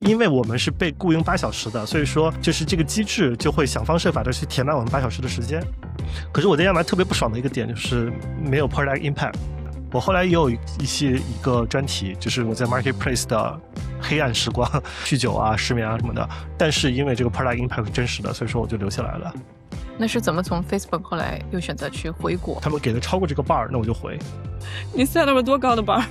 因为我们是被雇佣8小时的，所以说就是这个机制就会想方设法的去填满我们8小时的时间。可是我在亚麻特别不爽的一个点就是没有 product impact。我后来也有一个专题，就是我在 marketplace 的黑暗时光，酗酒啊、失眠啊什么的。但是因为这个 product impact 是真实的，所以说我就留下来了。那是怎么从 Facebook 后来又选择去回国？他们给的超过这个 bar， 那我就回。你 set 了多高的 bar？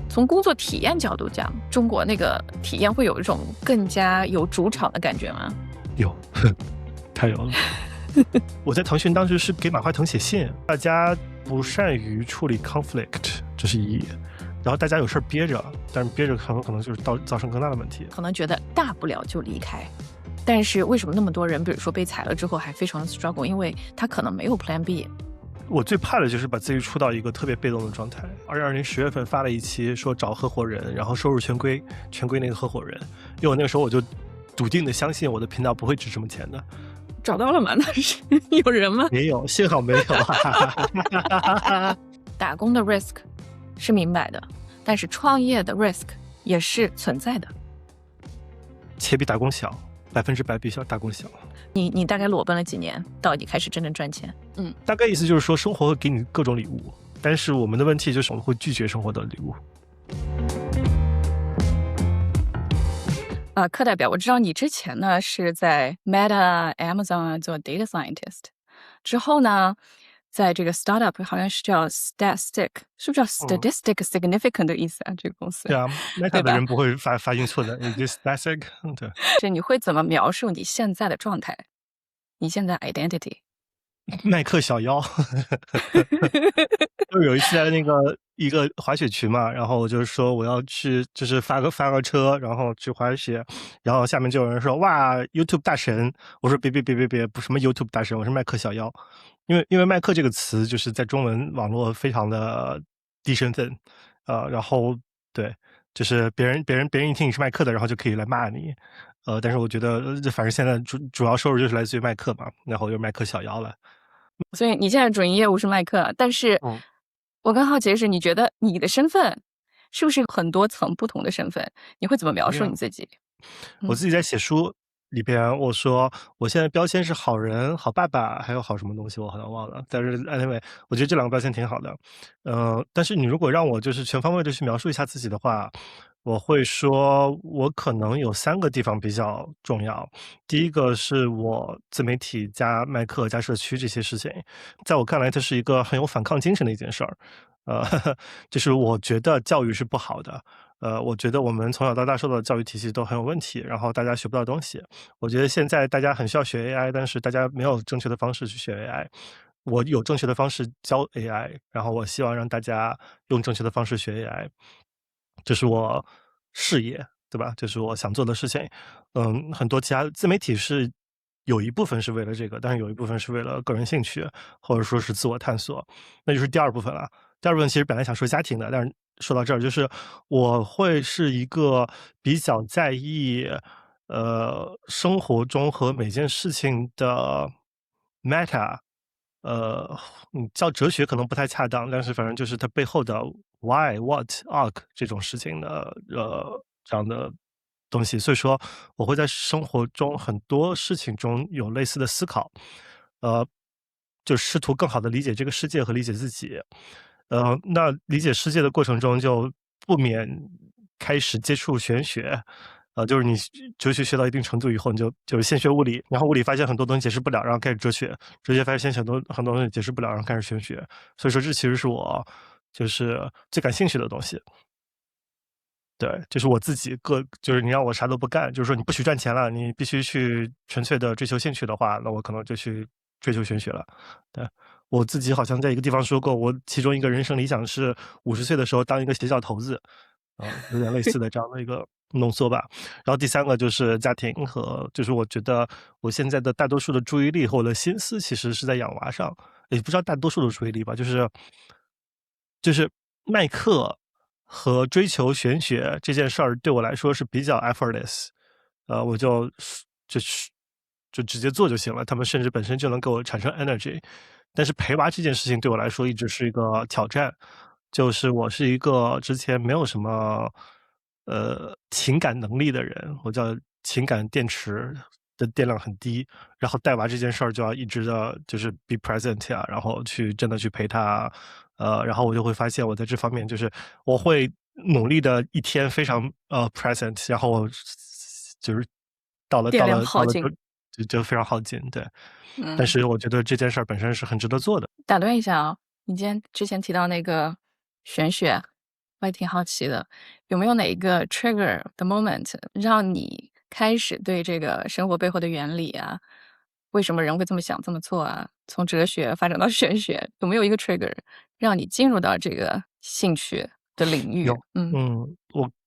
从工作体验角度讲，中国那个体验会有一种更加有主场的感觉吗？有，太有了。我在腾讯当时是给马化腾写信，大家不善于处理 conflict， 这是一。然后大家有事憋着，但是憋着很有可能就是造成更大的问题。可能觉得大不了就离开，但是为什么那么多人，比如说被裁了之后还非常的 struggle？ 因为他可能没有 plan B。我最怕的就是把自己处到一个特别被动的状态。2020年10月份发了一期说找合伙人，然后收入全归那个合伙人，因为我那个时候我就笃定的相信我的频道不会值什么钱的。找到了吗？那是有人吗？没有，幸好没有。打工的 risk 是明白的，但是创业的 risk 也是存在的。且比打工小，100%比打工小。你大概裸奔了几年，到你开始真正赚钱？大概意思就是说，生活会给你各种礼物，但是我们的问题就是我们会拒绝生活的礼物。课代表，我知道你之前呢是在 Meta、Amazon 做 data scientist， 之后呢，在这个 startup 好像是叫 Statistic， 是不是叫 Statistic Significant 的意思啊？这个公司。对啊 ，Meta 的人不会发音错的 ，Statistic。对。这你会怎么描述你现在的状态？你现在 identity？耐克小妖。就有一次在一个滑雪群嘛，然后我就说我要去，就是发个车，然后去滑雪，然后下面就有人说哇 YouTube 大神，我说别，不是什么 YouTube 大神，我是麦克小妖，因为麦克这个词就是在中文网络非常的低身份，然后对，就是别人一听你是麦克的，然后就可以来骂你，但是我觉得反正现在主要收入就是来自于麦克嘛，然后就是麦克小妖了。所以你现在主营业务是麦克，但是我更好奇的是，你觉得你的身份是不是很多层不同的身份？你会怎么描述你自己？我自己在写书里边我说我现在标签是好人、好爸爸，还有好什么东西我好像忘了，但是 anyway 我觉得这2个标签挺好的。但是你如果让我就是全方位的去描述一下自己的话，我会说我可能有3个地方比较重要。第一个是我自媒体加麦克加社区这些事情，在我看来它是一个很有反抗精神的一件事儿。就是我觉得教育是不好的，我觉得我们从小到大受到的教育体系都很有问题，然后大家学不到东西。我觉得现在大家很需要学 AI， 但是大家没有正确的方式去学 AI。我有正确的方式教 AI， 然后我希望让大家用正确的方式学 AI。这是我事业，对吧？这是我想做的事情。很多其他自媒体是有一部分是为了这个，但是有一部分是为了个人兴趣，或者说是自我探索，那就是第2部分了。第2部分其实本来想说家庭的，但是说到这儿，就是我会是一个比较在意生活中和每件事情的 meta，叫哲学可能不太恰当，但是反正就是它背后的 why、what、arc 这种事情的这样的东西。所以说我会在生活中很多事情中有类似的思考，就试图更好的理解这个世界和理解自己。那理解世界的过程中就不免开始接触玄学。就是你哲学学到一定程度以后，你就是先学物理，然后物理发现很多东西解释不了，然后开始哲学，哲学发现很多东西解释不了，然后开始玄学。所以说这其实是我就是最感兴趣的东西。对，就是我自己就是你让我啥都不干，就是说你不许赚钱了，你必须去纯粹的追求兴趣的话，那我可能就去追求玄学了。对，我自己好像在一个地方说过，我其中一个人生理想是50岁的时候当一个邪教头子，有点类似的这样的一个浓缩吧。然后第3个就是家庭和就是我觉得我现在的大多数的注意力和我的心思其实是在养娃上，也不知道大多数的注意力吧，就是麦克和追求玄学这件事儿对我来说是比较 effortless，我就直接做就行了，他们甚至本身就能给我产生 energy。但是陪娃这件事情对我来说一直是一个挑战，就是我是一个之前没有什么情感能力的人，我叫情感电池的电量很低，然后带娃这件事儿就要一直的就是 be present 呀，然后去真的去陪他，然后我就会发现我在这方面就是我会努力的一天非常present，然后就是到了电到量耗尽。了到了就非常耗尽，对。但嗯，是我觉得这件事儿本身是很值得做的。打断一下啊，你之前提到那个玄学，我也挺好奇的，有没有哪一个 trigger 的 moment 让你开始对这个生活背后的原理啊，为什么人会这么想这么做啊，从哲学发展到玄学，有没有一个 trigger 让你进入到这个兴趣的领域？有，嗯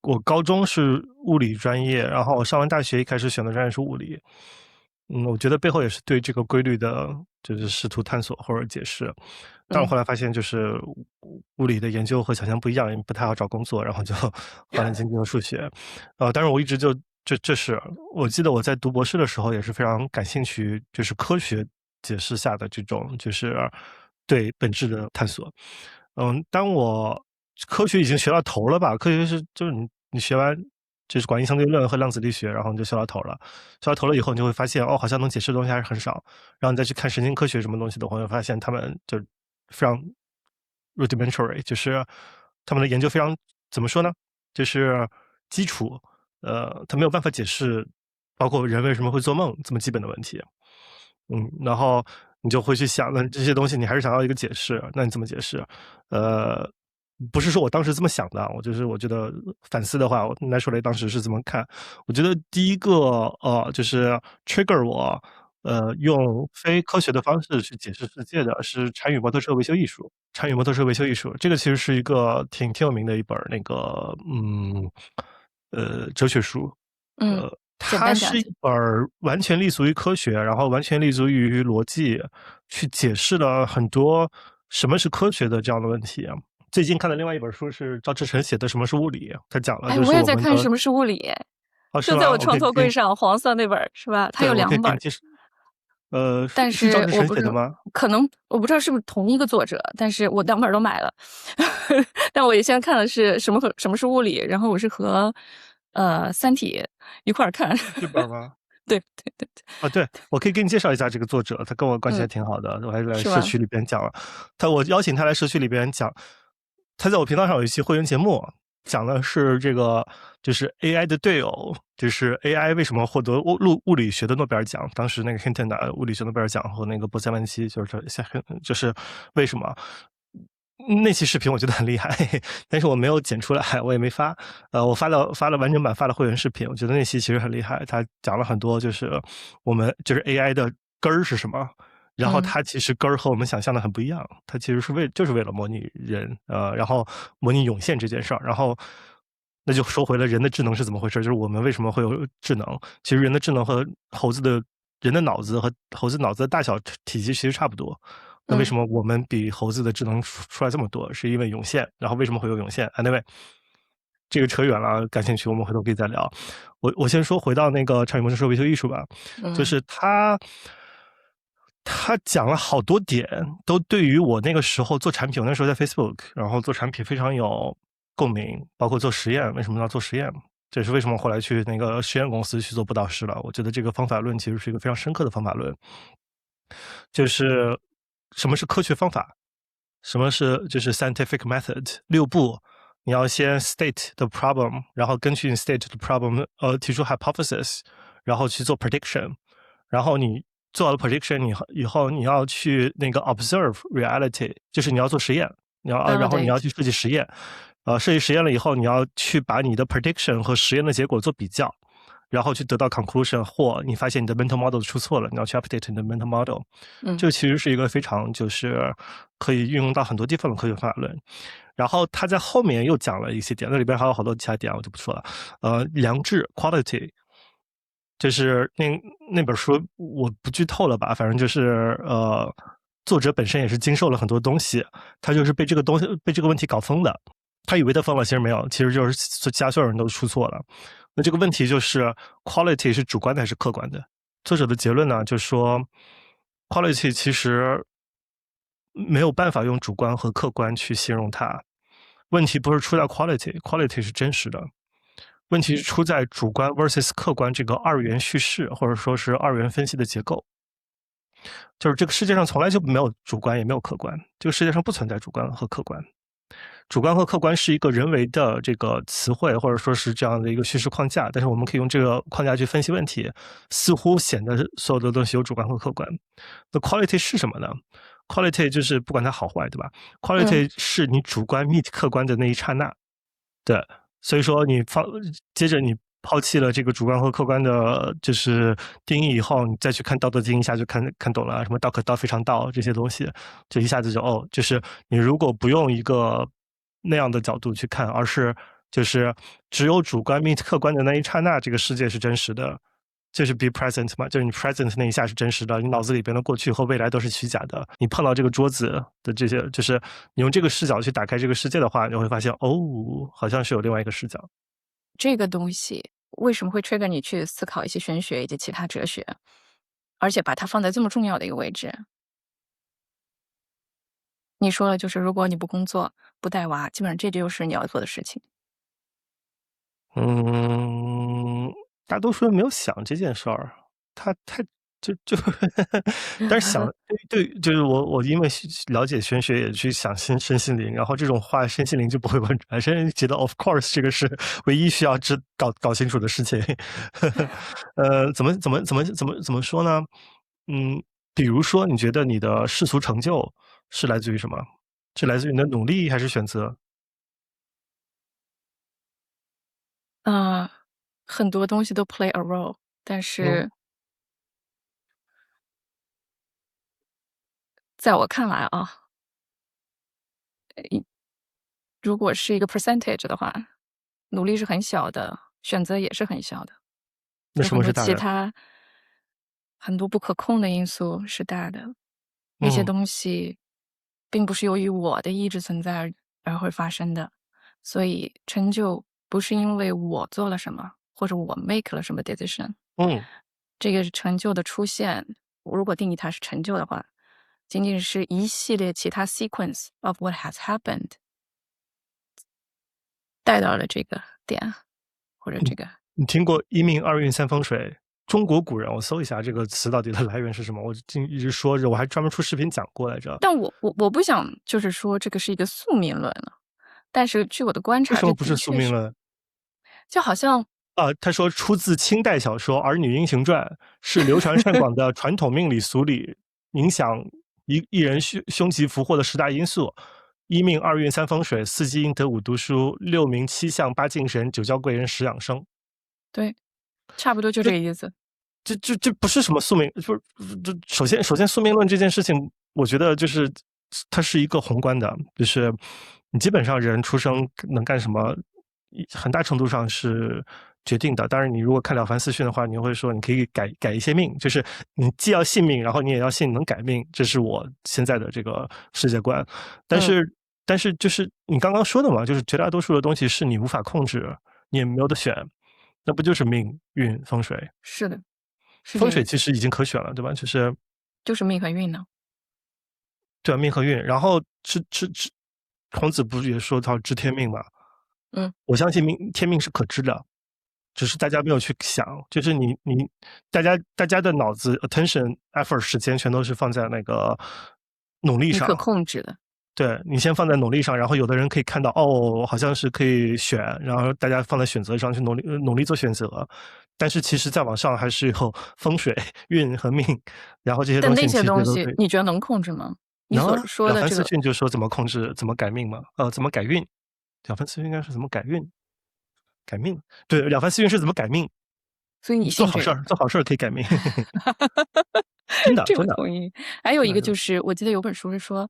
我高中是物理专业，然后我上完大学一开始选的专业是物理。我觉得背后也是对这个规律的，就是试图探索或者解释。但我嗯后来发现，就是物理的研究和想象不一样，也不太好找工作，然后就换了经济和数学。但是我一直就这是我记得我在读博士的时候也是非常感兴趣，就是科学解释下的这种就是对本质的探索。当我科学已经学到头了吧，科学就是你学完就是广义相对论和量子力学，然后你就学到头了。学到头了以后，你就会发现，哦，好像能解释的东西还是很少。然后你再去看神经科学什么东西的话，会发现他们就非常 rudimentary，就是他们的研究非常怎么说呢？就是基础，他没有办法解释，包括人为什么会做梦这么基本的问题。然后你就会去想，那这些东西你还是想要一个解释，那你怎么解释？呃，不是说我当时这么想的，我觉得反思的话，我 naturally 当时是这么看。我觉得第一个就是 trigger 我用非科学的方式去解释世界的是《禅与摩托车维修艺术》。《禅与摩托车维修艺术》这个其实是一个挺有名的一本那个哲学书。嗯，简它是一单讲讲。本完全立足于科学，然后完全立足于逻辑，去解释了很多什么是科学的这样的问题。最近看的另外一本书是赵志成写的《什么是物理》，他讲了哎，就是我也我们的在看《什么是物理》，是吗？就在我创作柜上，黄色那本儿是吧？它对，有两本儿，我可以给你介绍。但是赵志是我不是成写的吗？可能我不知道是不是同一个作者，但是我两本儿都买了。但我先看的是什么是物理，然后我是和《三体》一块儿看。这本吗？对对对对，对，我可以给你介绍一下这个作者，他跟我关系还嗯，挺好的，我还来是吗？社区里边讲了。我邀请他来社区里边讲，他在我频道上有一期会员节目，讲的是这个就是 AI 的队友，就是 AI 为什么获得物理学的诺贝尔奖，当时那个 Hinton 的物理学诺贝尔奖和那个波塞曼奇，就是为什么。那期视频我觉得很厉害，但是我没有剪出来，我也没发。我发了完整版，发了会员视频。我觉得那期其实很厉害，他讲了很多，就是我们就是 AI 的根儿是什么，然后嗯它其实根儿和我们想象的很不一样，它其实就是为了模拟人，然后模拟涌现这件事儿，然后那就说回了人的智能是怎么回事，就是我们为什么会有智能？其实人的智能和人的脑子和猴子脑子的大小体积其实差不多。那为嗯什么我们比猴子的智能出来这么多？是因为涌现，然后为什么会有涌现？Anyway，这个扯远了，感兴趣我们回头可以再聊。我先说回到那个《禅与摩托车维修艺术》吧，就嗯是他讲了好多点，都对于我那个时候做产品，我那时候在 Facebook，然后做产品非常有共鸣，包括做实验，为什么要做实验？这也是为什么后来去那个实验公司去做布道师了。我觉得这个方法论其实是一个非常深刻的方法论，就是什么是科学方法，什么是就是 scientific method，6步。你要先 state the problem，然后根据你 state the problem，提出 hypothesis，然后去做 prediction，然后你做了 prediction 以后，你要去那个 observe reality，就是你要做实验，然后你要，validate，去设计实验，设计实验了以后，你要去把你的 prediction 和实验的结果做比较，然后去得到 conclusion，或你发现你的 mental model 出错了，你要去 update 你的 mental model。嗯这个其实是一个非常就是可以运用到很多地方的科学方法论。然后他在后面又讲了一些点，那里边还有好多其他点我就不说了。良知 quality，就是那本书我不剧透了吧，反正就是作者本身也是经受了很多东西，他就是被这个问题搞疯的。他以为他疯了，其实没有，其实就是其他所有人都出错了。那这个问题就是 quality 是主观的还是客观的？作者的结论呢，就说 quality 其实没有办法用主观和客观去形容它。问题不是出在 quality，quality 是真实的。问题是出在主观 versus 客观这个二元叙事，或者说是二元分析的结构。就是这个世界上从来就没有主观，也没有客观，这个世界上不存在主观和客观。主观和客观是一个人为的这个词汇，或者说是这样的一个叙事框架，但是我们可以用这个框架去分析问题，似乎显得所有的东西有主观和客观。那 quality 是什么呢？quality 就是不管它好坏，对吧？quality 是你主观 meet 客观的那一刹那。对，所以说接着你抛弃了这个主观和客观的，就是定义以后，你再去看《道德经》，一下就看懂了，什么道可道非常道这些东西，就一下子就就是你如果不用一个那样的角度去看，而是就是只有主观 meet 客观的那一刹那，这个世界是真实的。就是 be present 嘛，就是你 present 那一下是真实的，你脑子里边的过去和未来都是虚假的。你碰到这个桌子的这些，就是你用这个视角去打开这个世界的话，你会发现，好像是有另外一个视角。这个东西为什么会 trigger 你去思考一些玄学以及其他哲学，而且把它放在这么重要的一个位置？你说了，就是如果你不工作、不带娃，基本上这就是你要做的事情。大多数人没有想这件事儿，他就但是想对，就是我因为了解玄学，也去想身心灵，然后这种话身心灵就不会问出来，身心灵觉得 of course 这个是唯一需要搞清楚的事情。怎么说呢？比如说你觉得你的世俗成就是来自于什么？是来自于你的努力还是选择？很多东西都 play a role， 但是在我看来啊，如果是一个 percentage 的话，努力是很小的，选择也是很小的，那有很多什么是大的？其他很多不可控的因素是大的。那些嗯东西并不是由于我的意志存在而会发生的，所以成就不是因为我做了什么，或者我 make 了什么 decision。嗯。这个成就的出现，如果定义它是成就的话，仅仅是一系列其他 sequence of what has happened 带到了这个点，或者这个。你听过一命二运三风水？中国古人，我搜一下这个词到底的来源是什么？我一直说着，我还专门出视频讲过来着。但我不想就是说这个是一个宿命论了，但是据我的观察，这为什么不是宿的确是命论？就好像他说出自清代小说《儿女英雄传》，是流传甚广的传统命理俗理，影响一人凶吉福祸的10大因素：一命二运三风水，四积阴德五读书，六名七相八敬神，九交贵人十养生。对，差不多就这个意思。这不是什么宿命，不是这首先宿命论这件事情，我觉得就是它是一个宏观的，就是你基本上人出生能干什么，很大程度上是决定的。当然，你如果看《了凡四训》的话，你会说你可以改一些命，就是你既要信命，然后你也要信能改命，这是我现在的这个世界观。但是就是你刚刚说的嘛，就是绝大多数的东西是你无法控制，你也没有得选，那不就是命运风水？是的，是这风个意思，水其实已经可选了，对吧？就是命和运呢。对命和运，然后孔子不是也说到知天命嘛？我相信天命是可知的，只是大家没有去想，就是大家的脑子 attention effort 时间全都是放在那个努力上，你可控制的。对你先放在努力上，然后有的人可以看到好像是可以选，然后大家放在选择上去努力做选择，但是其实再往上还是有风水、运和命，然后这些但那东西你其实些东西都可以。你觉得能控制吗？你所能啊，了凡四说的这个，训就说怎么控制、怎么改命嘛，怎么改运？了凡四训应该是怎么改运、改命？对，了凡四训是怎么改命？所以你信这个？做好事儿可以改命，真的这真的我同意。还有真的真的。一个就是，我记得有本书是说，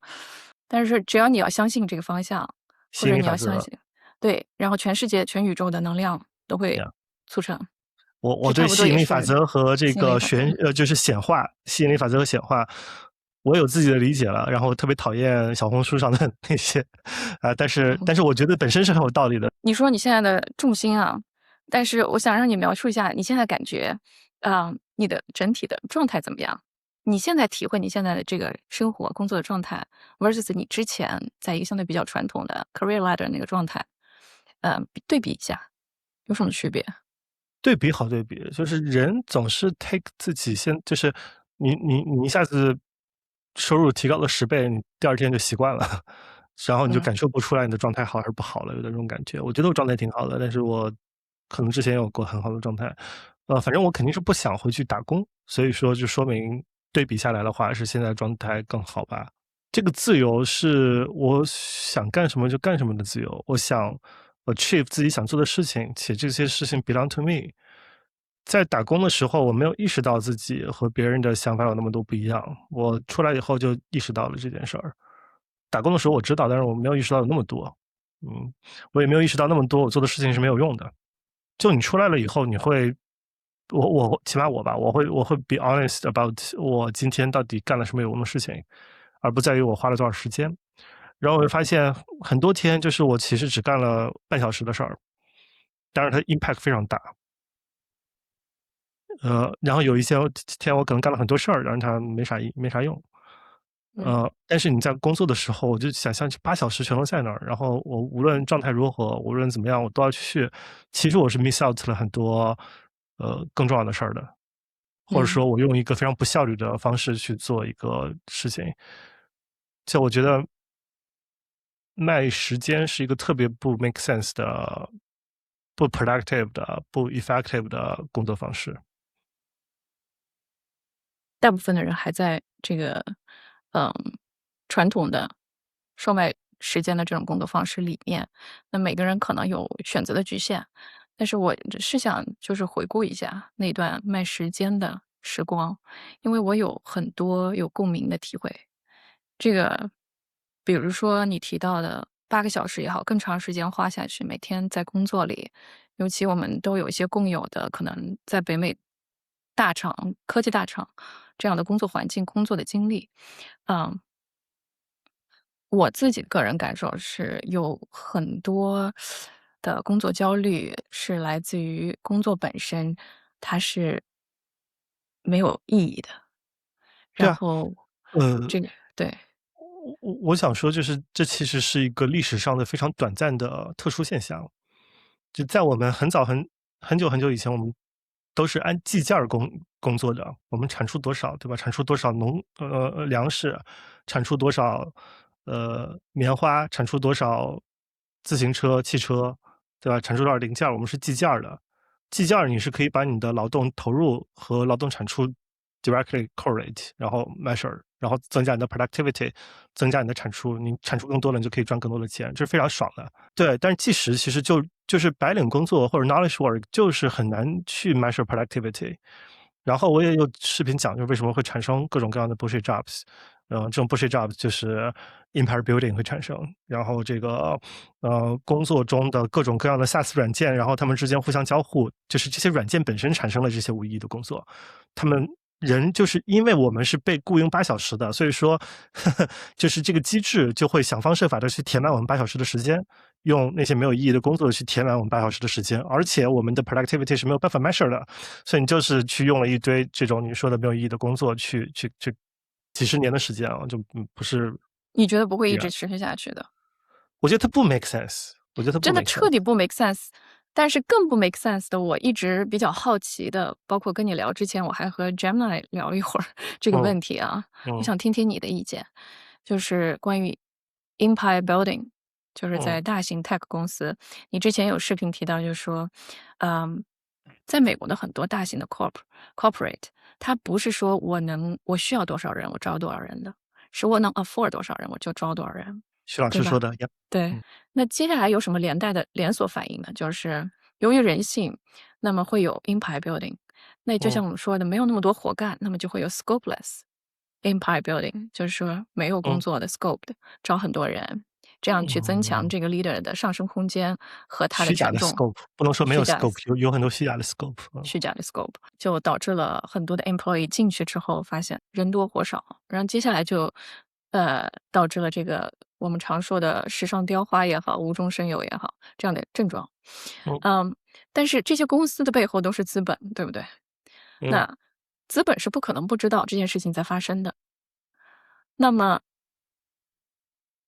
但是只要你要相信这个方向，或者吸引力法则你要相信，对，然后全世界、全宇宙的能量都会呀，促成。我对这差不多吸引力法也是则和这个吸引力法则。就是显化吸引力法则和显化，我有自己的理解了，然后特别讨厌小红书上的那些但是我觉得本身是很有道理的。你说你现在的重心啊，但是我想让你描述一下你现在感觉，你的整体的状态怎么样？你现在体会你现在的这个生活、工作的状态，versus 你之前在一个相对比较传统的 career ladder 那个状态，对比一下。有什么区别？对比好对比，就是人总是 take 自己先就是你一下子收入提高了10倍，你第二天就习惯了，然后你就嗯感受不出来你的状态好还是不好了，有点这种感觉。我觉得我状态挺好的，但是我可能之前有过很好的状态，反正我肯定是不想回去打工，所以说就说明对比下来的话，是现在状态更好吧。这个自由是我想干什么就干什么的自由，我想 achieve 自己想做的事情，且这些事情 belong to me。在打工的时候，我没有意识到自己和别人的想法有那么多不一样。我出来以后就意识到了这件事儿。打工的时候我知道，但是我没有意识到有那么多。我也没有意识到那么多我做的事情是没有用的。就你出来了以后，你会，我起码我吧，我会 be honest about 我今天到底干了什么有用的事情，而不在于我花了多少时间。然后我会发现很多天就是我其实只干了半小时的事儿，但是它 impact 非常大。然后有一些天我可能干了很多事儿，然后它没啥用。嗯但是你在工作的时候，我就想象8小时全都在那儿，然后我无论状态如何，无论怎么样，我都要去。其实我是 miss out 了很多更重要的事儿的，或者嗯。说我用一个非常不效率的方式去做一个事情。就我觉得卖时间是一个特别不 make sense 的、不 productive 的、不 effective 的工作方式。大部分的人还在这个，嗯，传统的售卖时间的这种工作方式里面，那每个人可能有选择的局限。但是我是想就是回顾一下那段卖时间的时光，因为我有很多有共鸣的体会。这个比如说你提到的8个小时也好，更长时间花下去，每天在工作里，尤其我们都有一些共有的，可能在北美大厂、科技大厂这样的工作环境工作的经历。嗯，我自己个人感受是有很多的工作焦虑是来自于工作本身，它是没有意义的。对啊，然后呃，这个对。我想说，就是这其实是一个历史上的非常短暂的特殊现象。就在我们很久很久以前，我们都是按计件儿工作的，我们产出多少，对吧？产出多少粮食，产出多少棉花，产出多少自行车、汽车，对吧？产出多少零件儿，我们是计件儿的。计件儿你是可以把你的劳动投入和劳动产出 directly correlate，然后 measure，然后增加你的 productivity，增加你的产出，你产出更多了，你就可以赚更多的钱，这是非常爽的。对，但是计时其实就是白领工作或者 knowledge work，就是很难去 measure productivity。然后我也有视频讲，就是为什么会产生各种各样的 bullshit jobs。这种 bullshit jobs 就是 empire building 会产生，然后这个工作中的各种各样的 SaaS 软件，然后他们之间互相交互，就是这些软件本身产生了这些无意义的工作。他们人就是因为我们是被雇佣8小时的，所以说就是这个机制就会想方设法的去填满我们8小时的时间，用那些没有意义的工作去填满我们8小时的时间，而且我们的 productivity 是没有办法 measure 的，所以你就是去用了一堆这种你说的没有意义的工作去几十年的时间啊，就不是你觉得不会必然。一直持续下去的？我觉得它不 make sense，我觉得它不 真的 make sense。彻底不 make sense。但是更不 make sense 的，我一直比较好奇的，包括跟你聊之前，我还和 Gemini 聊了一会儿这个嗯问题啊，我嗯想听听你的意见，就是关于 empire building，就是嗯，在大型 tech 公司，你之前有视频提到，就是说，嗯，在美国的很多大型的 corporate，它不是说我需要多少人，我招多少人的，是我能 afford 多少人，我就招多少人，徐老对吧？师说的呀。对，嗯那接下来有什么连带的连锁反应呢？就是由于人性，那么会有 empire building。那就嗯像我们说的，没有那么多活干，那么就会有 scopeless empire building，就是说没有工嗯，作的 scope 的，招很多人，这样去增强这个 leader 的上升空间和他的虚假的 权重。scope 不能说没有 虚假的 scope，有很多虚假的 scope。虚假的 scope，就导致了很多的 employee 进去之后发现人多活少，然后接下来就，导致了这个我们常说的“纸上雕花”也好，无中生有也好，这样的症状。嗯嗯，但是这些公司的背后都是资本，对不对？嗯。那资本是不可能不知道这件事情在发生的。那么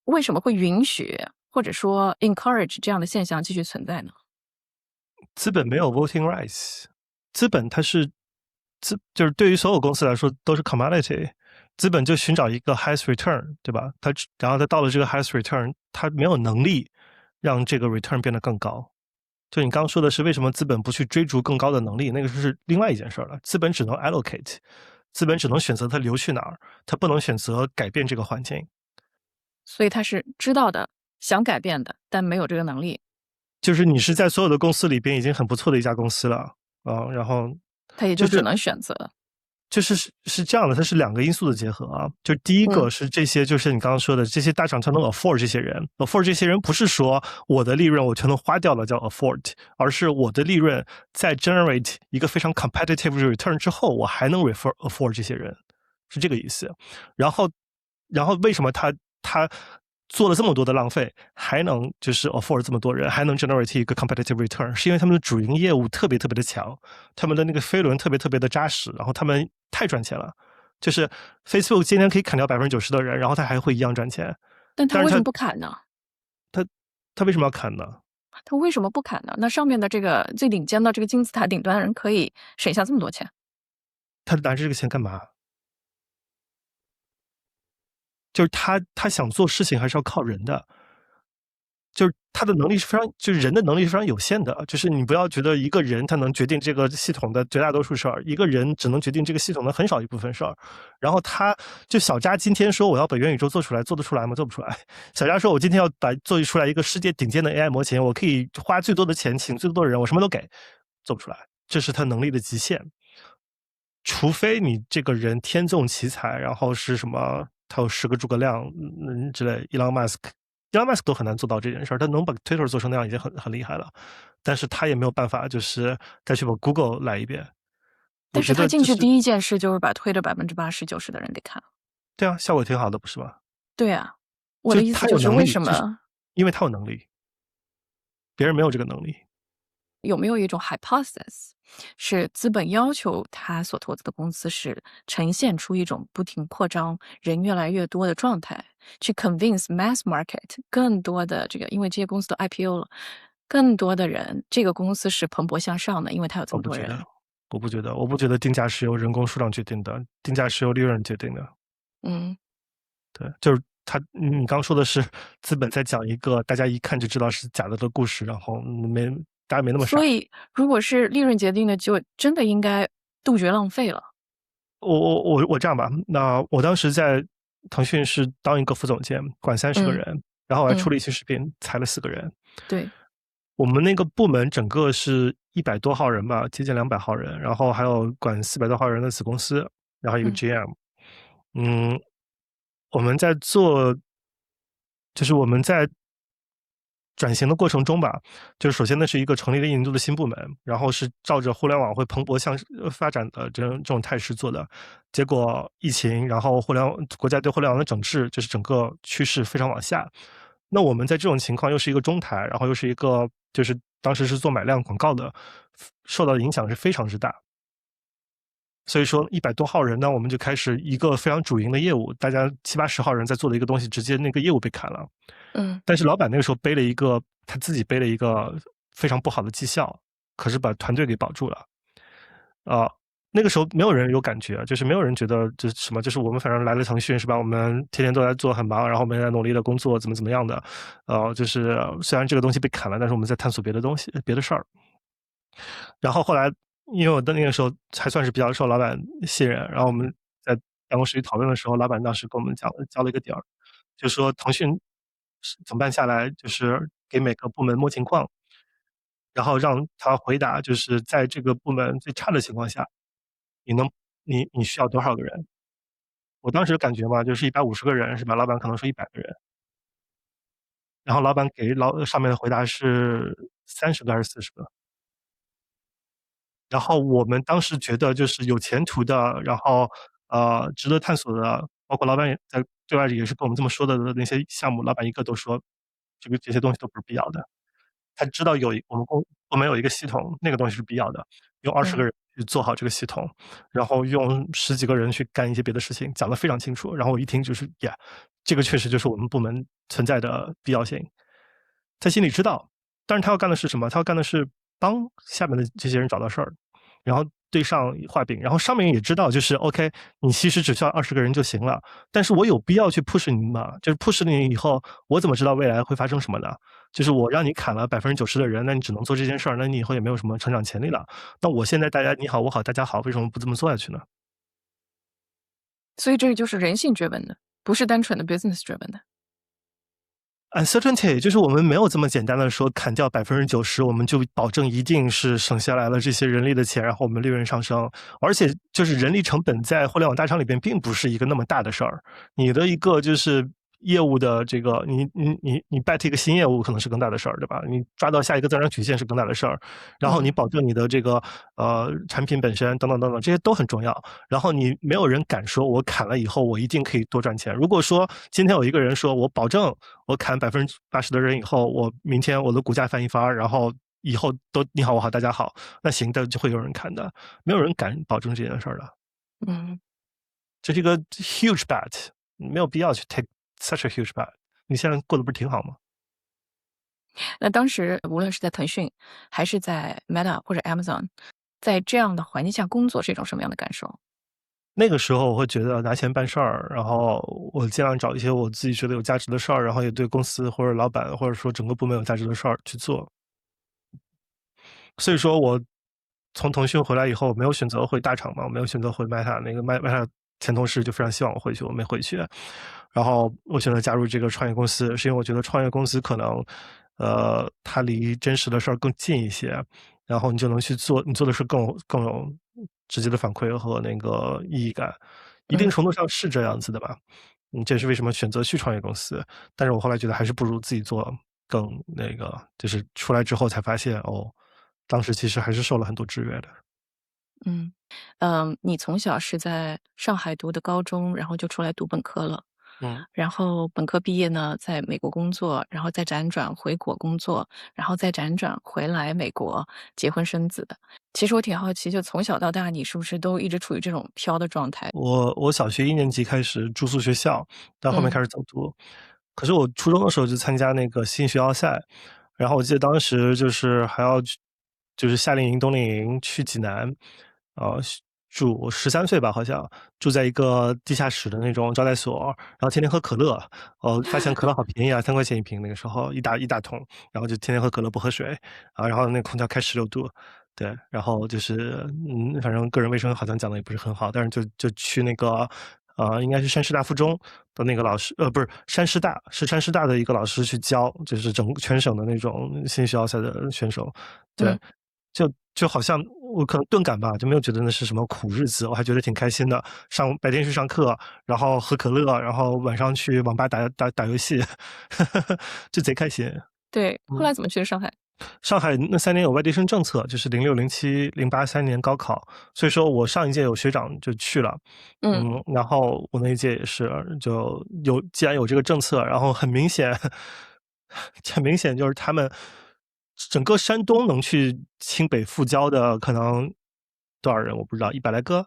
为什么会允许或者说 encourage 这样的现象继续存在呢？资本没有 voting rights，资本它是就是对于所有公司来说都是 commodity，资本就寻找一个 highest return，对吧？然后它到了这个 highest return，它没有能力让这个 return 变得更高。就你刚刚说的是为什么资本不去追逐更高的能力，那个是另外一件事了。资本只能 allocate，资本只能选择它流去哪儿，它不能选择改变这个环境。所以他是知道的，想改变的，但没有这个能力。就是你是在所有的公司里边已经很不错的一家公司了然后他也就只能选择。是这样的，它是两个因素的结合啊。就第一个是这些，就是你刚刚说的这些大厂，它能 afford 这些人，afford 这些人不是说我的利润我全都花掉了叫 afford，而是我的利润在 generate 一个非常 competitive return 之后，我还能 afford 这些人，是这个意思。然后为什么他做了这么多的浪费，还能就是 afford 这么多人，还能 generate 一个 competitive return， 是因为他们的主营业务特别特别的强，他们的那个飞轮特别特别的扎实，然后他们太赚钱了。就是 Facebook 今天可以砍掉90%的人，然后他还会一样赚钱。但他为什么不砍呢？他为什么要砍呢？他为什么不砍呢？那上面的这个最顶尖的这个金字塔顶端的人可以省下这么多钱，他拿着这个钱干嘛？就是他想做事情还是要靠人的，就是他的能力是非常，就是人的能力是非常有限的。就是你不要觉得一个人他能决定这个系统的绝大多数事儿，一个人只能决定这个系统的很少一部分事儿。然后小扎今天说我要把元宇宙做出来，做得出来吗？做不出来。小扎说我今天要做出来一个世界顶尖的 AI 模型，我可以花最多的钱，请最多的人，我什么都给，做不出来。这是他能力的极限。除非你这个人天纵奇才，然后是什么，他有10个诸葛亮之类，Elon Musk 都很难做到这件事儿。他能把 Twitter 做成那样已经很厉害了，但是他也没有办法，就是再去把 Google 来一遍。但是他进去第一件事就是把推着80%、90%的人给砍了。对啊，效果挺好的，不是吗？对啊，我的意思就是为什么？因为他有能力，别人没有这个能力。有没有一种 hypothesis 是资本要求他所投资的公司是呈现出一种不停扩张、人越来越多的状态，去 convince mass market 更多的这个，因为这些公司都 IPO 了，更多的人，这个公司是蓬勃向上的，因为它有这么多人。我不觉得定价是由人工数量决定的，定价是由利润决定的。对，就是你刚说的是资本在讲一个大家一看就知道是假的故事，然后大家没那么傻。所以如果是利润决定的，就真的应该杜绝浪费了。我这样吧，那我当时在腾讯是当一个副总监，管30个人，然后我还出了一期视频，裁了4个人。对，我们那个部门整个是100多号人吧，接近200号人，然后还有管400多号人的子公司，然后一个 GM。我们在做，就是我们在转型的过程中吧，就是首先那是一个成立了1年多的新部门，然后是照着互联网会蓬勃发展的这种态势做的。结果疫情，然后国家对互联网的整治，就是整个趋势非常往下。那我们在这种情况又是一个中台，然后又是一个就是当时是做买量广告的，受到的影响是非常之大。所以说100多号人呢，我们就开始一个非常主营的业务，大家70、80号人在做的一个东西，直接那个业务被砍了。但是老板那个时候他自己背了一个非常不好的绩效，可是把团队给保住了。那个时候没有人有感觉，就是没有人觉得这什么，就是我们反正来了腾讯是吧？我们天天都在做很忙，然后我们在努力的工作，怎么样的。就是虽然这个东西被砍了，但是我们在探索别的东西、别的事儿。然后后来，因为我的那个时候还算是比较受老板信任，然后我们在办公室里讨论的时候，老板当时跟我们交了一个底儿，就说腾讯总办下来就是给每个部门摸情况，然后让他回答，就是在这个部门最差的情况下，你需要多少个人？我当时感觉嘛，就是150个人是吧？老板可能说100个人，然后老板给上面的回答是30个还是40个？然后我们当时觉得就是有前途的，然后值得探索的，包括老板也在对外也是跟我们这么说的那些项目，老板一个都说，这些东西都不是必要的。他知道我们部门有一个系统，那个东西是必要的，用20个人去做好这个系统，然后用10几个人去干一些别的事情，讲得非常清楚。然后我一听就是呀，这个确实就是我们部门存在的必要性。他心里知道，但是他要干的是什么？他要干的是帮下面的这些人找到事儿，然后对上画饼，然后上面也知道就是 OK，你其实只需要20个人就行了，但是我有必要去 push 你吗？就是 push 你以后，我怎么知道未来会发生什么呢？就是我让你砍了90%的人，那你只能做这件事儿，那你以后也没有什么成长潜力了。那我现在大家你好我好大家好，为什么不这么做下去呢？所以这个就是人性 driven 的，不是单纯的 business driven 的。Uncertainty 就是我们没有这么简单的说砍掉90%，我们就保证一定是省下来了这些人力的钱，然后我们利润上升。而且就是人力成本在互联网大厂里边并不是一个那么大的事儿，你的一个就是业务的这个，你 bet 一个新业务可能是更大的事儿，对吧？你抓到下一个增长曲线是更大的事儿，然后你保证你的这个产品本身等等等等，这些都很重要。然后你没有人敢说我砍了以后我一定可以多赚钱。如果说今天有一个人说我保证我砍80%的人以后，我明天我的股价翻一番，然后以后都你好我好大家好，那行的就会有人砍的，没有人敢保证这件事儿的。嗯，这是一个 huge bet，没有必要去 take such a huge bet。你现在过得不是挺好吗？那当时无论是在腾讯还是在 Meta 或者 Amazon，在这样的环境下工作是一种什么样的感受？那个时候我会觉得拿钱办事儿，然后我尽量找一些我自己觉得有价值的事儿，然后也对公司或者老板或者说整个部门有价值的事儿去做。所以说我从腾讯回来以后，没有选择回大厂嘛，我没有选择回 Meta，那个 Meta 前同事就非常希望我回去，我没回去。然后我选择加入这个创业公司，是因为我觉得创业公司可能，它离真实的事儿更近一些，然后你就能去做，你做的事更有直接的反馈和那个意义感，一定嗯。程度上是这样子的吧。这也是为什么选择去创业公司，但是我后来觉得还是不如自己做更那个，就是出来之后才发现，哦，当时其实还是受了很多制约的。嗯，你从小是在上海读的高中，然后就出来读本科了。嗯。然后本科毕业呢，在美国工作，然后再辗转回国工作，然后再辗转回来美国结婚生子的。其实我挺好奇，就从小到大，你是不是都一直处于这种飘的状态？我小学1年级开始住宿学校，到后面嗯开始走读。可是我初中的时候就参加那个新学奥赛，然后我记得当时就是还要去就是夏令营、冬令营去济南，呃，住13岁吧，好像住在一个地下室的那种招待所，然后天天喝可乐。发现可乐好便宜啊3块钱一瓶，那个时候一大桶，然后就天天喝可乐不喝水，然后那个空调开16度。对，然后就是，反正个人卫生好像讲的也不是很好，但是就去那个，应该是山师大附中的那个老师，不是山师大，是山师大的一个老师去教，就是全省的那种新学奥赛的选手。对，嗯。就好像我可能钝感吧，就没有觉得那是什么苦日子，我还觉得挺开心的。白天去上课，然后喝可乐，然后晚上去网吧打游戏，就贼开心。对，后嗯。来怎么去的上海？上海那3年有外地生政策，就是06、07、083年高考，所以说我上一届有学长就去了，嗯。然后我那一届也是，既然有这个政策，然后很明显，很明显就是他们整个山东能去清北复交的可能多少人我不知道100来个，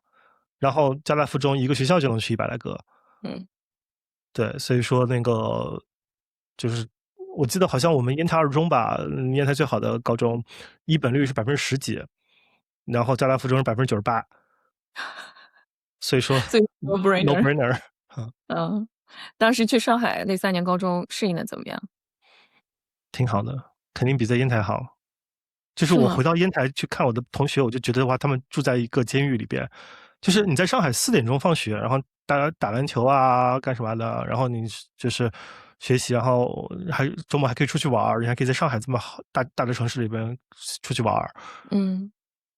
然后交大附中一个学校就能去100来个，嗯。对，所以说那个就是我记得好像我们烟台二中吧，烟台最好的高中，一本率是10%几，然后交大附中是98%，所以说 所以 no no brainer。brainer。嗯，当时去上海那3年高中适应的怎么样？挺好的，肯定比在烟台好。就是是吗？我回到烟台去看我的同学，我就觉得哇，他们住在一个监狱里边。就是你在上海4点钟放学，然后大家打篮球啊，干什么的，然后你就是学习，然后周末还可以出去玩儿，你还可以在上海这么好大的城市里边出去玩儿。嗯。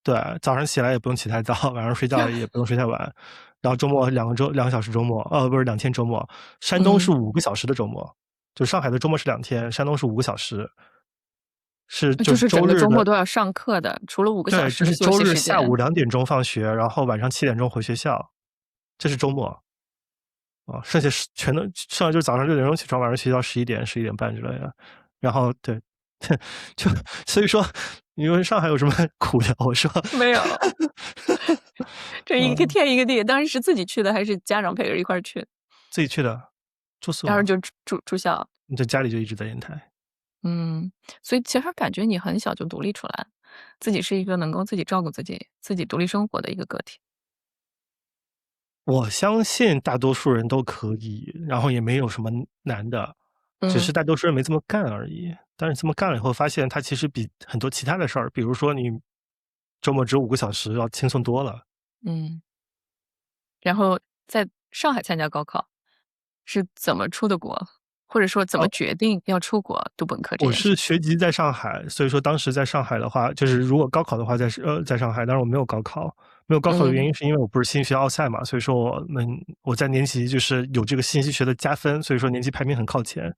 对，早上起来也不用起太早，晚上睡觉也不用睡太晚。然后周末2个小时周末，不是2天周末。山东是嗯。5个小时的周末，就上海的周末是2天，山东是5个小时，就是就是整个周日的。周末都要上课的，除了5个小对，时的就是周日休息时间。下午2点钟放学，然后晚上7点钟回学校，这是周末。剩下全都剩下就是早上6点钟起床，晚上学到11点、11点半之类的。然后对，就所以说，你说上海有什么苦的？我说，没有，这一个嗯，天一个地。当时是自己去的还是家长陪着一块儿去？自己去的，住宿嘛，然后就住校。你在家里就一直在烟台。嗯，所以其实感觉你很小就独立出来，自己是一个能够自己照顾自己、自己独立生活的一个个体？我相信大多数人都可以，然后也没有什么难的，只嗯是大多数人没这么干而已。但是这么干了以后，发现它其实比很多其他的事儿，比如说你周末只有5个小时要轻松多了。嗯。然后在上海参加高考，是怎么出的国？或者说怎么哦，决定要出国读本科这我是件事情？学籍在上海，所以说当时在上海的话，就是如果高考的话在上海，但是我没有高考。没有高考的原嗯因是因为我不是信息学奥赛嘛，所以说我在年级就是有这个信息学的加分，所以说年级排名很靠前。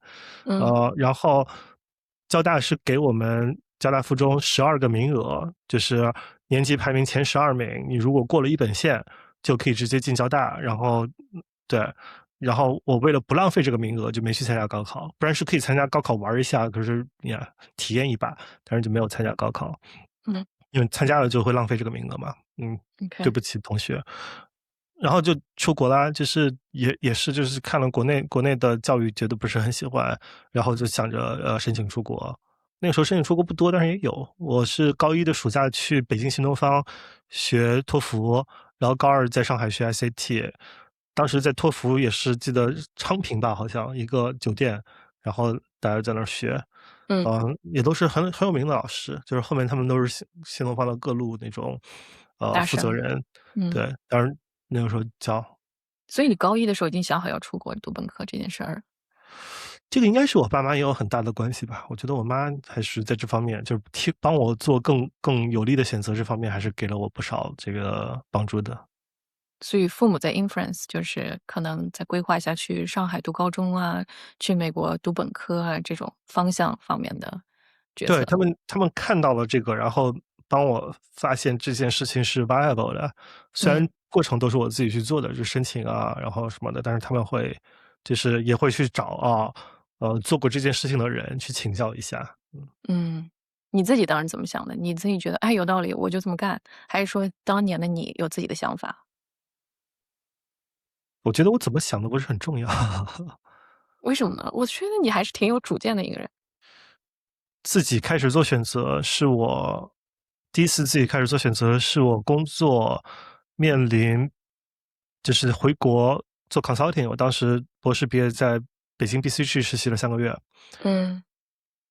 嗯然后交大是给我们交大附中12个名额，就是年级排名前12名，你如果过了一本线，就可以直接进交大。然后对，然后我为了不浪费这个名额，就没去参加高考，不然是可以参加高考玩一下，可是呀，体验一把，但是就没有参加高考，嗯因为参加了就会浪费这个名额嘛。对，OK，不起同学。然后就出国啦，就是也是就是看了国内的教育觉得不是很喜欢，然后就想着申请出国。那个时候申请出国不多，但是也有。我是高一的暑假去北京新东方学托福，然后高二在上海学 SAT。当时在托福也是记得昌平吧，好像一个酒店，然后大家在那儿学。嗯，也都是很有名的老师，就是后面他们都是新东方的各路那种负责大神，人。嗯。对，当然那个时候教。所以你高一的时候已经想好要出国读本科这件事儿。这个应该是我爸妈也有很大的关系吧。我觉得我妈还是在这方面，就是帮我做更有利的选择这方面，还是给了我不少这个帮助的。所以父母在 influence，就是可能在规划下去上海读高中啊，去美国读本科啊，这种方向方面的决对，策。他们看到了这个，然后帮我发现这件事情是 viable 的。虽然嗯过程都是我自己去做的，就申请啊，然后什么的，但是他们会就是也会去找做过这件事情的人去请教一下。嗯，你自己当时怎么想的？你自己觉得，哎，有道理，我就这么干，还是说当年的你有自己的想法？我觉得我怎么想的不是很重要。为什么呢？我觉得你还是挺有主见的一个人。自己开始做选择是我第一次自己开始做选择，是我工作面临就是回国做 consulting。我当时博士毕业在北京 BCG 实习了3个月，嗯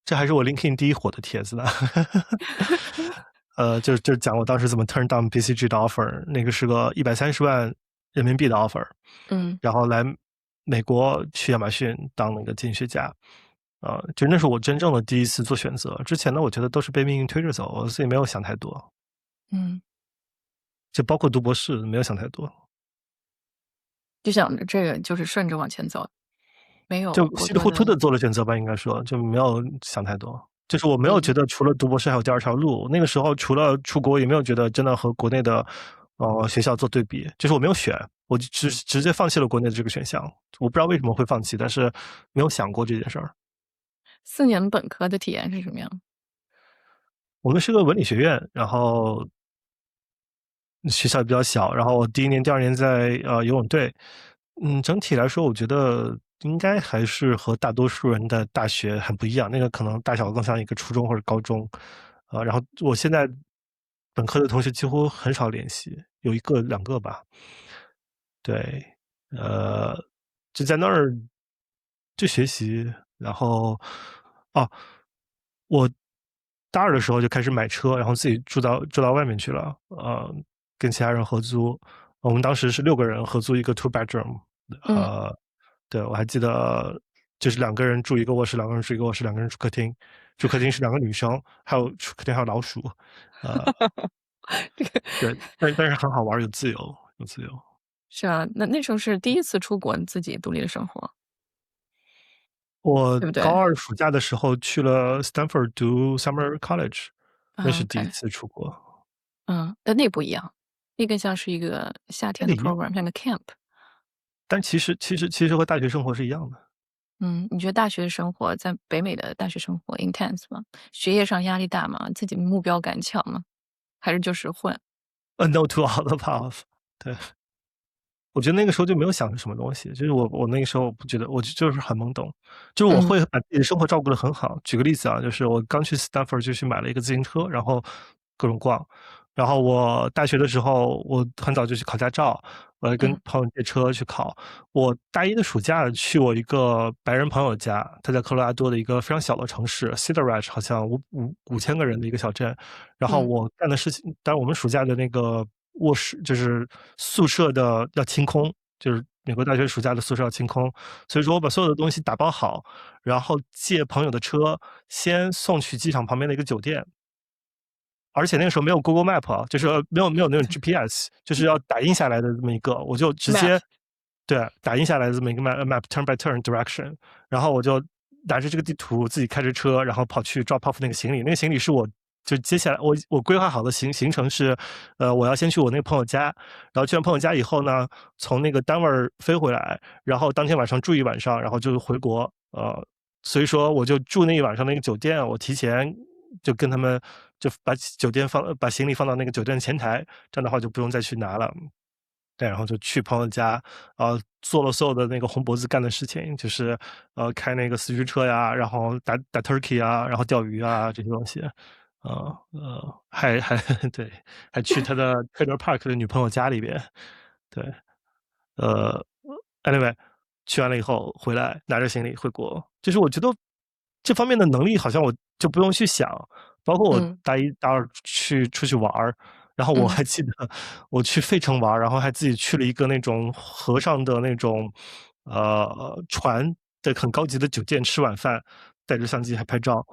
这还是我 LinkedIn 第一火的帖子呢。就讲我当时怎么 turn down BCG 的 offer，那个是个130万人民币的 offer，嗯然后来美国去亚马逊当那个经济学家。就那是我真正的第一次做选择。之前呢，我觉得都是被命运推着走，我自己没有想太多，嗯，就包括读博士没有想太多。就想着这个就是顺着往前走，没有就过多的。稀里糊涂的做了选择吧，应该说，就没有想太多。就是我没有觉嗯得除了读博士还有第二条路，那个时候除了出国，也没有觉得真的和国内的，学校做对比，就是我没有选，我就直接放弃了国内的这个选项。我不知道为什么会放弃，但是没有想过这件事儿。4年本科的体验是什么样？我们是个文理学院，然后学校也比较小，然后我第一年、第二年在游泳队。整体来说，我觉得应该还是和大多数人的大学很不一样。那个可能大小更像一个初中或者高中。然后我现在本科的同学几乎很少联系，有1个2个吧。对，呃，就在那儿就学习，然后哦，我大二的时候就开始买车，然后自己住到外面去了。跟其他人合租。我们当时是6个人合租一个 two bedroom。嗯，对，我还记得就是2个人住一个卧室，2个人住一个卧室，2个人住客厅。住客厅是2个女生，还有客厅还有老鼠。呃，这个对，但是很好玩有自由，有自由。是啊，那时候是第一次出国自己独立的生活，我对不对？高二暑假的时候去了 Stanford 读 summer college，那啊是第一，OK，次出国。嗯，但那不一样，那更像是一个夏天的 那个一样，program，像个 camp。但其实和大学生活是一样的。嗯，你觉得大学生活在北美的大学生活 intense 吗？学业上压力大吗？自己目标感强吗？还是就是混？A no to all the above。对。我觉得那个时候就没有想是什么东西，就是我那个时候不觉得，就是很懵懂，就是我嗯会把自己的生活照顾得很好。举个例子啊，就是我刚去 Stanford 就去买了一个自行车，然后各种逛。然后我大学的时候，我很早就去考驾照，我还跟嗯朋友借车去考。我大一的暑假去我一个白人朋友家，他在科罗拉多的一个非常小的城市 Cedar Ranch，好像5000个人的一个小镇。然后嗯我干的事情，当然我们暑假的那个卧室就是宿舍的要清空，就是美国大学暑假的宿舍要清空，所以说我把所有的东西打包好，然后借朋友的车先送去机场旁边的一个酒店。而且那个时候没有 Google Map 啊，就是没有那种 GPS，就是要打印下来的这么一个，我就直，map，接对打印下来的这么一个 map turn by turn direction，然后我就拿着这个地图自己开着车，然后跑去 drop off 那个行李，那个行李是我就接下来我规划好的行程是，我要先去我那个朋友家，然后去完朋友家以后呢，从那个单位飞回来，然后当天晚上住一晚上，然后就回国，所以说我就住那一晚上那个酒店，我提前就跟他们就把行李放到那个酒店前台，这样的话就不用再去拿了。对，然后就去朋友家，做了所有的那个红脖子干的事情，就是开那个四驱车呀，然后打 turkey 啊，然后钓鱼啊这些东西，还对，还去他的 trailer park 的女朋友家里边，对，呃，anyway，去完了以后回来拿着行李回国，就是我觉得这方面的能力好像我就不用去想，包括我嗯大一大二出去玩儿，然后我嗯还记得我去费城玩儿，然后还自己去了一个那种河上的那种船的很高级的酒店吃晚饭，带着相机还拍照。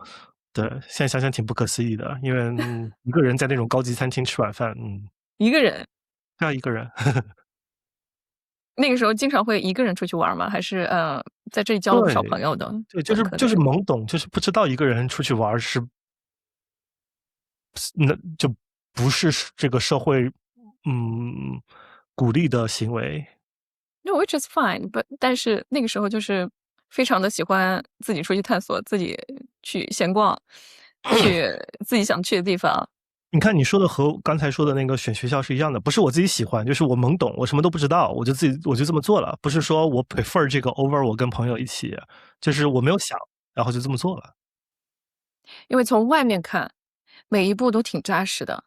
对，现在想想挺不可思议的，因为一个人在那种高级餐厅吃晚饭，一个人。这样一个人，那个时候经常会一个人出去玩儿吗？还是，在这里交了不少对。朋友的，对，就是本科的时候？懵懂，就是不知道一个人出去玩儿那就不是这个社会，鼓励的行为。No, which is fine, but 但是那个时候就是非常的喜欢自己出去探索，自己去闲逛，去自己想去的地方。你看你说的和刚才说的那个选学校是一样的，不是我自己喜欢，就是我懵懂，我什么都不知道，我就这么做了，不是说我 prefer 这个 over 我跟朋友一起，就是我没有想，然后就这么做了。因为从外面看，每一步都挺扎实的。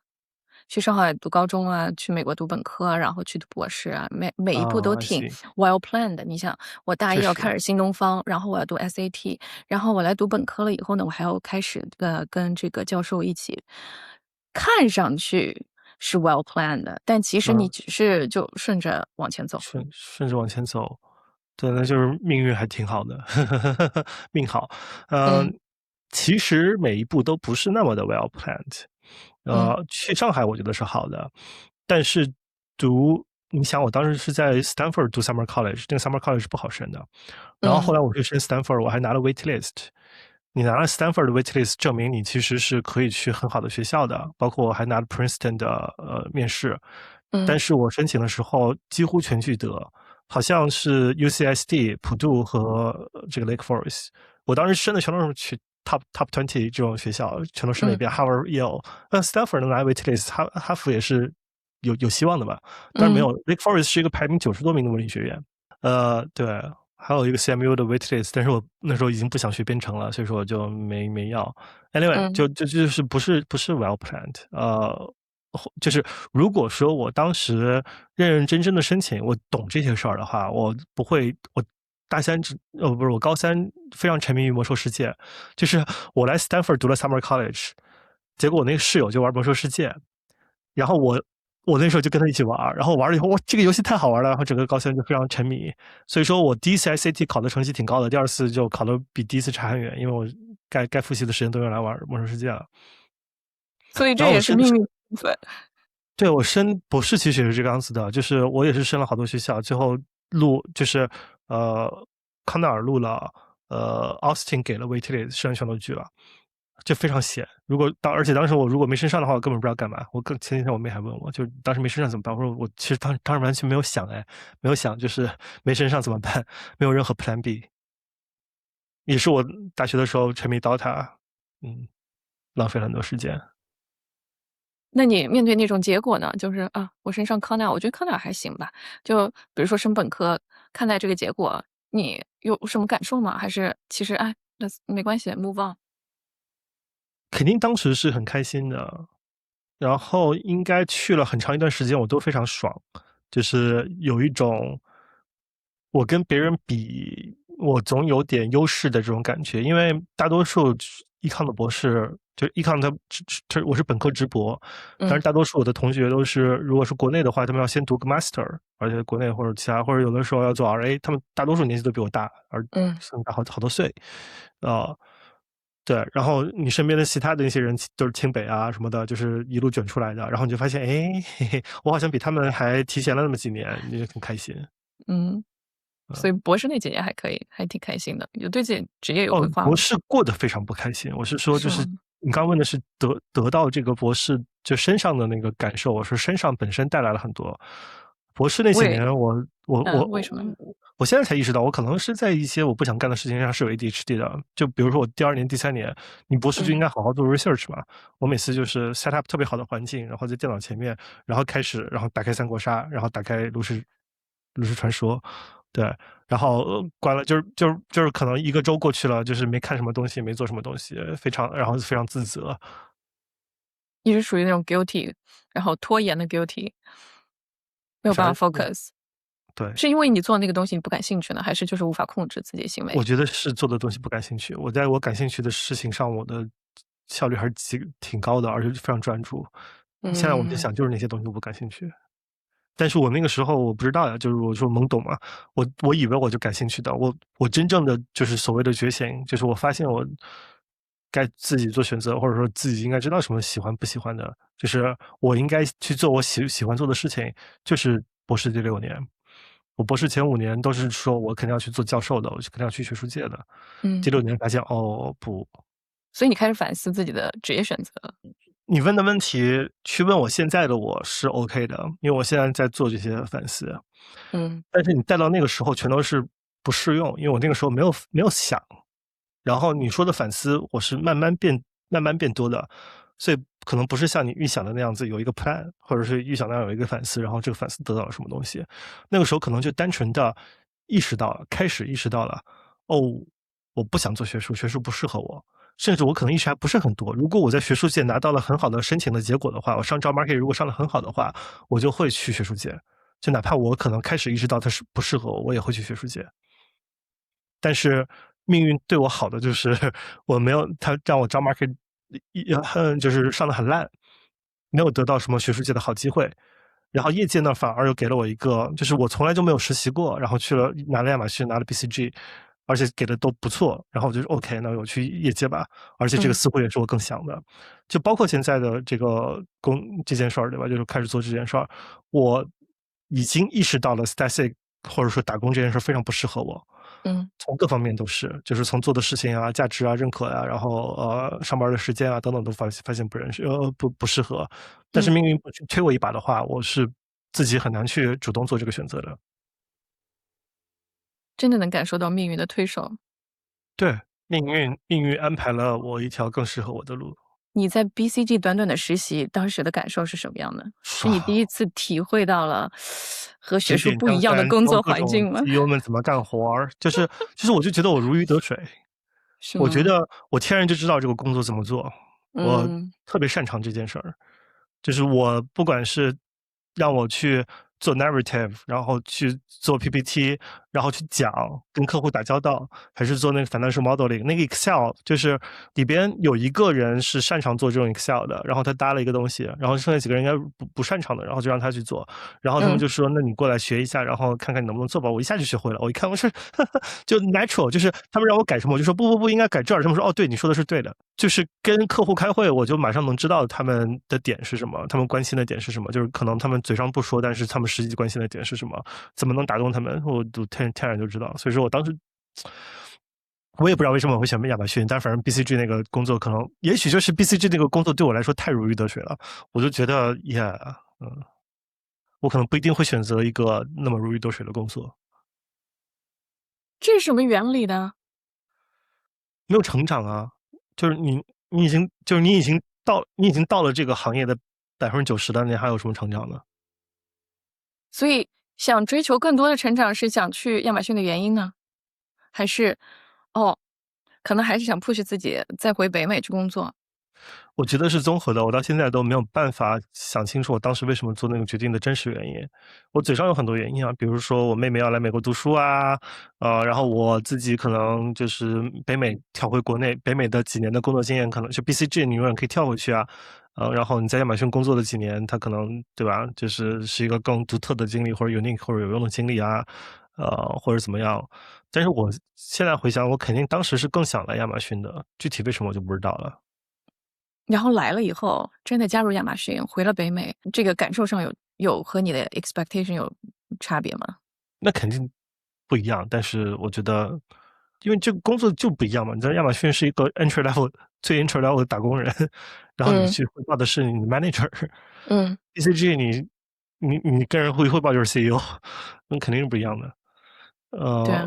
去上海读高中啊，去美国读本科啊，然后去读博士啊，每一步都 I 挺 see，well planned 的。你想，我大一确实，要开始新东方，然后我要读 SAT，然后我来读本科了以后呢，我还要开始跟这个教授一起，看上去是 well planned 的，但其实你嗯。只是就顺着往前走。顺着往前走，对，那就是命运还挺好的，命好。嗯其实每一步都不是那么的 well planned。嗯去上海我觉得是好的，但是你想我当时是在 Stanford 读 summer college，那个 summer college 是不好申的。然后后嗯来我去申 Stanford，我还拿了 wait list。你拿了 Stanford 的 wait list，证明你其实是可以去很好的学校的，包括我还拿了 Princeton 的面试。但嗯是我申请的时候几乎全聚德，好像是 UCSD、普渡和这个 Lake Forest。我当时申的全都是去 top 20这种学校，全都申了一嗯遍。Harvard、Yale，那 Stanford 能拿 wait list，哈佛也是有希望的吧？但是没嗯，有，Lake Forest 是一个排名90多名的文理学院。对，还有一个 CMU 的 waitlist，但是我那时候已经不想学编程了，所以说我就没要。Anyway，嗯就是不是 well planned，就是如果说我当时认认真真的申请，我懂这些事儿的话，我不会，我大三不是我高三非常沉迷于魔兽世界，就是我来 Stanford 读了 summer college，结果我那个室友就玩魔兽世界，然后我那时候就跟他一起玩，然后玩了以后，哇，这个游戏太好玩了，然后整个高三就非常沉迷。所以说我第一次 SAT 考的成绩挺高的，第二次就考的比第一次差很远，因为我该复习的时间都用来玩魔兽世界了。所以这然后我申也是命运的部分。对，我申博士其实也是这个样子的，就是我也是申了好多学校，最后就是呃康奈尔录了，Austin 给了 waitlist，剩下全都拒了，就非常闲。而且当时我如果没升上的话，我根本不知道干嘛。前几天我妹还问我，就当时没升上怎么办？我说我其实当时完全没有想，没有想就是没升上怎么办，没有任何 Plan B。也是我大学的时候沉迷 DOTA，浪费了很多时间。那你面对那种结果呢？就是啊，我升上康奈尔，我觉得康奈尔还行吧。就比如说升本科，看待这个结果，你有什么感受吗？还是其实哎，那没关系，move on。肯定当时是很开心的，然后应该去了很长一段时间，我都非常爽，就是有一种我跟别人比，我总有点优势的这种感觉。因为大多数econ 的博士，就 econ 我是本科直博，但是大多数我的同学都是，如果是国内的话，他们要先读个 master，而且国内或者其他，或者有的时候要做 RA，他们大多数年纪都比我大，甚至大好多岁，呃，对，然后你身边的其他的那些人都是清北啊什么的，就是一路卷出来的，然后你就发现，哎，嘿嘿，我好像比他们还提前了那么几年，你就很开心。嗯，所以博士那几年还可以，还挺开心的，有对自己职业有规划吗？博士过得非常不开心。我是说，就是是吗？你刚问的是得到这个博士就身上的那个感受，我说身上本身带来了很多。博士那些年，为什么呢？我现在才意识到，我可能是在一些我不想干的事情上是有 ADHD 的。就比如说我第2年、第3年，你博士就应该好好做 research 嘛。我每次就是 set up 特别好的环境，然后在电脑前面，然后开始，然后打开三国杀，然后打开炉石传说，对，然后关了，就是可能1个周过去了，就是没看什么东西，没做什么东西，然后非常自责。一直属于那种 guilty，然后拖延的 guilty，没有办法 focus。对，是因为你做那个东西你不感兴趣呢，还是就是无法控制自己的行为？我觉得是做的东西不感兴趣。我在我感兴趣的事情上，我的效率还是挺高的，而且非常专注。现在我在想，就是那些东西我不感兴趣。但是我那个时候我不知道呀，就是我说懵懂嘛，我以为我就感兴趣的，我真正的就是所谓的觉醒，就是我发现我该自己做选择，或者说自己应该知道什么喜欢不喜欢的，就是我应该去做我喜欢做的事情，就是博士第6年。我博士前5年都是说我肯定要去做教授的，我肯定要去学术界的。第6年发现，哦，不。所以你开始反思自己的职业选择了。你问的问题去问我现在的我是 OK 的，因为我现在在做这些反思。但是你带到那个时候全都是不适用，因为我那个时候没有想。然后你说的反思，我是慢慢变多的，所以可能不是像你预想的那样子有一个 plan，或者是预想那样有一个反思，然后这个反思得到了什么东西。那个时候可能就单纯的开始意识到了，哦，我不想做学术，学术不适合我。甚至我可能意识还不是很多。如果我在学术界拿到了很好的申请的结果的话，我上 job market 如果上的很好的话，我就会去学术界。就哪怕我可能开始意识到它是不适合我，我也会去学术界。但是命运对我好的就是我没有，他让我 job market 就是上的很烂，没有得到什么学术界的好机会。然后业界呢，反而又给了我一个，就是我从来就没有实习过，然后去了拿了亚马逊，拿了 BCG，而且给的都不错。然后我就说 OK，那我去业界吧。而且这个似乎也是我更想的，就包括现在的这件事儿，对吧？就是开始做这件事儿，我已经意识到了 static 或者说打工这件事非常不适合我。从各方面都是，就是从做的事情啊、价值啊、认可啊，然后上班的时间啊等等都发现不适合。但是命运不去推我一把的话，我是自己很难去主动做这个选择的。真的能感受到命运的推手。对，命运安排了我一条更适合我的路。你在 BCG 短短的实习，当时的感受是什么样的？是你第啊，一次体会到了和学指点术不一样的江山，教工作各种 环境吗？CEO 们怎么干活儿，就是我就觉得我如鱼得水。是吗？我觉得我天然就知道这个工作怎么做，我嗯。特别擅长这件事儿。就是我不管是让我去做 narrative，然后去做 PPT，然后去讲，跟客户打交道，还是做那个 financial modeling，那个 Excel 就是里边有一个人是擅长做这种 Excel 的，然后他搭了一个东西，然后剩下几个人应该不擅长的，然后就让他去做，然后他们就说：“那你过来学一下，然后看看你能不能做吧。”我一下就学会了，我一看我说就 natural，就是他们让我改什么，我就说不，应该改这儿。他们说哦，对，你说的是对的。就是跟客户开会，我就马上能知道他们的点是什么，他们关心的点是什么，就是可能他们嘴上不说，但是他们实际关心的点是什么，怎么能打动他们，我都天然就知道。所以说我当时。我也不知道为什么我会选亚马逊，但反正 BCG 那个工作可能，也许就是 BCG 那个工作对我来说太如鱼得水了，我就觉得我可能不一定会选择一个那么如鱼得水的工作。这是什么原理呢？没有成长啊，就是你已经到了这个行业的90%的，你还有什么成长呢？所以想追求更多的成长是想去亚马逊的原因呢？还是，哦，可能还是想 push 自己再回北美去工作？我觉得是综合的，我到现在都没有办法想清楚我当时为什么做那个决定的真实原因。我嘴上有很多原因啊，比如说我妹妹要来美国读书啊，然后我自己可能就是北美跳回国内，北美的几年的工作经验可能就 BCG 你永远可以跳回去啊，然后你在亚马逊工作的几年，它可能对吧，就是一个更独特的经历或者 unique 或者有用的经历啊，或者怎么样。但是我现在回想，我肯定当时是更想来亚马逊的，具体为什么我就不知道了。然后来了以后，真的加入亚马逊，回了北美，这个感受上有和你的 expectation 有差别吗？那肯定不一样，但是我觉得，因为这个工作就不一样嘛。你在亚马逊是一个 entry level 最 entry level 的打工人，然后你嗯去汇报的是你的 manager。嗯，BCG 你跟人汇报就是 CEO，那肯定是不一样的。呃，对啊，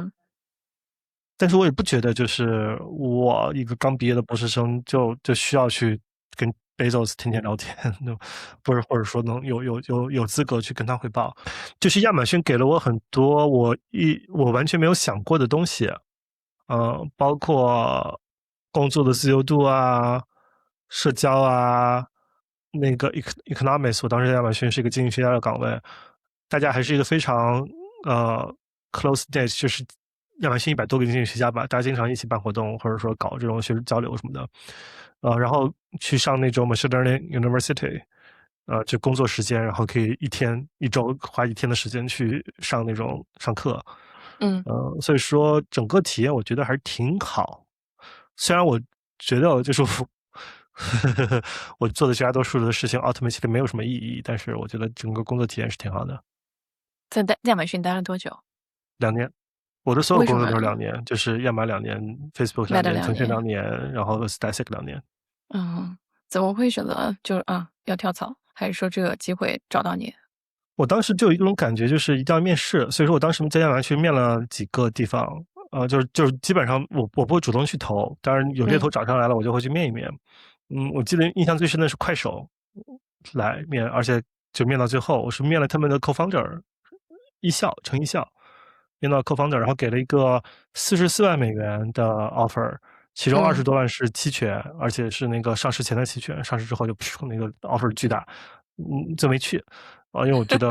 但是我也不觉得就是我一个刚毕业的博士生就需要去跟 Bezos 天天聊天，不是或者说能有资格去跟他汇报。就是亚马逊给了我很多我完全没有想过的东西，包括工作的自由度啊、社交啊，那个 economics，我当时在亚马逊是一个经济学家的岗位，大家还是一个非常close knit，就是亚马逊100多个经济学家吧，大家经常一起办活动，或者说搞这种学术交流什么的，然后去上那种 machine learning university，就工作时间，然后可以一周花1天的时间去上那种上课，嗯，所以说整个体验我觉得还是挺好。虽然我觉得就是我做的绝大多数的事情 ultimately 没有什么意义，但是我觉得整个工作体验是挺好的。在亚马逊待了多久？2年，我的所有工作为什么 都是2年，就是亚马2年，Facebook 两 Meta 年，腾讯2年？2年，然后 Static 2年。嗯，怎么会选择就是要跳槽？还是说这个机会找到你？我当时就有一种感觉，就是一定要面试，所以说我当时在亚马逊面了几个地方，就是基本上我不会主动去投，当然有猎头嗯找上来了，我就会去面一面。我记得印象最深的是快手来面，而且就面到最后，我是面了他们的 co-founder 程一笑，面到 co-founder，然后给了一个44万美元的 offer，其中嗯，20多万是期权，而且是那个上市前的期权，上市之后就那个 offer 巨大，就没去。因为我觉得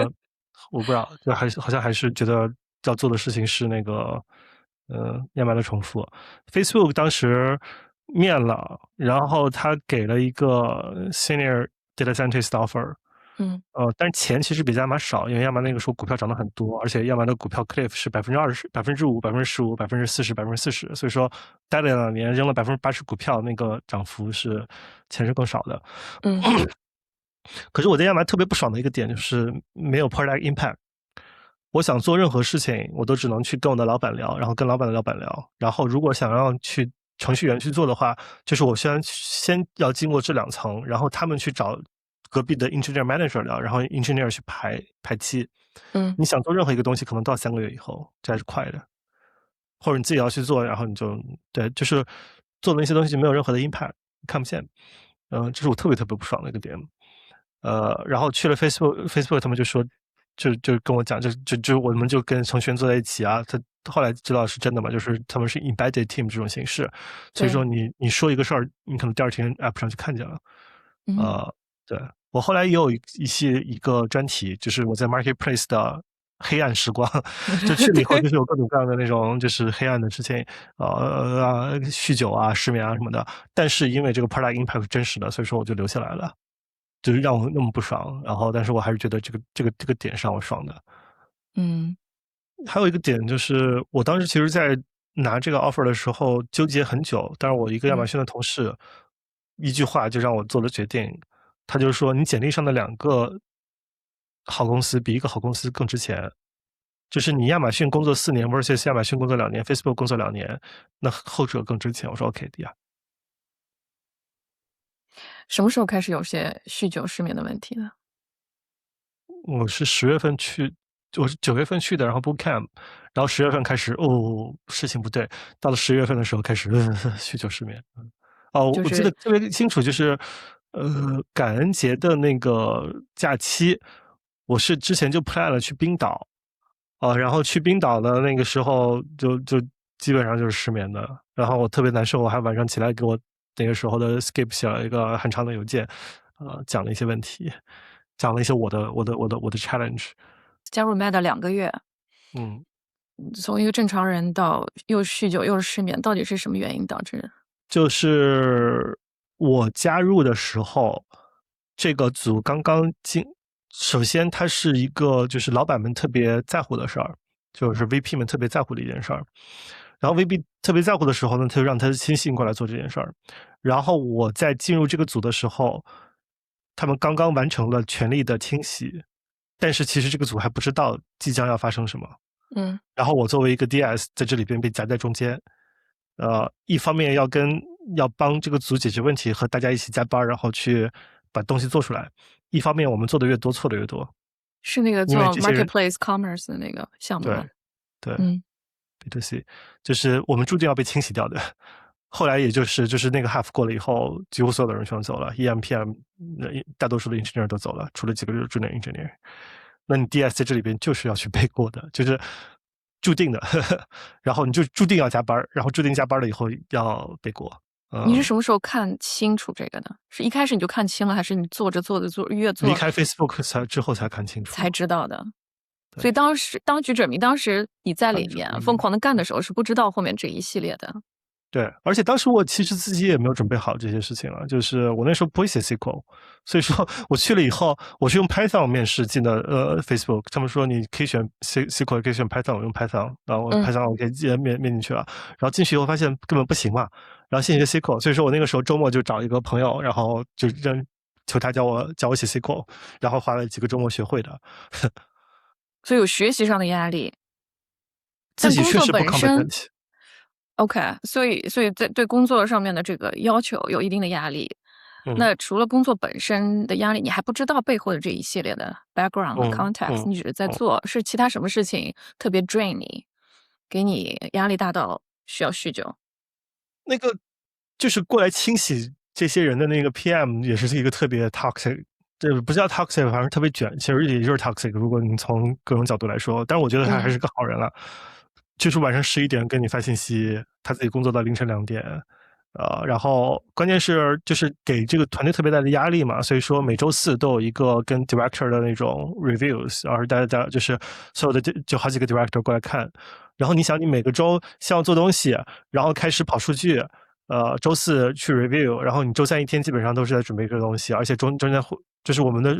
我不知道，就好像还是觉得要做的事情是那个，亚麻的重复。Facebook 当时面了，然后他给了一个 senior data scientist offer，嗯，但是钱其实比亚麻少，因为亚麻那个时候股票涨得很多，而且亚麻的股票 cliff 是20%、5%、15%、40%、40%，所以说待了2年扔了80%股票，那个涨幅是钱是更少的。嗯，可是我在亚麻特别不爽的一个点就是没有 product impact。我想做任何事情，我都只能去跟我的老板聊，然后跟老板的老板聊。然后如果想要去程序员去做的话，就是我先要经过这2层，然后他们去找隔壁的 engineer manager 聊，然后 engineer 去排期。嗯，你想做任何一个东西，可能都要3个月以后，这还是快的。或者你自己要去做，然后你就对，就是做的那些东西没有任何的 impact，看不见。这是我特别特别不爽的一个点。然后去了 Facebook 他们就说，就跟我讲，就我们就跟程序员坐在一起啊，他后来知道是真的嘛，就是他们是 embedded team 这种形式，所以说对，你说一个事儿，你可能第2天 app 上就看见了。嗯，对，我后来也有一个专题，就是我在 marketplace 的黑暗时光，就去了以后就是有各种各样的那种就是黑暗的事情，酗酒啊、失眠啊什么的。但是因为这个 product impact 是真实的，所以说我就留下来了，就是让我那么不爽。然后，但是我还是觉得这个点是让我爽的。嗯，还有一个点就是，我当时其实在拿这个 offer 的时候纠结很久，但是我一个亚马嗯，逊的同事一句话就让我做了决定，他就说：“你简历上的2个好公司比一个好公司更值钱。就是你亚马逊工作4年，versus 亚马逊工作2年，Facebook 工作2年，那后者更值钱。”我说：“OK 的呀。”什么时候开始有些酗酒失眠的问题呢？我是10月份去，我是9月份去的，然后 bootcamp，然后10月份开始，事情不对，到了11月份的时候开始，酗酒失眠。哦，我记得就是特别清楚，就是感恩节的那个假期，我是之前就 plan 了去冰岛，然后去冰岛的那个时候就基本上就是失眠的，然后我特别难受，我还晚上起来给我那个时候的 Skip 写了一个很长的邮件，讲了一些问题，讲了一些我的 challenge。加入 Meta 2个月，嗯，从一个正常人到又酗酒又是失眠，到底是什么原因导致？就是我加入的时候，这个组刚刚进，首先它是一个就是老板们特别在乎的事儿，就是 VP 们特别在乎的一件事儿。然后 VP 特别在乎的时候呢，他就让他的亲信过来做这件事儿。然后我在进入这个组的时候，他们刚刚完成了权力的清洗，但是其实这个组还不知道即将要发生什么。嗯，然后我作为一个 DS 在这里边被夹在中间，一方面要帮这个组解决问题，和大家一起加班，然后去把东西做出来；一方面我们做的越多，错的越多，是那个做 因为这些人 Marketplace Commerce 的那个项目吗？对对嗯，B2C，就是我们注定要被清洗掉的。后来也就是那个 half 过了以后，几乎所有的人全走了，EM、PM，大多数的 engineer 都走了，除了几个 junior engineer。那你 DS 在这里边就是要去背锅的，就是注定的。然后你就注定要加班，然后注定加班了以后要背锅。你是什么时候看清楚这个的？是一开始你就看清了，还是你做着做着越做离开 Facebook 之后才看清楚，才知道的？对所以当时当局者迷，当时你在里面当局者迷疯狂的干的时候，是不知道后面这一系列的。对，而且当时我其实自己也没有准备好这些事情了，就是我那时候不会写 SQL，所以说我去了以后，我是用 Python 面试进的Facebook，他们说你可以选 SQL，可以选 Python，我用 Python，然后我 Python 我给面进去了，然后进去以后发现根本不行嘛，然后先学 SQL，所以说我那个时候周末就找一个朋友，然后就求他教我写 SQL，然后花了几个周末学会的。所以有学习上的压力，自己但工作确实不 本身 competent。OK，所以在对工作上面的这个要求有一定的压力。那除了工作本身的压力，你还不知道背后的这一系列的 background 和 context，你只是在做，是其他什么事情特别 drain 你，给你压力大到需要酗酒？那个就是过来清洗这些人的那个 PM 也是一个特别 toxic，这不叫 toxic，反正特别卷，其实也就是 toxic。如果你从各种角度来说，但是我觉得他还是个好人了。就是晚上11点给你发信息，他自己工作到凌晨2点，然后关键是就是给这个团队特别大的压力嘛，所以说每周四都有一个跟 director 的那种 reviews，然后大家就是所有的就好几个 director 过来看，然后你想你每个周先要做东西，然后开始跑数据，周四去 review，然后你周三一天基本上都是在准备这个东西，而且中间就是我们的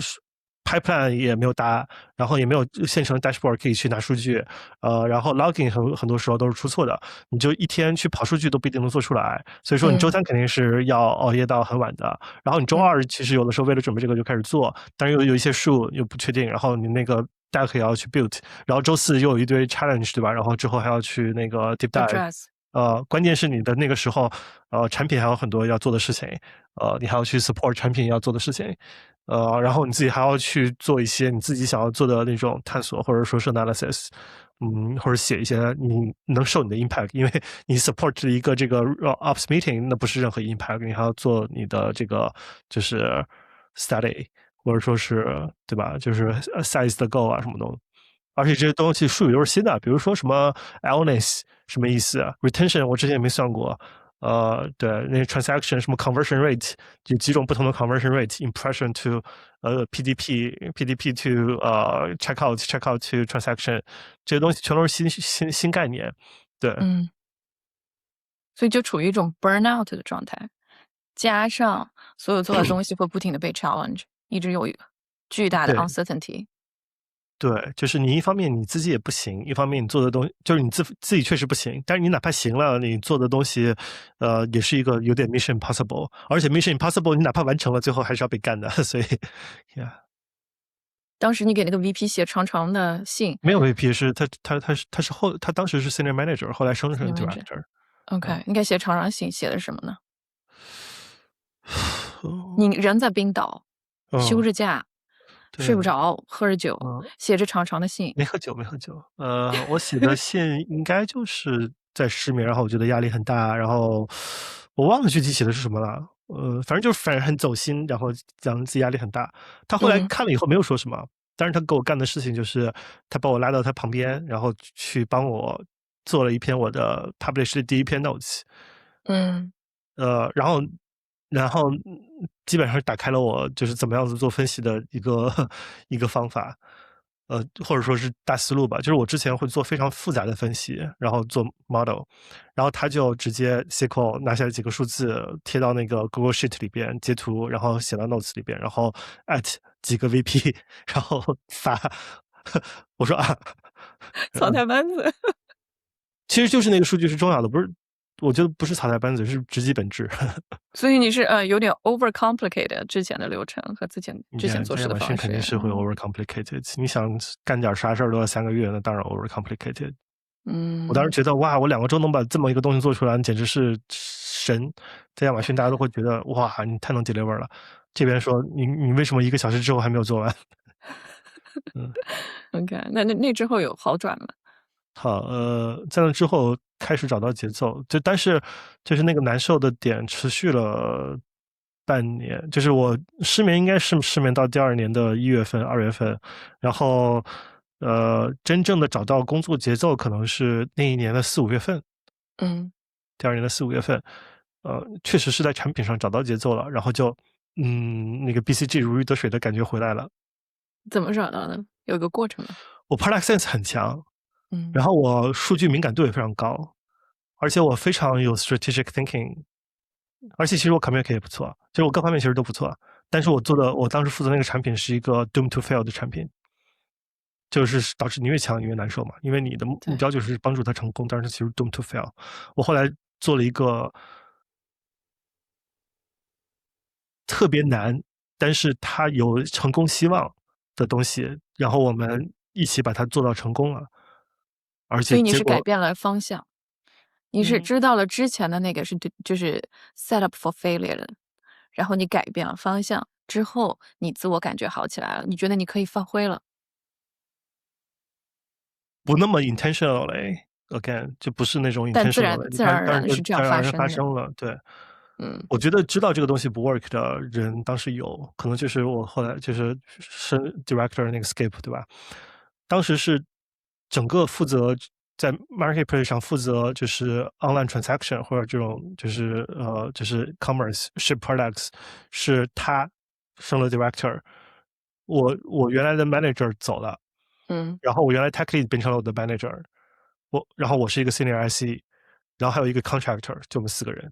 pipeline 也没有搭，然后也没有现成的 dashboard 可以去拿数据，然后 logging 很多时候都是出错的，你就一天去跑数据都不一定能做出来，所以说你周三肯定是要熬夜到很晚的，然后你周二其实有的时候为了准备这个就开始做，但是有一些数又不确定，然后你那个 deck 也要去 build，然后周四又有一堆 challenge 对吧？然后之后还要去那个 deep dive。关键是你的那个时候，产品还有很多要做的事情，你还要去 support 产品要做的事情，然后你自己还要去做一些你自己想要做的那种探索，或者说是 analysis，或者写一些你能受你的 impact，因为你 support 一个这个 ops meeting，那不是任何 impact，你还要做你的这个就是 study，或者说是对吧？就是 size the goal 啊什么的。而且这些东西术语都是新的，比如说什么 illness 什么意思啊？retention 我之前也没算过，对，那 transaction 什么 conversion rate 有几种不同的 conversion rate，impression to PDP to checkout to transaction， 这些东西全都是新概念，对，所以就处于一种 burnout 的状态，加上所有做的东西会不停的被 challenge，一直有巨大的 uncertainty。对，就是你一方面你自己也不行，一方面你做的东西就是你自己确实不行，但是你哪怕行了，你做的东西，也是一个有点 mission impossible，而且 mission impossible 你哪怕完成了，最后还是要被干的，所以，yeah。当时你给那个 VP 写长长的信，没有 VP， 是他当时是 senior manager， 后来升成 director。OK， 你给写长长信，写的什么呢？你人在冰岛，休着假。睡不着，喝着酒，写着长长的信。没喝酒。我写的信应该就是在失眠，然后我觉得压力很大，然后我忘了具体写的是什么了。反正很走心，然后讲自己压力很大。他后来嗯看了以后没有说什么，但是他给我干的事情就是他把我拉到他旁边，然后去帮我做了一篇我的 publish 的第一篇 notes。嗯，然后基本上打开了我就是怎么样子做分析的一个一个方法，或者说是大思路吧。就是我之前会做非常复杂的分析，然后做 model，然后他就直接 SQL 拿下来几个数字，贴到那个 Google Sheet 里边，截图，然后写到 Notes 里边，然后 at 几个 VP，然后发。我说啊，草台班子。其实就是那个数据是重要的，不是？我觉得不是草台班子，是直击本质。所以你是有点 overcomplicated 之前的流程和之前做这亚马逊事的方式。肯定是会 overcomplicated。你想干点啥事儿都要3个月，那当然 overcomplicated。我当时嗯，觉得哇，我2个周能把这么一个东西做出来，简直是神。在亚马逊，大家都会觉得哇，你太能 deliver 了。这边说你为什么1个小时之后还没有做完？嗯，OK，那之后有好转吗？好，在那之后开始找到节奏，但是就是那个难受的点持续了半年，就是我失眠应该是失眠到第2年的1月份、2月份，然后真正的找到工作节奏可能是那一年的4、5月份，嗯，第2年的4、5月份，确实是在产品上找到节奏了，然后就那个 BCG 如鱼得水的感觉回来了。怎么找到的？有个过程吗？我 product sense 很强，嗯，然后我数据敏感度也非常高，而且我非常有 strategic thinking，而且其实我 communicate 也不错，就是我各方面其实都不错。但是我当时负责那个产品是一个 doom to fail 的产品，就是导致你越强你越难受嘛，因为你的目对，标就是帮助他成功，但是其实 doom to fail。我后来做了一个特别难，但是它有成功希望的东西，然后我们一起把它做到成功了，而所以你且结果，是改变了方向，你是嗯，知道了之前的那个就是 set up for failure 的，然后你改变了方向之后，你自我感觉好起来了，你觉得你可以发挥了。不那么 intentionally again，就不是那种 但自 intentional 的，然自然而但是就然是这样自然而然发生的。发生了。对，嗯我觉得知道这个东西不 work 的人当时有，可能就是我后来是 director 那个 Skip 对吧？当时是整个负责在 marketplace 上负责就是 online transaction 或者这种就是 commerce ship products，是他升了 director，我原来的 manager 走了。嗯然后我原来 tech lead 变成了我的 manager，然后我是一个 senior IC，然后还有一个 contractor，就我们4个人，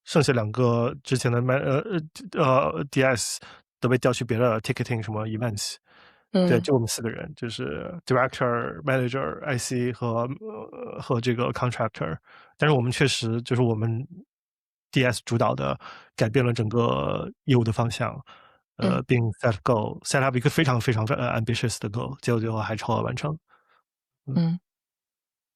剩下2个之前的 DS 都被调去别的 ticketing 什么 events，对，嗯就我们4个人，就是 director、manager、IC 和这个 contractor，但是我们确实就是我们 DS 主导的改变了整个业务的方向。嗯并 set up 一个非常非常ambitious 的 goal，结果最后还超额完成。嗯嗯。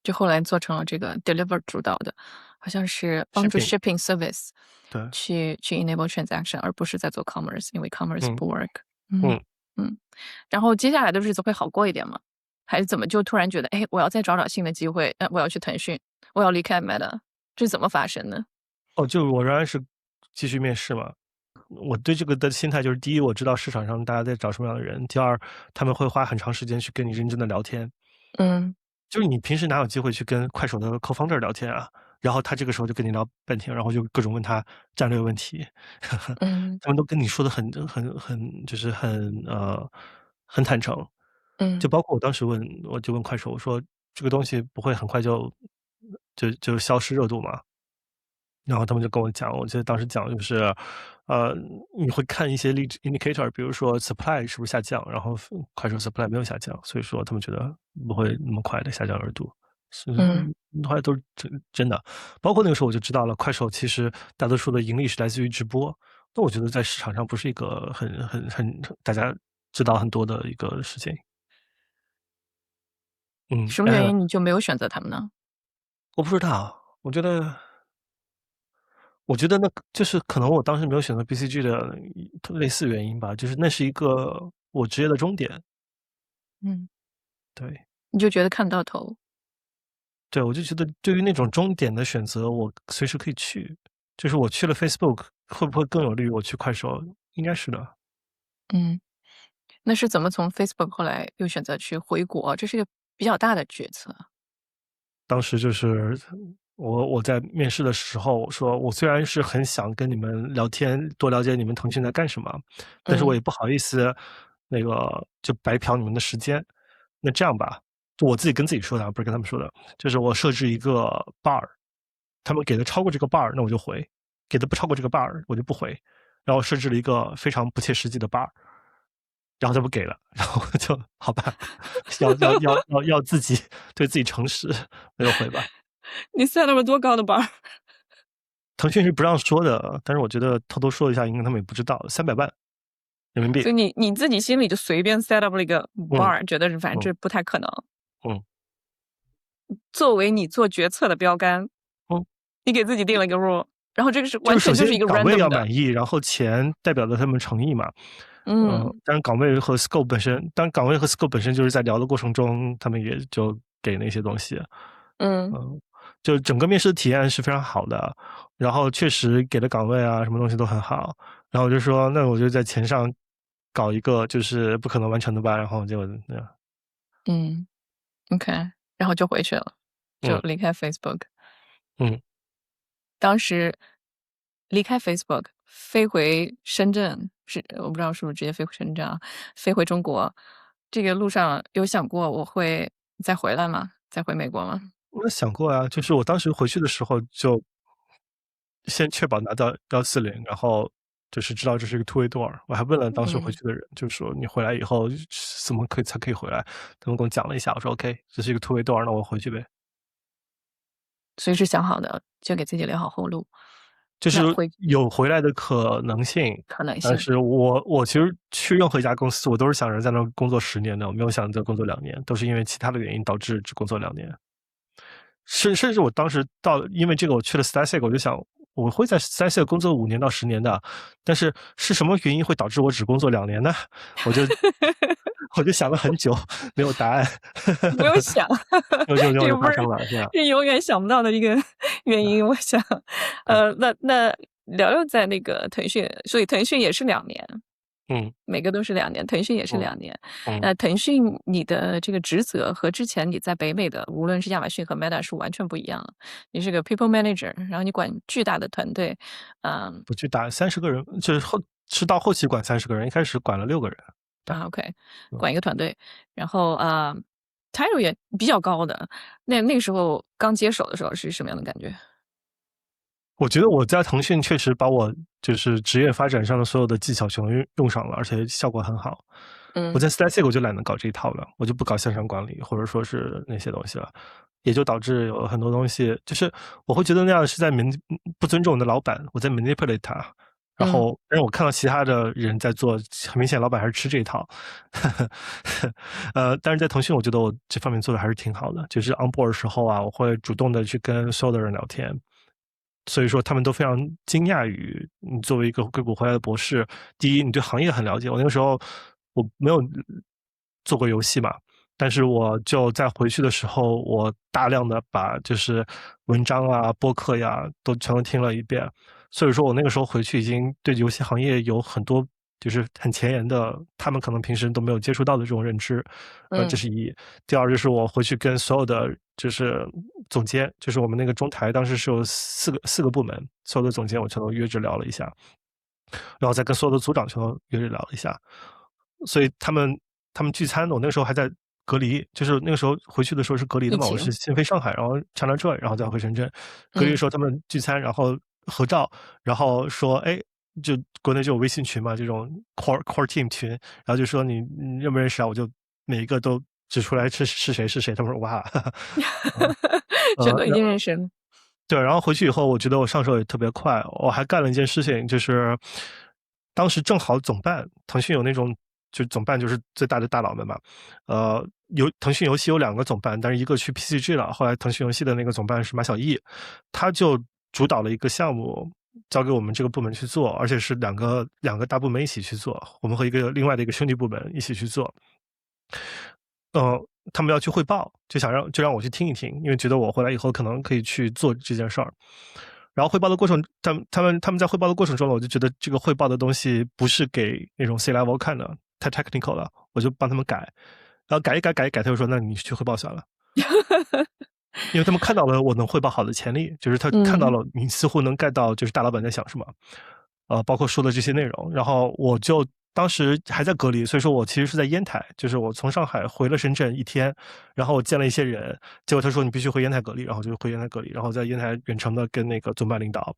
就后来做成了这个 deliver 主导的，好像是帮助，shipping，shipping service 对，去 enable transaction，而不是在做 commerce，因为 commerce 嗯不 work。嗯嗯。嗯，然后接下来的日子会好过一点吗？还是怎么就突然觉得，哎，我要再找找新的机会，我要去腾讯，我要离开 Meta，这是怎么发生的？哦，就我仍然是继续面试嘛。我对这个的心态就是：第一，我知道市场上大家在找什么样的人；第二，他们会花很长时间去跟你认真的聊天。嗯就是你平时哪有机会去跟快手的 co-founder 聊天啊？然后他这个时候就跟你聊半天，然后就各种问他战略问题，嗯他们都跟你说的很就是很坦诚。就嗯包括我就问快手，我说这个东西不会很快就消失热度吗？然后他们就跟我讲，我记得当时讲就是，你会看一些 lead indicator，比如说 supply 是不是下降，然后快手 supply 没有下降，所以说他们觉得不会那么快的下降热度，是嗯后来都是真的。包括那个时候我就知道了，快手其实大多数的盈利是来自于直播，那我觉得在市场上不是一个很大家知道很多的一个事情。嗯，什么原因你就没有选择他们呢？我不知道，我觉得那就是可能我当时没有选择 BCG 的类似原因吧，就是那是一个我职业的终点。嗯，对，你就觉得看不到头。对，我就觉得对于那种终点的选择，我随时可以去，就是我去了 Facebook 会不会更有利于我去快手？应该是的。嗯，那是怎么从 Facebook 后来又选择去回国？这是一个比较大的决策。当时就是我在面试的时候我说，我虽然是很想跟你们聊天，多了解你们腾讯在干什么，但是我嗯也不好意思那个就白嫖你们的时间。那这样吧，就我自己跟自己说的啊，不是跟他们说的，就是我设置一个 bar，他们给的超过这个 bar，那我就回；给的不超过这个 bar，我就不回。然后设置了一个非常不切实际的 bar，然后他不给了，然后就好吧，要自己对自己诚实，没有回吧。你 set 了多高的 bar？腾讯是不让说的，但是我觉得偷偷说一下，应该他们也不知道300万人民币。所以你自己心里就随便 set up 了一个嗯 bar，觉得反正嗯这不太可能。嗯作为你做决策的标杆，嗯，你给自己定了一个 rule，然后这个是就是首完全就是一个 先岗位 random 的。要满意，然后钱代表了他们诚意嘛。嗯当然岗位和 scope 本身，当然岗位和 scope 本身就是在聊的过程中，他们也就给那些东西。嗯就整个面试体验是非常好的，然后确实给的岗位啊，什么东西都很好。然后我就说，那我就在钱上搞一个就是不可能完成的吧，然后就那样。嗯，OK，然后就回去了，就嗯离开 Facebook。嗯，当时离开 Facebook 飞回深圳，是我不知道是不是直接飞回深圳啊？飞回中国，这个路上有想过我会再回来吗？再回美国吗？我想过啊，就是我当时回去的时候就先确保拿到140，然后就是知道这是一个 two way door。我还问了当时回嗯，去的人，就说你回来以后怎么可以才可以回来？他们跟我讲了一下，我说 OK，这是一个 two way door，那我回去呗。所以是想好的，就给自己留好后路。就是那回有回来的可能性，可能性，但是我其实去任何一家公司，我都是想着在那儿工作10年的，我没有想着工作2年，都是因为其他的原因导致只工作2年。甚至我当时因为这个我去了 Static，我就想我会在 Static 工作5年到10年的，但是是什么原因会导致我只工作2年呢？我就我就想了很久，没有答案。不用想，就这个不是发生了，是吧？这永远想不到的一个原因，我想。对，那聊聊在那个腾讯，所以腾讯也是2年。嗯每个都是2年，腾讯也是嗯2年。嗯。腾讯你的这个职责和之前你在北美的，无论是亚马逊和 Meta 是完全不一样的。你是个 people manager，然后你管巨大的团队。嗯，不去打30个人，就是是到后期管30个人，一开始管了6个人。OK，嗯，管一个团队，然后title 也比较高的。那个时候刚接手的时候是什么样的感觉？我觉得我在腾讯确实把我就是职业发展上的所有的技巧全都用上了，而且效果很好。我嗯在 Static 我就懒得搞这一套了，我就不搞线上管理，或者说是那些东西了，也就导致有很多东西，就是我会觉得那样是在不尊重我的老板，我在 manipulate 他。然嗯后，但是我看到其他的人在做，很明显老板还是吃这一套。但是在腾讯，我觉得我这方面做的还是挺好的，就是 on board 的时候啊，我会主动的去跟所有的人聊天。所以说他们都非常惊讶于你作为一个硅谷回来的博士，第一，你对行业很了解。我那个时候我没有做过游戏嘛，但是我就在回去的时候，我大量的把就是文章啊、播客呀，都全都听了一遍。所以说我那个时候回去已经对游戏行业有很多就是很前沿的，他们可能平时都没有接触到的这种认知。这嗯是一。第二就是我回去跟所有的就是总监，就是我们那个中台当时是有四个部门，所有的总监我全都约着聊了一下，然后再跟所有的组长全都约着聊了一下。所以他们聚餐，我那个时候还在隔离，就是那个时候回去的时候是隔离的嘛，我是疫情，先飞上海，然后长tran转，然后再回深圳。隔离的嗯时候他们聚餐，然后合照，然后说，哎，就国内就有微信群嘛，这种 core team 群，然后就说你认不认识啊？我就每一个都指出来是谁是谁，他们说哇。嗯这都已然经认识了。对，然后回去以后，我觉得我上手也特别快。我还干了一件事情，就是当时正好总办，腾讯有那种，就总办就是最大的大佬们嘛。腾讯游戏有2个总办，但是一个去 PCG 了。后来腾讯游戏的那个总办是马小艺，他就主导了一个项目，交给我们这个部门去做，而且是两个大部门一起去做，我们和另外的一个兄弟部门一起去做。他们要去汇报，就让我去听一听，因为觉得我回来以后可能可以去做这件事儿。然后汇报的过程，他们在汇报的过程中，我就觉得这个汇报的东西不是给那种 C level 看的，太 technical 了，我就帮他们改，然后改一改，他就说那你去汇报算了。因为他们看到了我能汇报好的潜力，就是他看到了你似乎能 get 到就是大老板在想什么，包括说的这些内容。然后我就当时还在隔离，所以说我其实是在烟台，就是我从上海回了深圳一天，然后我见了一些人，结果他说你必须回烟台隔离，然后就回烟台隔离，然后在烟台远程的跟那个总办领导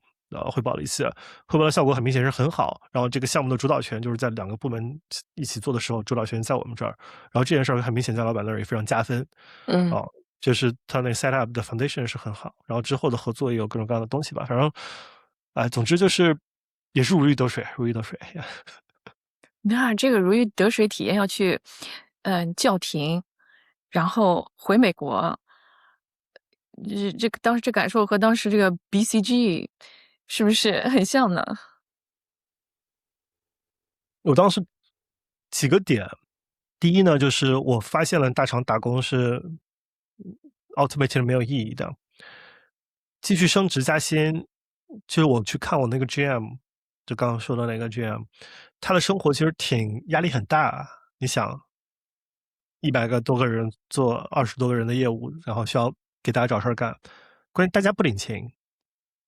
汇报了一次，汇报的效果很明显是很好。然后这个项目的主导权就是在2个部门一起做的时候，主导权在我们这儿，然后这件事儿很明显在老板那儿也非常加分，嗯。啊、就是他那 set up 的 foundation 是很好，然后之后的合作也有各种各样的东西吧，反正，哎，总之就是也是如鱼得水，如鱼得水。那这个如鱼得水体验要去，叫停，然后回美国，这个当时这感受和当时这个 BCG 是不是很像呢？我当时几个点，第一呢，就是我发现了大厂打工是 ultimately 没有意义的，继续升职加薪，就是我去看我那个 GM，就刚刚说的那个 GM，他的生活其实挺压力很大。你想，100多个人做20多个人的业务，然后需要给大家找事儿干，关键大家不领情，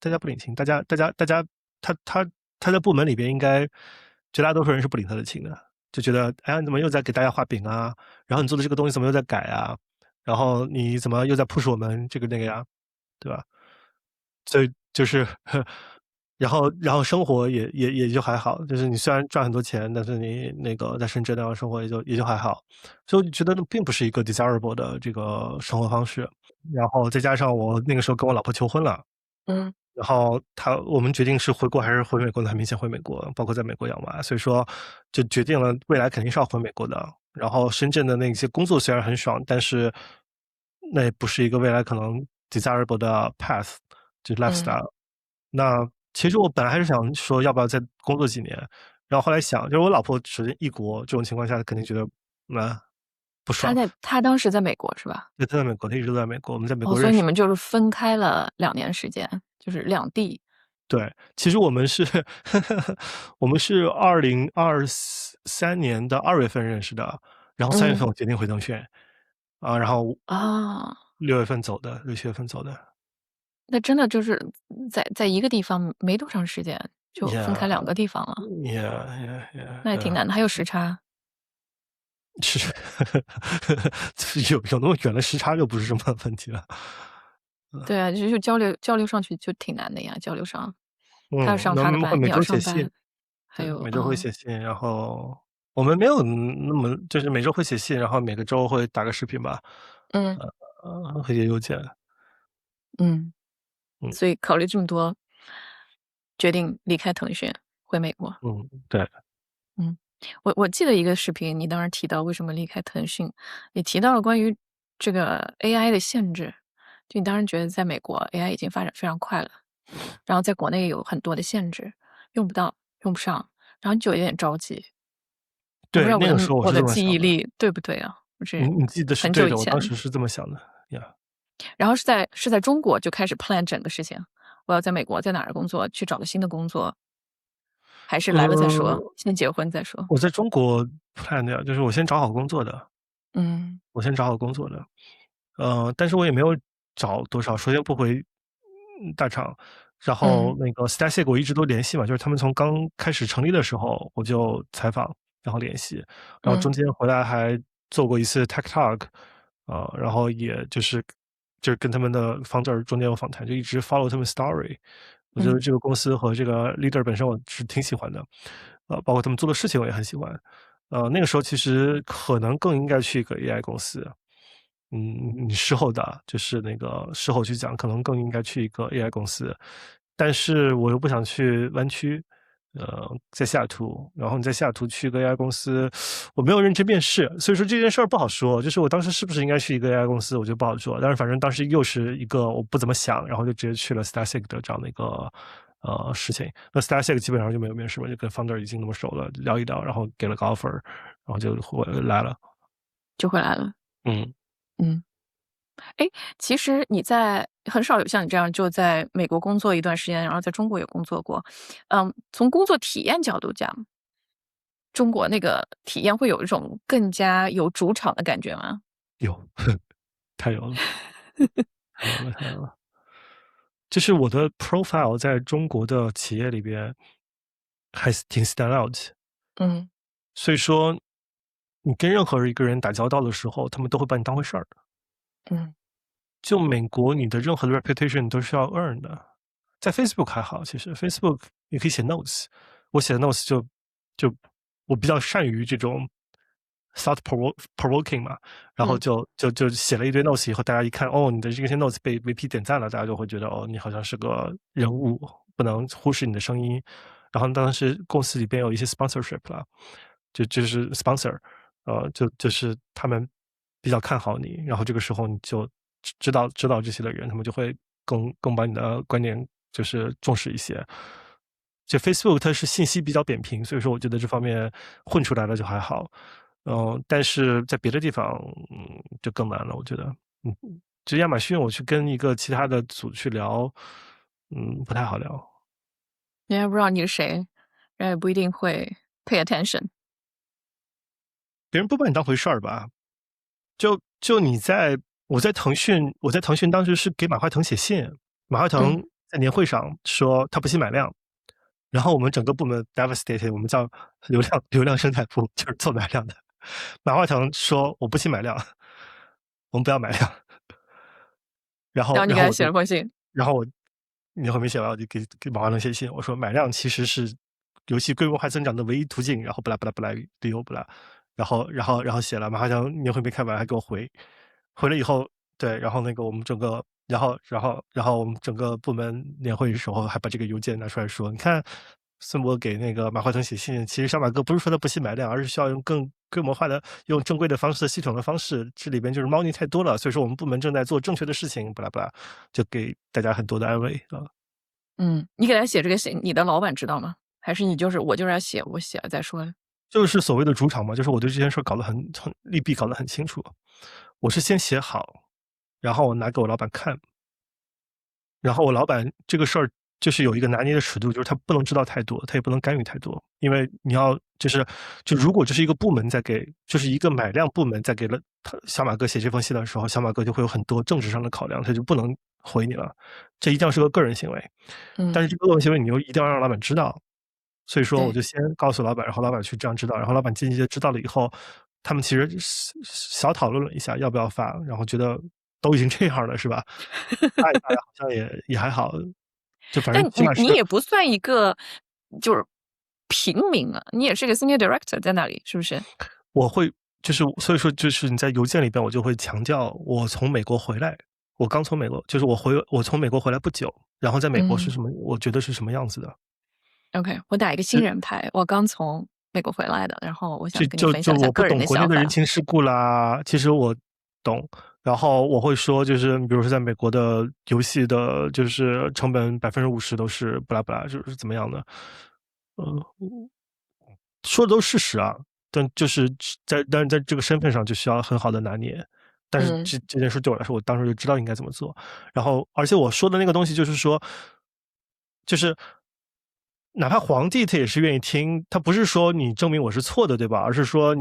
大家，他在部门里边应该绝大多数人是不领他的情的，就觉得哎呀你怎么又在给大家画饼啊？然后你做的这个东西怎么又在改啊？然后你怎么又在 push 我们这个那个呀？对吧？所以就是然后生活也就还好，就是你虽然赚很多钱，但是你那个在深圳那样生活也就还好，所以我觉得那并不是一个 desirable 的这个生活方式。然后再加上我那个时候跟我老婆求婚了，然后我们决定是回国还是回美国呢？很明显回美国，包括在美国养娃，所以说就决定了未来肯定是要回美国的。然后深圳的那些工作虽然很爽，但是那也不是一个未来可能 desirable 的 path，就是 lifestyle。那其实我本来还是想说要不要再工作几年，然后后来想，就是我老婆首先异国这种情况下，她肯定觉得不爽。他当时在美国是吧？她在美国，她一直都在美国，我们在美哦，国认识。所以你们就是分开了2年时间，就是两地。对，其实我们是我们是2023年的2月份认识的，然后3月份我决定回腾讯，然后啊， 6月份走的6、7月份走的。那真的就是在一个地方没多长时间，就分开Yeah, 2个地方了，yeah, yeah, yeah, 那也挺难的，还有时差。是有那么远的时差就不是什么问题了。对啊，就交流上去就挺难的呀，交流上。他要上他的班，你那么会每要上班，周写信，对，还有每周会写信，然后我们没有那么就是每周会写信，然后每个周会打个视频吧，嗯会写邮件。嗯，嗯所以考虑这么多，决定离开腾讯回美国。对。嗯，我记得一个视频，你当时提到为什么离开腾讯，也提到了关于这个 AI 的限制。就你当时觉得在美国 AI 已经发展非常快了，然后在国内有很多的限制，用不到、用不上，然后你就有点着急。我不知对，道那个时候我是我的这么想的。记忆力对不对啊？我是你记得是对的，我很久以前，当时是这么想的呀。然后是在中国就开始 plan 整个事情，我要在美国在哪儿工作，去找个新的工作，还是来了再说，呃，先结婚再说。我在中国 plan 的呀，就是我先找好工作的，嗯我先找好工作的。但是我也没有找多少，首先不回大厂，然后嗯那个 Static 我一直都联系嘛，就是他们从刚开始成立的时候我就采访，然后联系，然后中嗯间回来还做过一次 Tech Talk，然后也就是跟他们的 founder 中间有访谈，就一直 follow 他们 story。我觉得嗯这个公司和这个 leader 本身我是挺喜欢的，包括他们做的事情我也很喜欢。那个时候其实可能更应该去一个 AI 公司。你事后的，就是那个事后去讲，可能更应该去一个 AI 公司，但是我又不想去湾区，在西雅图，然后你在西雅图去一个 AI 公司，我没有认真面试，所以说这件事儿不好说。就是我当时是不是应该去一个 AI 公司，我觉得不好说。但是反正当时又是一个我不怎么想，然后就直接去了 Static 的这样的一个事情。那 Static 基本上就没有面试嘛，就跟 founder 已经那么熟了，聊一聊，然后给了个 offer，然后就来了。就回来了。嗯。嗯，哎，其实你在很少有像你这样就在美国工作一段时间，然后在中国也工作过。从工作体验角度讲，中国那个体验会有一种更加有主场的感觉吗？有，太有了，太有了，太有了。就是我的 profile 在中国的企业里边还是挺 stand out，嗯所以说你跟任何一个人打交道的时候，他们都会把你当回事儿。嗯就美国，你的任何的 reputation 都是要 earn 的。在 Facebook 还好，其实 Facebook 你可以写 notes，我写的 notes 就我比较善于这种 thought provoking 嘛，然后嗯就写了一堆 notes 以后，大家一看，哦，你的这些 notes 被 VP 点赞了，大家就会觉得，哦，你好像是个人物，不能忽视你的声音。然后当时公司里边有一些 sponsorship 了，就是 sponsor，就是他们比较看好你，然后这个时候你就知道这些的人，他们就会更把你的观点就是重视一些。就 Facebook 它是信息比较扁平，所以说我觉得这方面混出来了就还好。但是在别的地方，就更难了，我觉得。嗯，就亚马逊，我去跟一个其他的组去聊，不太好聊。人家不知道你是谁，人家也不一定会 pay attention。别人不把你当回事儿吧？就我在腾讯当时是给马化腾写信，马化嗯，腾在年会上说他不惜买量，然后我们整个部门 devastated，我们叫流量生产部，就是做买量的。马化腾说我不惜买量，我们不要买量。然然后你给他后然后我就写了封信。然后我你后面写完我就给马化腾写信，我说买量其实是游戏规模化增长的唯一途径，然后不拉不拉不拉理由不拉，然后写了，马化腾年会没开完还给我回了以后，对，然后那个我们整个然后我们整个部门年会的时候还把这个邮件拿出来说，你看孙博给那个马化腾写信，其实小马哥不是说他不惜买量，而是需要用更规模化的、用正规的方式、系统的方式，这里边就是猫腻太多了，所以说我们部门正在做正确的事情，巴拉巴拉，就给大家很多的安慰啊。你给他写这个信，你的老板知道吗？还是你就是我就是要写，我写了再说？就是所谓的主场嘛，就是我对这件事搞得很利弊搞得很清楚。我是先写好，然后我拿给我老板看，然后我老板这个事儿就是有一个拿捏的尺度，就是他不能知道太多，他也不能干预太多，因为你要就如果这是一个部门在给，就是一个买量部门在给了他小马哥写这封信的时候，小马哥就会有很多政治上的考量，他就不能回你了，这一定要是个个人行为。但是这个个人行为你又一定要让老板知道，所以说我对。就先告诉老板，然后老板去这样知道，然后老板间接知道了以后，他们其实小讨论了一下要不要发，然后觉得都已经这样了，是吧？发一发好像也还好，就反但正起码是你也不算一个就是平民啊，你也是个 senior director 在那里，是不是？我会就是所以说就是你在邮件里边我就会强调我从美国回来，我刚从美国，就是我从美国回来不久，然后在美国是嗯什么，我觉得是什么样子的。，OK，我打一个新人牌，我刚从美国回来的，然后我想跟你就分享一下个人我不懂的想法。国内的人情世故啦，其实我懂。然后我会说，就是比如说在美国的游戏的，就是成本50%都是不拉不拉，就是怎么样的，呃，说的都是事实啊。但就是但是在这个身份上就需要很好的拿捏。但是嗯这件事对我来说，我当时就知道应该怎么做。然后，而且我说的那个东西就是说，就是哪怕皇帝他也是愿意听，他不是说你证明我是错的，对吧？而是说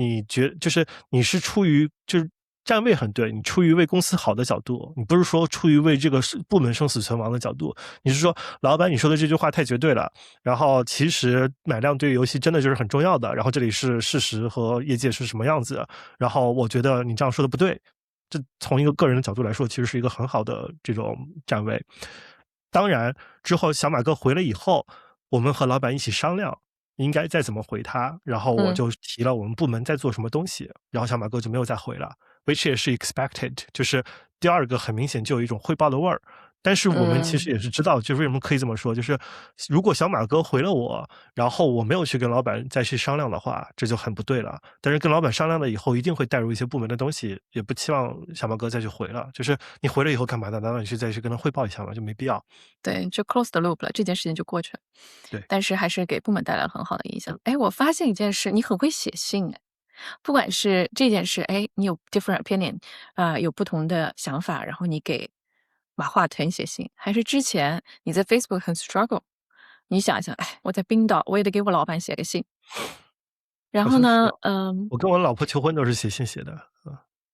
就是你是出于就是站位很对，你出于为公司好的角度，你不是说出于为这个部门生死存亡的角度，你是说老板你说的这句话太绝对了，然后其实买量对于游戏真的就是很重要的，然后这里是事实和业界是什么样子，然后我觉得你这样说的不对，这从一个个人的角度来说，其实是一个很好的这种站位。当然，之后小马哥回来以后，我们和老板一起商量应该再怎么回他，然后我嗯就提了我们部门在做什么东西，然后小马哥就没有再回了，which 也是 expected，就是第二个很明显就有一种汇报的味儿。但是我们其实嗯，也是知道，就是为什么可以这么说，就是如果小马哥回了我，然后我没有去跟老板再去商量的话，这就很不对了。但是跟老板商量了以后，一定会带入一些部门的东西，也不期望小马哥再去回了。就是你回了以后干嘛呢？难道你再去跟他汇报一下吗？就没必要。对，就 close the loop 了，这件事情就过去了。对，但是还是给部门带来了很好的影响。哎，我发现一件事，你很会写信哎，不管是这件事，哎，你有 different opinion，有不同的想法，然后你给马化腾写信，还是之前你在 Facebook 很 struggle？你想一想，哎，我在冰岛，我也得给我老板写个信。然好像是后呢，哦，我跟我老婆求婚都是写信写的，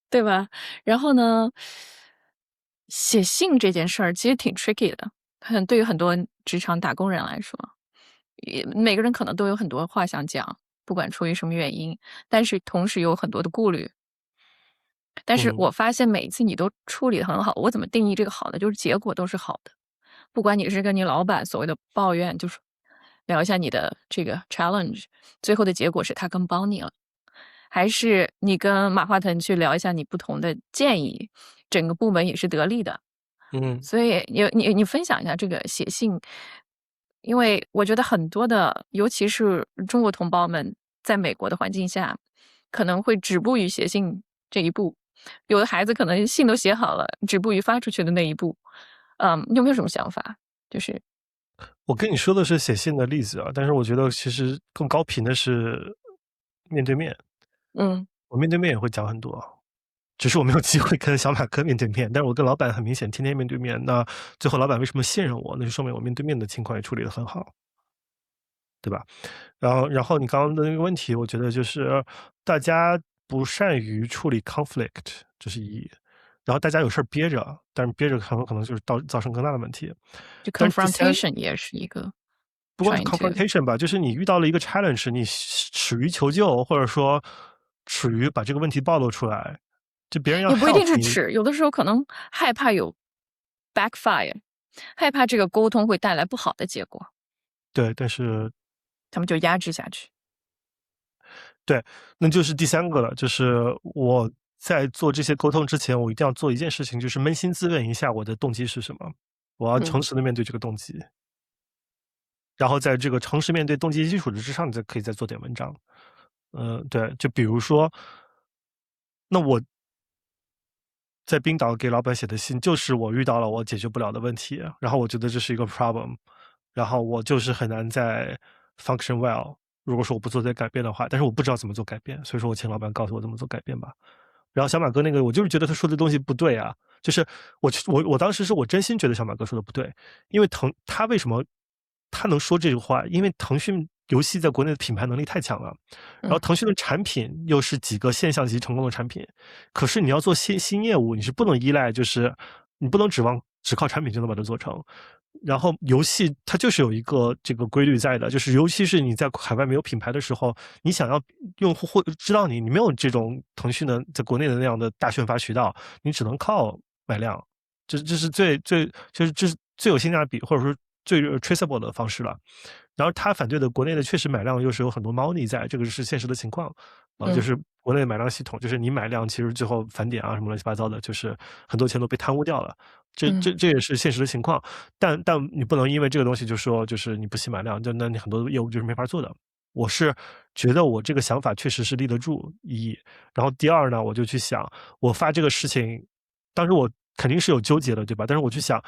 对吧？然后呢，写信这件事儿其实挺 tricky 的，对于很多职场打工人来说，每个人可能都有很多话想讲，不管出于什么原因，但是同时有很多的顾虑。但是嗯我发现每一次你都处理得很好，我怎么定义这个好的？就是结果都是好的，不管你是跟你老板所谓的抱怨，就是聊一下你的这个 challenge，最后的结果是他更帮你了。还是你跟马化腾去聊一下你不同的建议，整个部门也是得利的。嗯。所以你分享一下这个写信，因为我觉得很多的，尤其是中国同胞们在美国的环境下，可能会止步于写信这一步，有的孩子可能信都写好了，止步于发出去的那一步。你有没有什么想法？就是我跟你说的是写信的例子啊，但是我觉得其实更高频的是面对面，嗯，我面对面也会讲很多，只是我没有机会跟小马哥面对面，但是我跟老板很明显天天面对面，那最后老板为什么信任我？那就说明我面对面的情况也处理得很好，对吧？然后你刚刚的那个问题，我觉得就是大家不善于处理 conflict，这是一，然后大家有事儿憋着，但是憋着很有可能就是造成更大的问题。就 但是第三，confrontation 也是一个 不光是 trying to，confrontation 吧，就是你遇到了一个 challenge，你耻于求救，或者说耻于把这个问题暴露出来，就别人要 也不一 help 你，定是指，有的时候可能害怕有 backfire，害怕这个沟通会带来不好的结果，对，但是他们就压制下去。对，那就是第三个了，就是我在做这些沟通之前，我一定要做一件事情，就是扪心自问一下我的动机是什么，我要诚嗯。实的面对这个动机，然后在这个诚实面对动机基础之上，你再可以再做点文章。对，就比如说，那我在冰岛给老板写的信，就是我遇到了我解决不了的问题，然后我觉得这是一个 problem，然后我就是很难再 function well。如果说我不做这些改变的话，但是我不知道怎么做改变，所以说我请老板告诉我怎么做改变吧。然后小马哥那个，我就是觉得他说的东西不对啊，就是我当时是我真心觉得小马哥说的不对，因为他为什么他能说这个话？因为腾讯游戏在国内的品牌能力太强了，然后嗯腾讯的产品又是几个现象级成功的产品，可是你要做新业务，你是不能依赖，就是你不能指望只靠产品就能把它做成。然后游戏它就是有一个这个规律在的，就是尤其是你在海外没有品牌的时候，你想要用户会知道你，你没有这种腾讯的在国内的那样的大宣发渠道，你只能靠买量，这是就是这是最有性价比或者说最 traceable 的方式了。然后他反对的国内的确实买量又是有很多猫腻在，这个是现实的情况。就嗯是国内的买量系统，就是你买量，其实最后返点啊什么乱七八糟的，就是很多钱都被贪污掉了。这嗯这这也是现实的情况，但你不能因为这个东西就说就是你不惜买量，那你很多业务就是没法做的。我是觉得我这个想法确实是立得住一，然后第二呢，我就去想，我发这个事情，当时我肯定是有纠结的，对吧？但是我去想，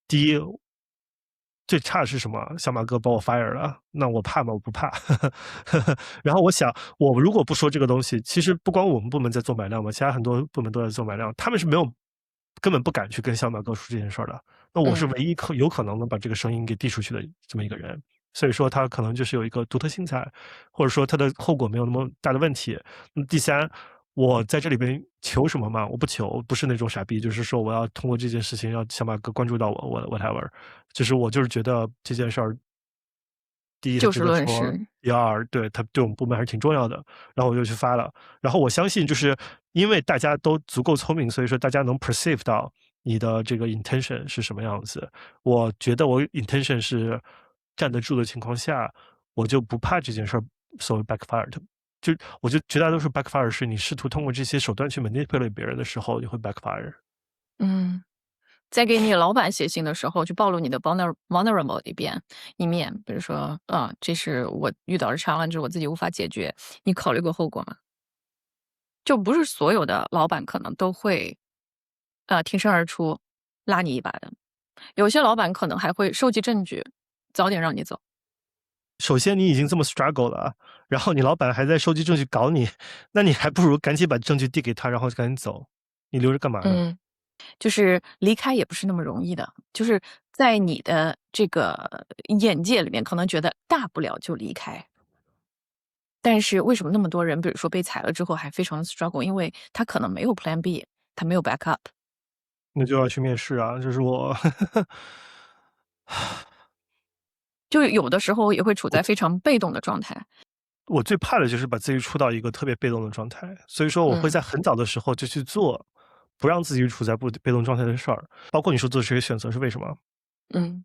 第一，最差的是什么？小马哥把我 fire 了，那我怕吗？我不怕。然后我想，我如果不说这个东西，其实不光我们部门在做买量嘛，其他很多部门都在做买量，他们是没有根本不敢去跟小马哥说这件事儿的。那我是嗯唯一有可能能把这个声音给递出去的这么一个人，所以说他可能就是有一个独特性在，或者说他的后果没有那么大的问题。那第三，我在这里边求什么嘛？我不求，不是那种傻逼，就是说我要通过这件事情让小马哥关注到我，whatever，就是我就是觉得这件事儿，第一他就事值得说，论事。第二对他对我们部门还是挺重要的，然后我就去发了。然后我相信，就是因为大家都足够聪明，所以说大家能 perceive 到你的这个 intention 是什么样子。我觉得我 intention 是站得住的情况下，我就不怕这件事儿所谓 backfire 的。就我觉得绝大多数 backfire 是你试图通过这些手段去 manipulate 别人的时候，你会 backfire。嗯。在给你老板写信的时候，去暴露你的 vulnerable 一面，比如说，这是我遇到的 challenge，我自己无法解决，你考虑过后果吗？就不是所有的老板可能都会，挺身而出拉你一把的，有些老板可能还会收集证据，早点让你走。首先你已经这么 struggle 了，然后你老板还在收集证据搞你，那你还不如赶紧把证据递给他，然后赶紧走，你留着干嘛呢？嗯就是离开也不是那么容易的，就是在你的这个眼界里面，可能觉得大不了就离开。但是为什么那么多人，比如说被裁了之后还非常的 struggle，因为他可能没有 Plan B，他没有 backup。那就要去面试啊，这是我就有的时候也会处在非常被动的状态。我最怕的就是把自己处到一个特别被动的状态，所以说我会在很早的时候就去做，不让自己处在被动状态的事儿。包括你说做这些选择是为什么？嗯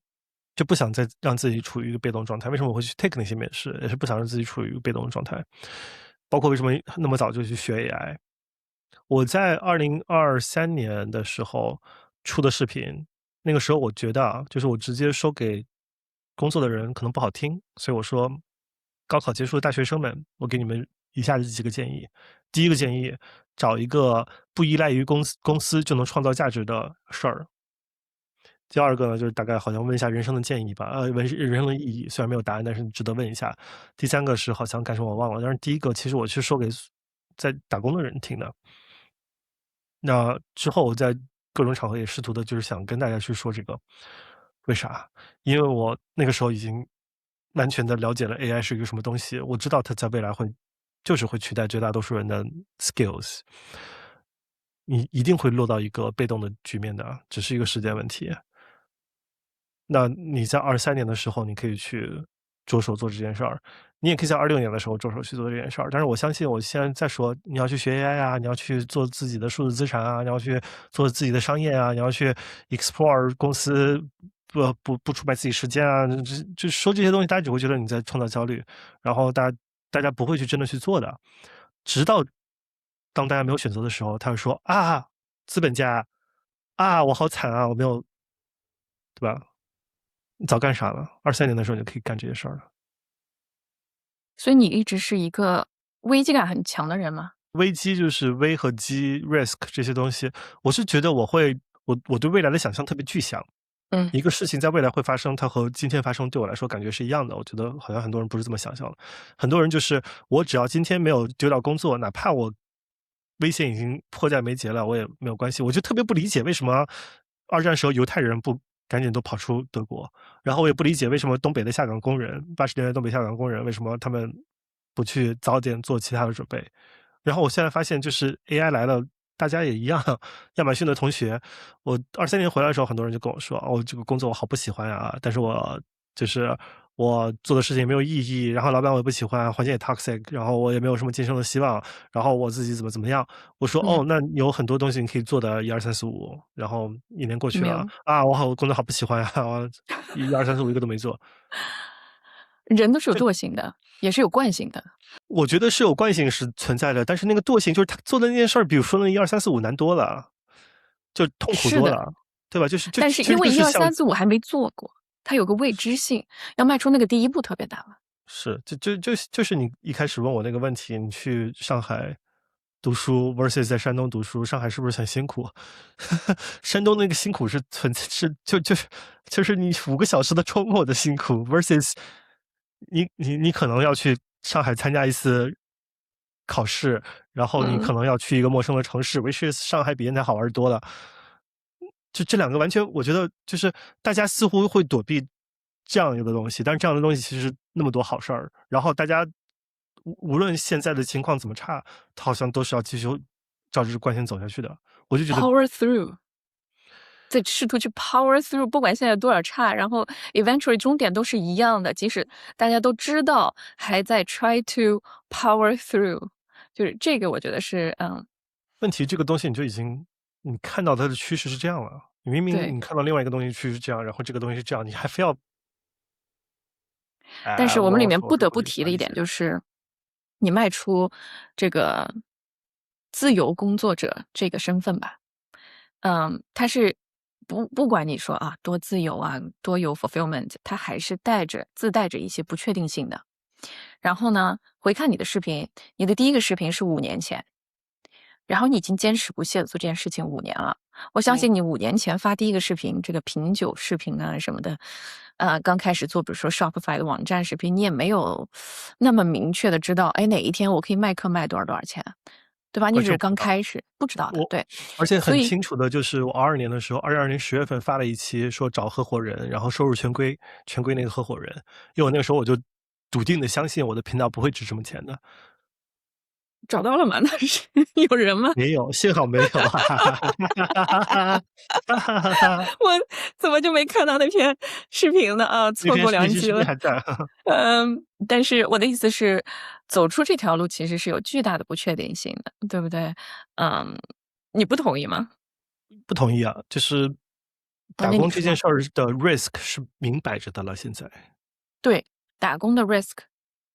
就不想再让自己处于一个被动状态。为什么我会去 take 那些面试，也是不想让自己处于一个被动的状态。包括为什么那么早就去学 AI。我在2023年的时候出的视频，那个时候我觉得啊，就是我直接说给工作的人可能不好听，所以我说，高考结束的大学生们，我给你们以下的几个建议。第一个建议，找一个不依赖于公司就能创造价值的事儿。第二个呢，就是大概好像问一下人生的建议吧，问人生的意义，虽然没有答案，但是值得问一下。第三个是好像干什么我忘了，但是第一个其实我是说给在打工的人听的。那之后我在各种场合也试图的就是想跟大家去说这个，为啥？因为我那个时候已经完全的了解了 AI 是一个什么东西，我知道它在未来就是会取代绝大多数人的 skills，你一定会落到一个被动的局面的，只是一个时间问题。那你在23年的时候，你可以去着手做这件事儿，你也可以在26年的时候着手去做这件事儿。但是我相信我现在在说，你要去学 AI 啊，你要去做自己的数字资产啊，你要去做自己的商业啊，你要去 explore 公司不出卖自己时间啊，就说这些东西，大家只会觉得你在创造焦虑，然后大家不会去真的去做的。直到当大家没有选择的时候，他会说：“啊，资本家，啊，我好惨啊，我没有”对吧？你早干啥了？23年的时候你就可以干这些事儿了。所以你一直是一个危机感很强的人吗？危机就是危和机 risk 这些东西，我是觉得我对未来的想象特别具象。嗯一个事情在未来会发生，它和今天发生对我来说感觉是一样的。我觉得好像很多人不是这么想象的，很多人就是我只要今天没有丢掉工作，哪怕我危险已经迫在眉睫了，我也没有关系。我就特别不理解为什么二战时候犹太人不赶紧都跑出德国，然后我也不理解为什么东北的下岗工人80年代东北下岗工人为什么他们不去早点做其他的准备。然后我现在发现就是 AI 来了，大家也一样。亚马逊的同学，我23年回来的时候，很多人就跟我说：“哦，这个工作我好不喜欢啊，但是就是我做的事情也没有意义，然后老板我也不喜欢，环境也 toxic，然后我也没有什么晋升的希望，然后我自己怎么样。”我说：嗯，“哦，那有很多东西你可以做的一二三四五。”然后1年过去了，没有。啊，我工作好不喜欢啊，我一二三四五一个都没做。人都是有惰性的，也是有惯性的。我觉得是有惯性是存在的，但是那个惰性就是他做的那件事儿，比如说那一二三四五难多了，就痛苦是的，多了，对吧？其实但是因为一就是像二三四五还没做过，它有个未知性，要迈出那个第一步特别难了。就是你一开始问我那个问题，你去上海读书 versus 在山东读书，上海是不是很辛苦？山东那个辛苦就是你5个小时的周末的辛苦 versus 你可能要去上海参加一次考试，然后你可嗯。能要去一个陌生的城市，which is 上海比烟台好玩多了。就这两个完全我觉得就是大家似乎会躲避这样一个东西，但是这样的东西其实那么多好事儿，然后大家无论现在的情况怎么差，他好像都是要继续照着这惯性走下去的。我就觉得 Power through，在试图去 power through，不管现在有多少差，然后 eventually 终点都是一样的，即使大家都知道，还在 try to power through，就是这个我觉得是，问题这个东西你看到它的趋势是这样了，你明明对。你看到另外一个东西趋势是这样，然后这个东西是这样，你还非要但是我们里面不得不我无提的一点法理解。就是，你迈出这个自由工作者这个身份吧，它是不管你说啊多自由啊，多有 fulfillment，它还是自带着一些不确定性的。然后呢，回看你的视频，你的第一个视频是5年前，然后你已经坚持不懈的做这件事情5年了。我相嗯。信你5年前发第一个视频，这个品酒视频啊什么的，刚开始做比如说 Shopify 的网站视频，你也没有那么明确的知道，哎，哪一天我可以卖课卖多少钱。对吧？你只是完全不知道。刚开始，不知道的，我对。而且很所以清楚的就是我22年的时候22年10月份发了一期说找合伙人，然后收入全归那个合伙人。因为我那个时候我就笃定的相信我的频道不会值什么钱的。找到了吗？那是有人吗？没有，幸好没有啊。我怎么就没看到那篇视频呢？啊，错过那些视频良机了。还在。但是我的意思是，走出这条路其实是有巨大的不确定性的，对不对？嗯，你不同意吗？不同意啊，就是啊，打那你说。工这件事儿的 risk 是明摆着的了，现在。对，打工的 risk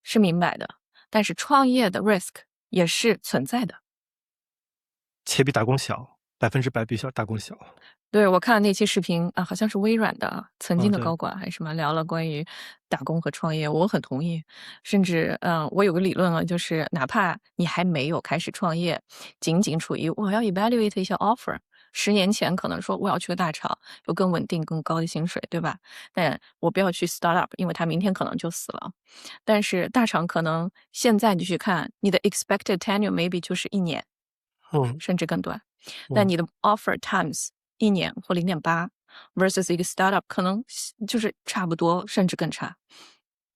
是明摆的，但是创业的 risk 也是存在的。且比打工小，100%比打工小。对，我看了那期视频啊，好像是微软的曾经的对。高管还是什么，聊了关于打工和创业，我很同意。甚至，我有个理论啊，就是哪怕你还没有开始创业，仅仅处于我要 evaluate 一下 offer，10年前可能说我要去个大厂，有更稳定、更高的薪水，对吧？但我不要去 startup，因为它明天可能就死了。但是大厂可能现在你去看，你的 expected tenure maybe 就是1年，嗯甚至更短。但嗯。你的 offer times 1年或0.8 versus 一个 startup 可能就是差不多，甚至更差。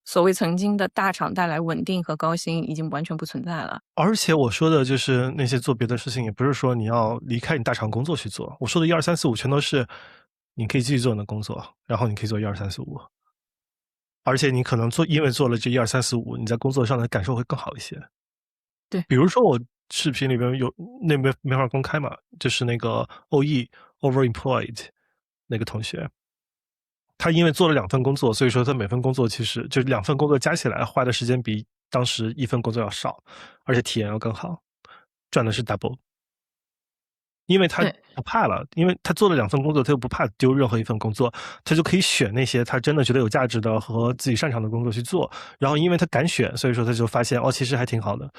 所谓曾经的大厂带来稳定和高薪已经完全不存在了。而且我说的就是那些做别的事情，也不是说你要离开你大厂工作去做。我说的1、2、3、4、5全都是你可以继续做你的工作，然后你可以做1、2、3、4、5。而且你可能因为做了这1、2、3、4、5，你在工作上的感受会更好一些。对。比如说我视频里边有那边没法公开嘛，就是那个 OE overemployed 那个同学，他因为做了2份工作，所以说他每份工作其实就2份工作加起来花的时间比当时1份工作要少，而且体验要更好，赚的是 double。因为他对。不怕了，因为他做了2份工作，他又不怕丢任何一份工作，他就可以选那些他真的觉得有价值的和自己擅长的工作去做。然后因为他敢选，所以说他就发现，哦，其实还挺好的。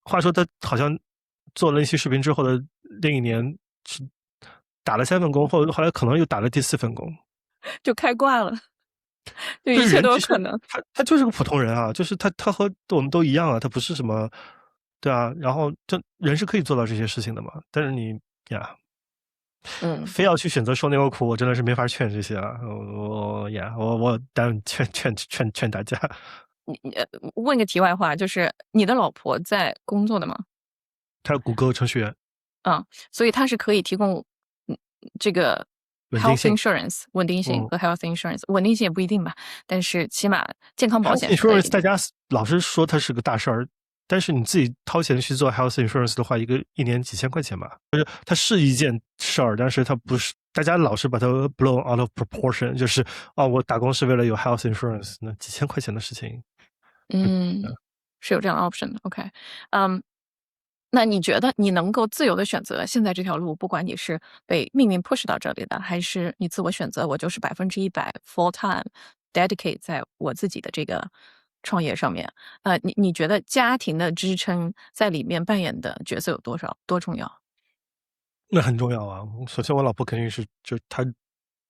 话说他好像做了那期视频之后的另一年是打了3份工，后来可能又打了第4份工。就开挂了，就就一切是人其实都有可能。他就是个普通人啊，就是他和我们都一样啊，他不是什么对啊，然后这人是可以做到这些事情的嘛，但是你呀，嗯。非要去选择受那个苦，我真的是没法劝这些啊，我当然劝大家。问个题外话，就是你的老婆在工作的吗？他谷歌程序员。所以她是可以提供这个 稳定 health 性。insurance 稳定性嗯。和 health insurance 稳定性也不一定吧，但是起码健康保 Health 险是可以 insurance 大的。家老是说它是个大事儿，但是你自己掏钱去做 health insurance 的话，一年几千块钱吧。就是它是一件事儿，但是它不是大家老是把它 blow out of proportion，就是我打工是为了有 health insurance，那几千块钱的事情。是有这样的 option 的。OK，那你觉得你能够自由的选择现在这条路，不管你是被命运 push 到这里的，还是你自我选择，我就是100% full time dedicate 在我自己的这个创业上面。你觉得家庭的支撑在里面扮演的角色有多重要？那很重要啊。首先我老婆肯定是就她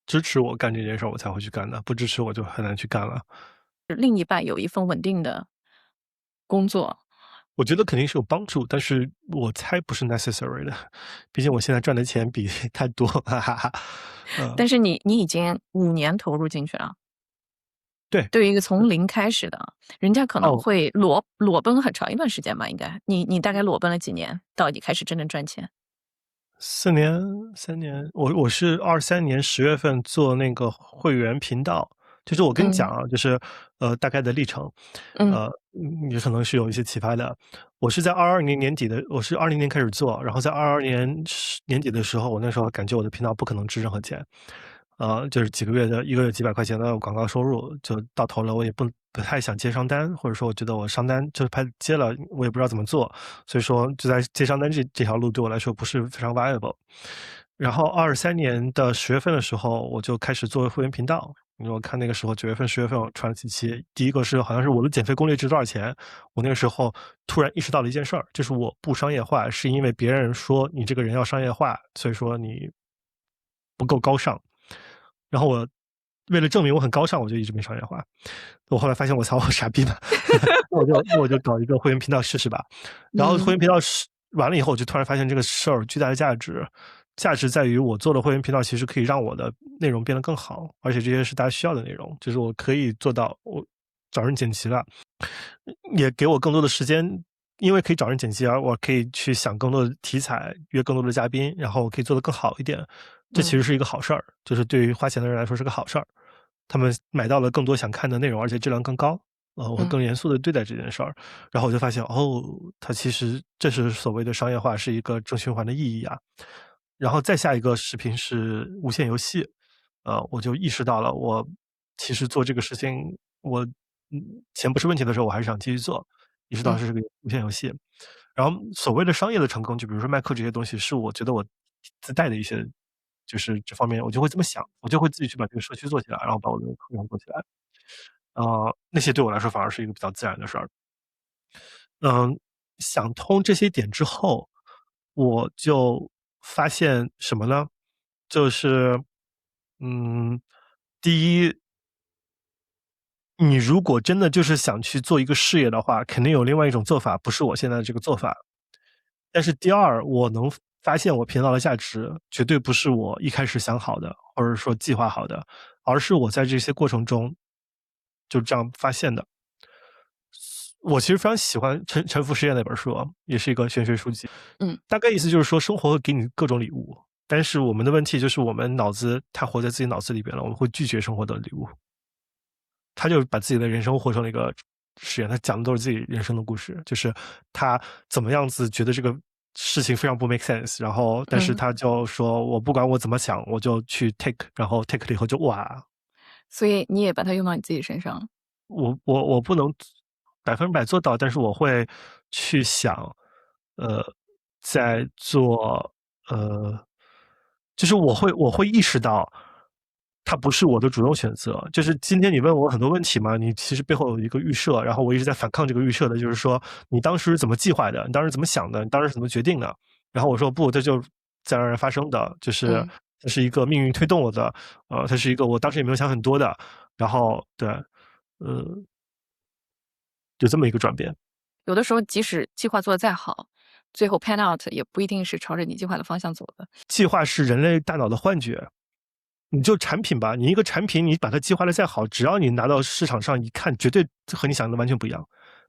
支持我干这件事儿，我才会去干的，不支持我就很难去干了。另一半有一份稳定的工作。我觉得肯定是有帮助，但是我猜不是 necessary 的，毕竟我现在赚的钱比他多，哈哈哈。但是你已经5年投入进去了。对。对于一个从零开始的，人家可能哦。会裸奔很长一段时间吧，应该。你大概裸奔了几年，到你开始真正赚钱3年，我是23年10月份做那个会员频道，就是我跟你讲啊，就是大概的历程，嗯。也可能是有一些启发的。我是在22年年底的，我是20年开始做，然后在22年年底的时候，我那时候感觉我的频道不可能值任何钱，就是几个月的1个月几百块钱的广告收入，就到头了，我也不太想接商单，或者说我觉得我商单就是接了，我也不知道怎么做，所以说就在接商单这条路对我来说不是非常 viable。然后23年的10月份的时候，我就开始做会员频道。因为我看那个时候9月份、10月份我传了几期，第一个是好像是我的减肥攻略值多少钱，我那个时候突然意识到了一件事儿，就是我不商业化是因为别人说你这个人要商业化，所以说你不够高尚。然后我为了证明我很高尚，我就一直没商业化。我后来发现我操，我傻逼吧，那我就搞一个会员频道试试吧。然后会员频道完了以后，我就突然发现这个事儿巨大的价值，价值在于我做的会员频道其实可以让我的内容变得更好，而且这些是大家需要的内容，就是我可以做到我找人剪辑了，也给我更多的时间，因为可以找人剪辑啊，我可以去想更多的题材，约更多的嘉宾，然后我可以做得更好一点。这其实是一个好事儿，就是对于花钱的人来说是个好事儿。他们买到了更多想看的内容，而且质量更高。我会更严肃的对待这件事儿，然后我就发现，哦，它其实这是所谓的商业化，是一个正循环的意义啊。然后再下一个视频是无限游戏，我就意识到了，我其实做这个事情，我钱不是问题的时候，我还是想继续做，意识到是这个无限游戏。然后所谓的商业的成功，就比如说卖课这些东西，是我觉得我自带的一些，就是这方面我就会这么想，我就会自己去把这个社区做起来，然后把我的课程做起来。那些对我来说反而是一个比较自然的事儿。想通这些点之后，我就发现什么呢？就是，嗯，第一，你如果真的就是想去做一个事业的话，肯定有另外一种做法，不是我现在的这个做法。但是第二，我能发现我频道的价值，绝对不是我一开始想好的，或者说计划好的，而是我在这些过程中就这样发现的。我其实非常喜欢《沉浮实验》那本书啊，也是一个玄学书籍。嗯，大概意思就是说，生活会给你各种礼物，但是我们的问题就是我们脑子它活在自己脑子里边了，我们会拒绝生活的礼物。他就把自己的人生活成了一个实验，他讲的都是自己人生的故事，就是他怎么样子觉得这个事情非常不 make sense，然后但是他就说我不管我怎么想，我就去 take， 然后 take 了以后就哇，所以你也把它用到你自己身上。我不能100%做到，但是我会去想，呃，在做就是我会意识到，它不是我的主动选择。就是今天你问我很多问题嘛，你其实背后有一个预设，然后我一直在反抗这个预设的，就是说你当时怎么计划的，你当时怎么想的，你当时怎么决定的？然后我说不，这就自然而然发生的，就是这是一个命运推动我的，它是一个我当时也没有想很多的，然后对，呃，有这么一个转变。有的时候即使计划做得再好，最后 pan out 也不一定是朝着你计划的方向走的。计划是人类大脑的幻觉。你就产品吧，你一个产品，你把它计划的再好，只要你拿到市场上一看，绝对和你想的完全不一样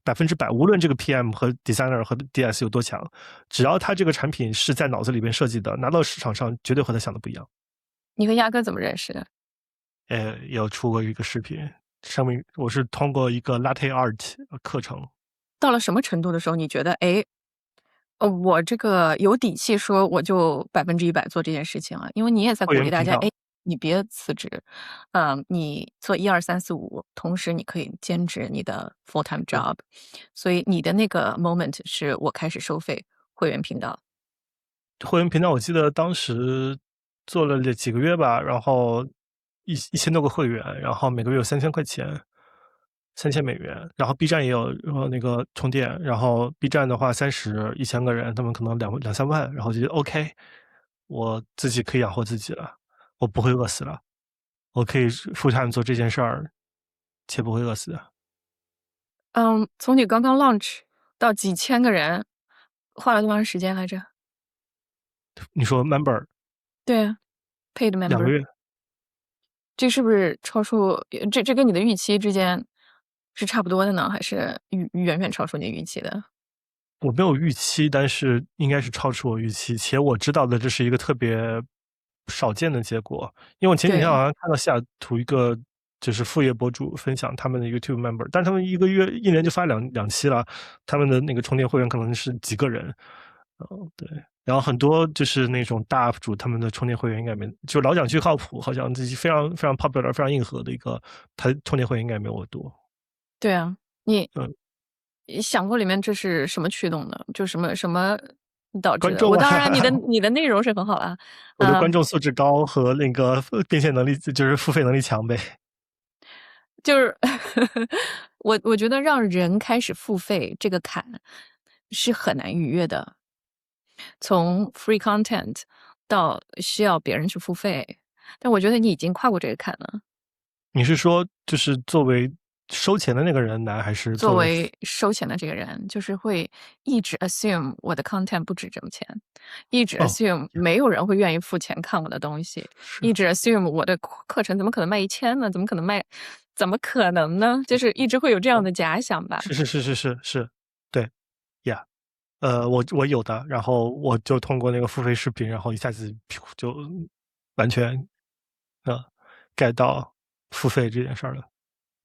，100%。无论这个 PM 和 designer 和 DS 有多强，只要他这个产品是在脑子里边设计的，拿到市场上绝对和他想的不一样。你和鸭哥怎么认识的？有出过一个视频，上面我是通过一个 Latte Art 课程。到了什么程度的时候，你觉得，哎，我这个有底气说我就100%做这件事情了，因为你也在鼓励大家，会员频道哎，你别辞职，你做1、2、3、4、5，同时你可以兼职你的 full time job，所以你的那个 moment 是我开始收费会员频道。会员频道，我记得当时做了几个月吧，然后1000多个会员，然后每个月有3000块钱，$3000，然后 B 站也有那个充电，然后 B 站的话1000个人，他们可能2、3万，然后就觉得 OK，我自己可以养活自己了，我不会饿死了，我可以 full time 做这件事儿，且不会饿死的。从你刚刚 launch 到几千个人，花了多长时间来着？你说 member 对啊，paid 2个 member，月，这是不是超出这跟你的预期之间是差不多的呢，还是远远超出你预期的？我没有预期，但是应该是超出我预期，且我知道的这是一个特别少见的结果。因为我前几天好对，像看到西雅图一个就是副业博主分享他们的 YouTube member，但是他们一年就发两期了，他们的那个充电会员可能是几个人，对。然后很多就是那种大 UP 主，他们的充电会员应该没，就老讲句靠谱，好像自己非常非常 popular、非常硬核的一个，他充电会员应该没有我多。对啊，你嗯，想过里面这是什么驱动的？就什么导致的？观众啊，我当然你的内容是很好啦，我的嗯，观众素质高和那个变现能力就是付费能力强呗。就是我觉得让人开始付费这个坎是很难逾越的，从 free content 到需要别人去付费，但我觉得你已经跨过这个坎了。你是说就是作为收钱的那个人难，还是作为作为收钱的这个人，就是会一直 assume 我的 content 不止这么钱，一直哦，assume 没有人会愿意付钱看我的东西，是一直 assume 我的课程怎么可能卖1000呢？怎么可能呢？就是一直会有这样的假想吧。是，对，yeah。我有的，然后我就通过那个付费视频，然后一下子就完全呃 get 到付费这件事儿了。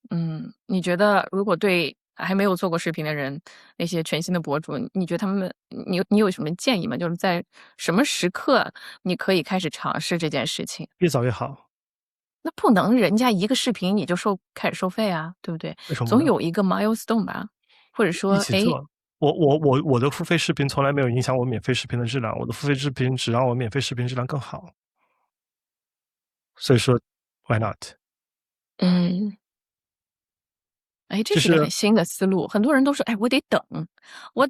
嗯，你觉得如果对还没有做过视频的人，那些全新的博主，你觉得他们你有什么建议吗？就是在什么时刻你可以开始尝试这件事情？越早越好。那不能人家一个视频你就开始收费啊，对不对？总为什么呢？有一个 milestone 吧，或者说，哎，一起做。我的付费视频从来没有影响我免费视频的质量，我的付费视频只让我免费视频质量更好。所以说 why not？嗯，哎，这就是是个很新的思路。很多人都说，哎，我得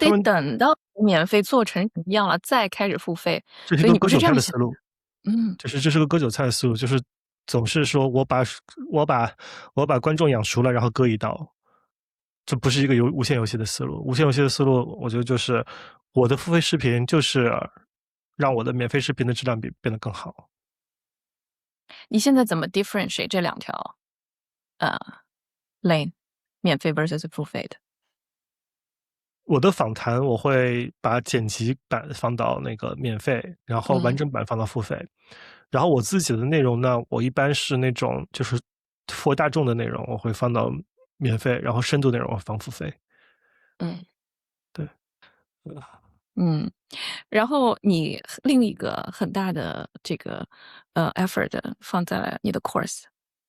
他们等到免费做成什么样了再开始付费，所以你不这是个割韭是这样想？菜的思路。嗯。就是这是个割韭菜的思路，就是总是说我把我把观众养熟了，然后割一刀。这不是一个无限游戏的思路。无限游戏的思路，我觉得就是我的付费视频就是让我的免费视频的质量变得更好。你现在怎么 differentiate 这两条呃 lane，免费 versus 付费的？我的访谈我会把剪辑版放到那个免费，然后完嗯整版放到付费。然后我自己的内容呢，我一般是那种就是服务大众的内容，我会放到免费，然后深度内容我放付费。嗯对。嗯，然后你另一个很大的这个effort 放在了你的 course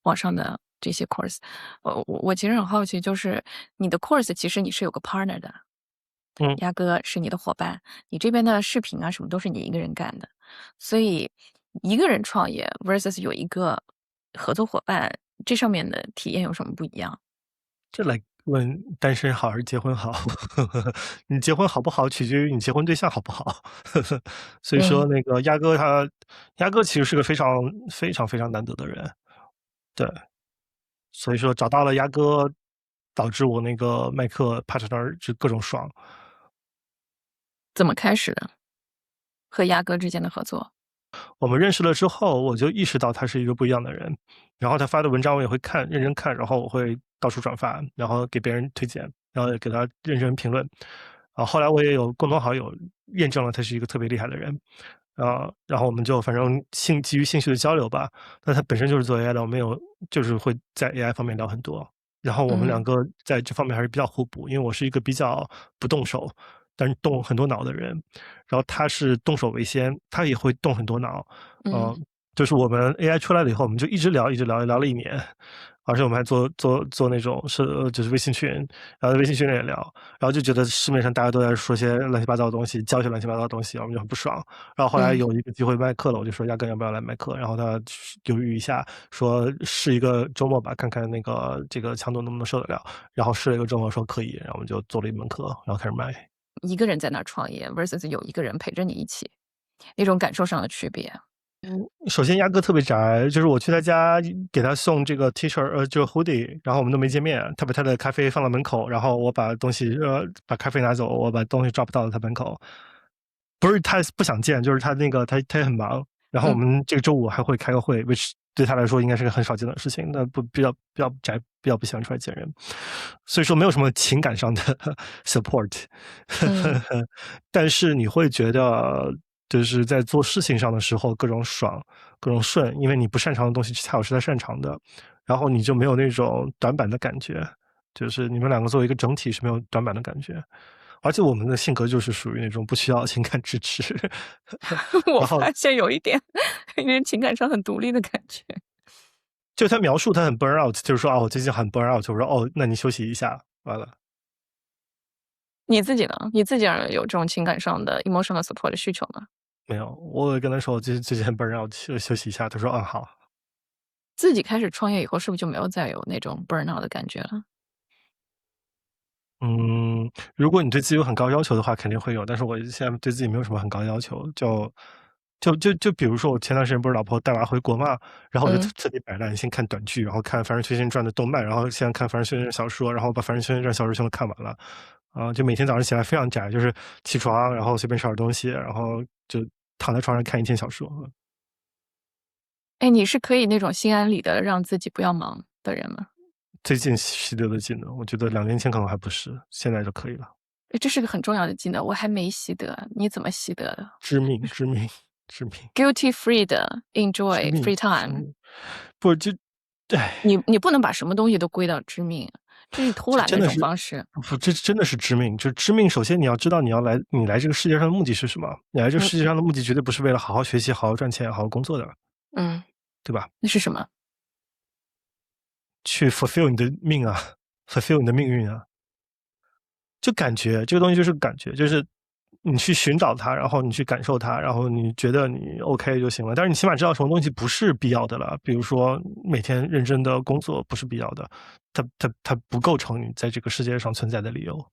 网上的这些 course，我其实很好奇，就是你的 course 其实你是有个 partner 的，嗯。鸭哥是你的伙伴，你这边的视频啊什么都是你一个人干的，所以一个人创业 versus 有一个合作伙伴，这上面的体验有什么不一样？这来问单身好还是结婚好？你结婚好不好，取决于你结婚对象好不好。所以说嗯。那个鸭哥其实是个非常难得的人。对。所以说找到了鸭哥，导致我那个麦克 partner 就各种爽。怎么开始的？和鸭哥之间的合作？我们认识了之后，我就意识到他是一个不一样的人，然后他发的文章我也会看，认真看，然后我会到处转发，然后给别人推荐，然后也给他认真评论。后来我也有共同好友验证了他是一个特别厉害的人。然后我们就反正基于兴趣的交流吧。那他本身就是做 AI 的，我们就是会在 AI 方面聊很多。然后我们两嗯个在这方面还是比较互补，因为我是一个比较不动手，但是动很多脑的人，然后他是动手为先，他也会动很多脑。嗯就是我们 AI 出来了以后，我们就一直聊，一直聊，聊了1年。而且我们还做那种就是微信群，然后在微信群里也聊，然后就觉得市面上大家都在说些乱七八糟的东西，教一些乱七八糟的东西，我们就很不爽。然后后来嗯。有一个机会卖课了，我就说压根要不要来卖课，然后他犹豫一下，说试一个周末吧，看看那个这个强度能不能受得了。然后试了一个周末说可以，然后我们就做了一门课，然后开始卖。一个人在那儿创业 versus 有一个人陪着你一起，那种感受上的区别。首先，鸭哥特别宅，就是我去他家给他送这个 T 恤，就是 hoodie，然后我们都没见面，他把他的咖啡放到门口，然后我把东西，把咖啡拿走，我把东西 drop 到了他门口。不是他不想见，就是他那个他也很忙。然后我嗯。们这个周五还会开个会，which 对他来说应该是个很少见的事情。那比较宅，比较不喜欢出来见人，所以说没有什么情感上的 support。嗯。但是你会觉得就是在做事情上的时候各种爽，各种顺，因为你不擅长的东西恰好是他擅长的，然后你就没有那种短板的感觉，就是你们两个作为一个整体是没有短板的感觉。而且我们的性格就是属于那种不需要情感支持。我然后发现有一点，因为情感上很独立的感觉。就他描述他很 burn out，就是说我最近很 burn out，我说那你休息一下，完了。你自己呢？你自己有这种情感上的 emotional support 的需求吗？没有，我跟他说我最近很 burn out，休息一下，他说好。自己开始创业以后，是不是就没有再有那种 burnout 的感觉了？如果你对自己有很高要求的话，肯定会有，但是我现在对自己没有什么很高要求，就就比如说我前段时间不是老婆带娃回国嘛，然后我就嗯。彻底摆烂，先看短剧，然后看《凡人修仙传》的动漫，然后现在看《凡人修仙传》小说，然后把《凡人修仙传》小说全都看完了。就每天早上起来非常宅，就是起床，然后随便吃点东西，然后就躺在床上看一天小说。哎，你是可以那种心安理得让自己不要忙的人吗？最近习得的技能，我觉得2年前可能还不是，现在就可以了。哎，这是个很重要的技能，我还没习得，你怎么习得的致命，致命，致命，？Guilty free 的 enjoy 致命，free 致 time，命，不就，哎，你不能把什么东西都归到致命，这是偷懒的一种这真的是方式。不，这真的是致命。就致命，首先你要知道你来这个世界上的目的是什么？你来这个嗯世界上的目的绝对不是为了好好学习、好好赚钱、好好工作的，嗯，对吧？那是什么？去 fulfill 你的命啊，fulfill 你的命运啊。就感觉这个东西就是感觉，就是你去寻找它，然后你去感受它，然后你觉得你 OK 就行了。但是你起码知道什么东西不是必要的了，比如说每天认真的工作不是必要的，它不构成你在这个世界上存在的理由。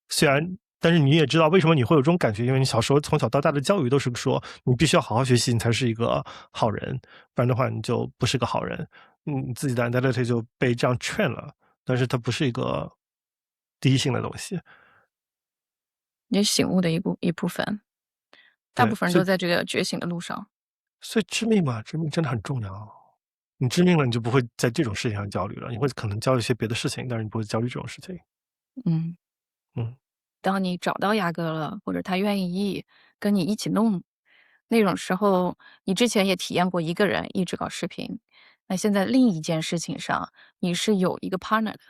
虽然，但是你也知道为什么你会有这种感觉，因为你小时候从小到大的教育都是说你必须要好好学习，你才是一个好人，不然的话你就不是个好人。你自己的 identity 就被这样劝了，但是它不是一个第一性的东西。你醒悟的一部分，大部对，分人都在这个觉醒的路上。所以致命嘛，致命真的很重要。你致命了，你就不会在这种事情上焦虑了，你会可能焦虑一些别的事情，但是你不会焦虑这种事情。嗯，嗯，当你找到牙哥了，或者他愿意跟你一起弄，那种时候，你之前也体验过一个人一直搞视频，那现在另一件事情上，你是有一个 partner 的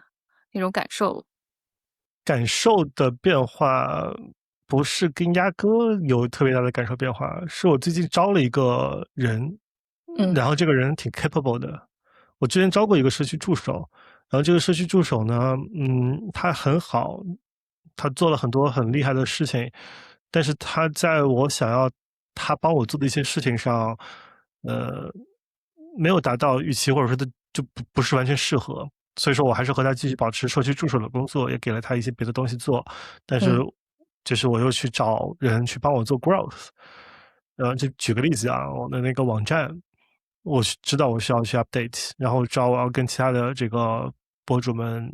那种感受。感受的变化不是跟鸭哥有特别大的感受变化，是我最近招了一个人，嗯然后这个人挺 capable 的。我之前招过一个社区助手，然后这个社区助手呢，他很好，他做了很多很厉害的事情，但是他在我想要他帮我做的一些事情上，呃，没有达到预期，或者说他就不是完全适合。所以说我还是和他继续保持社区助手的工作，也给了他一些别的东西做，但是嗯就是我又去找人去帮我做 growth。就举个例子啊，我的那个网站，我知道我需要去 update，然后我要跟其他的这个博主们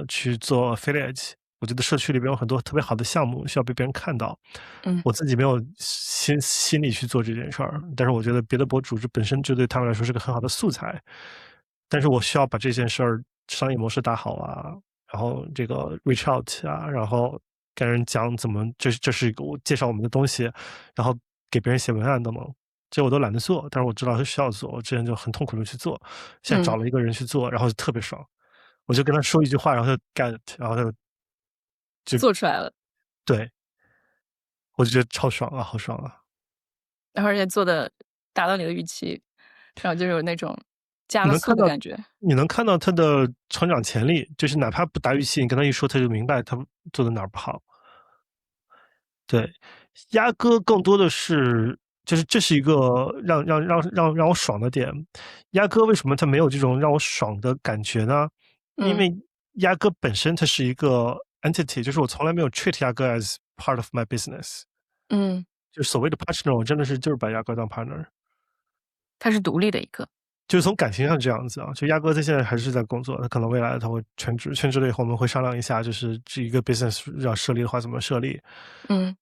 去做 affiliate。我觉得社区里边有很多特别好的项目需要被别人看到，嗯，我自己没有心力去做这件事儿，但是我觉得别的博主这本身就对他们来说是个很好的素材，但是我需要把这件事儿商业模式打好啊，然后这个 reach out 啊，然后跟人讲怎么这是一个我介绍我们的东西，然后给别人写文案等等，这我都懒得做，但是我知道是需要做，我之前就很痛苦的去做，现在找嗯，了一个人去做，然后就特别爽，我就跟他说一句话，然后他就 get it，然后他做出来了，对，我就觉得超爽啊，好爽啊！而且做的达到你的预期，然后就有那种加了你能看到速的感觉。你能看到他的成长潜力，就是哪怕不达预期，你跟他一说，他就明白他做的哪儿不好。对，鸭哥更多的是，就是这是一个让我爽的点。鸭哥为什么他没有这种让我爽的感觉呢？因嗯为鸭哥本身它是一个 entity，就是我从来没有 treat 鸭哥 as part of my business，嗯，就是所谓的 partner，我真的是就是把鸭哥当 partner。它是独立的一个。就是从感情上这样子啊，就鸭哥他现在还是在工作，他可能未来他会全职，全职了以后我们会商量一下，就是这一个 business 要设立的话怎么设立。嗯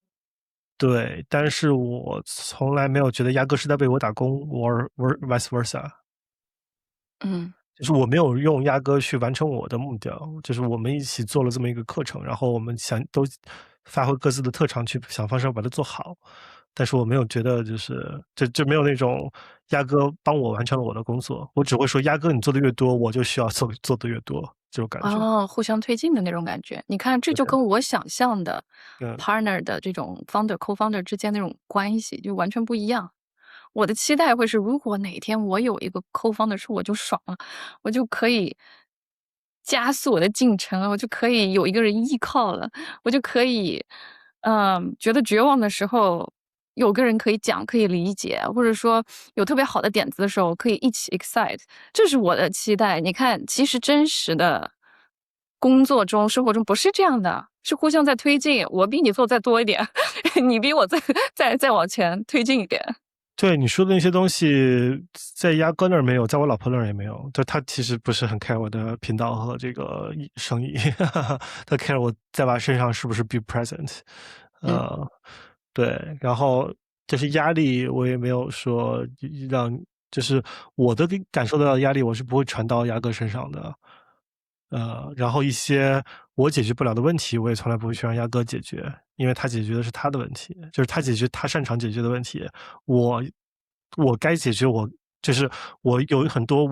对，但是我从来没有觉得鸭哥是在为我打工，or vice versa，嗯就是我没有用鸭哥去完成我的目标，就是我们一起做了这么一个课程，然后我们想都发挥各自的特长去想方设法把它做好，但是我没有觉得就没有那种鸭哥帮我完成了我的工作，我只会说鸭哥你做的越多，我就需要做的越多这种感觉。哦，互相推进的那种感觉。你看，这就跟我想象的 嗯，partner 的这种 founder、co-founder 之间那种关系就完全不一样。我的期待会是，如果哪天我有一个 co-founder，是我就爽了，我就可以加速我的进程了，我就可以有一个人依靠了，我就可以，觉得绝望的时候有个人可以讲，可以理解，或者说有特别好的点子的时候，可以一起 excite，这是我的期待。你看，其实真实的工作中、生活中不是这样的，是互相在推进。我比你做再多一点，你比我再往前推进一点。对你说的那些东西，在鸭哥那儿没有，在我老婆那儿也没有。就她其实不是很 care 我的频道和这个生意，她 care 我在娃身上是不是 be present。呃，对，然后就是压力，我也没有说让，就是我的感受到的压力，我是不会传到鸭哥身上的。然后一些我解决不了的问题，我也从来不会去让鸭哥解决，因为他解决的是他的问题，就是他解决他擅长解决的问题。我该解决就是我有很多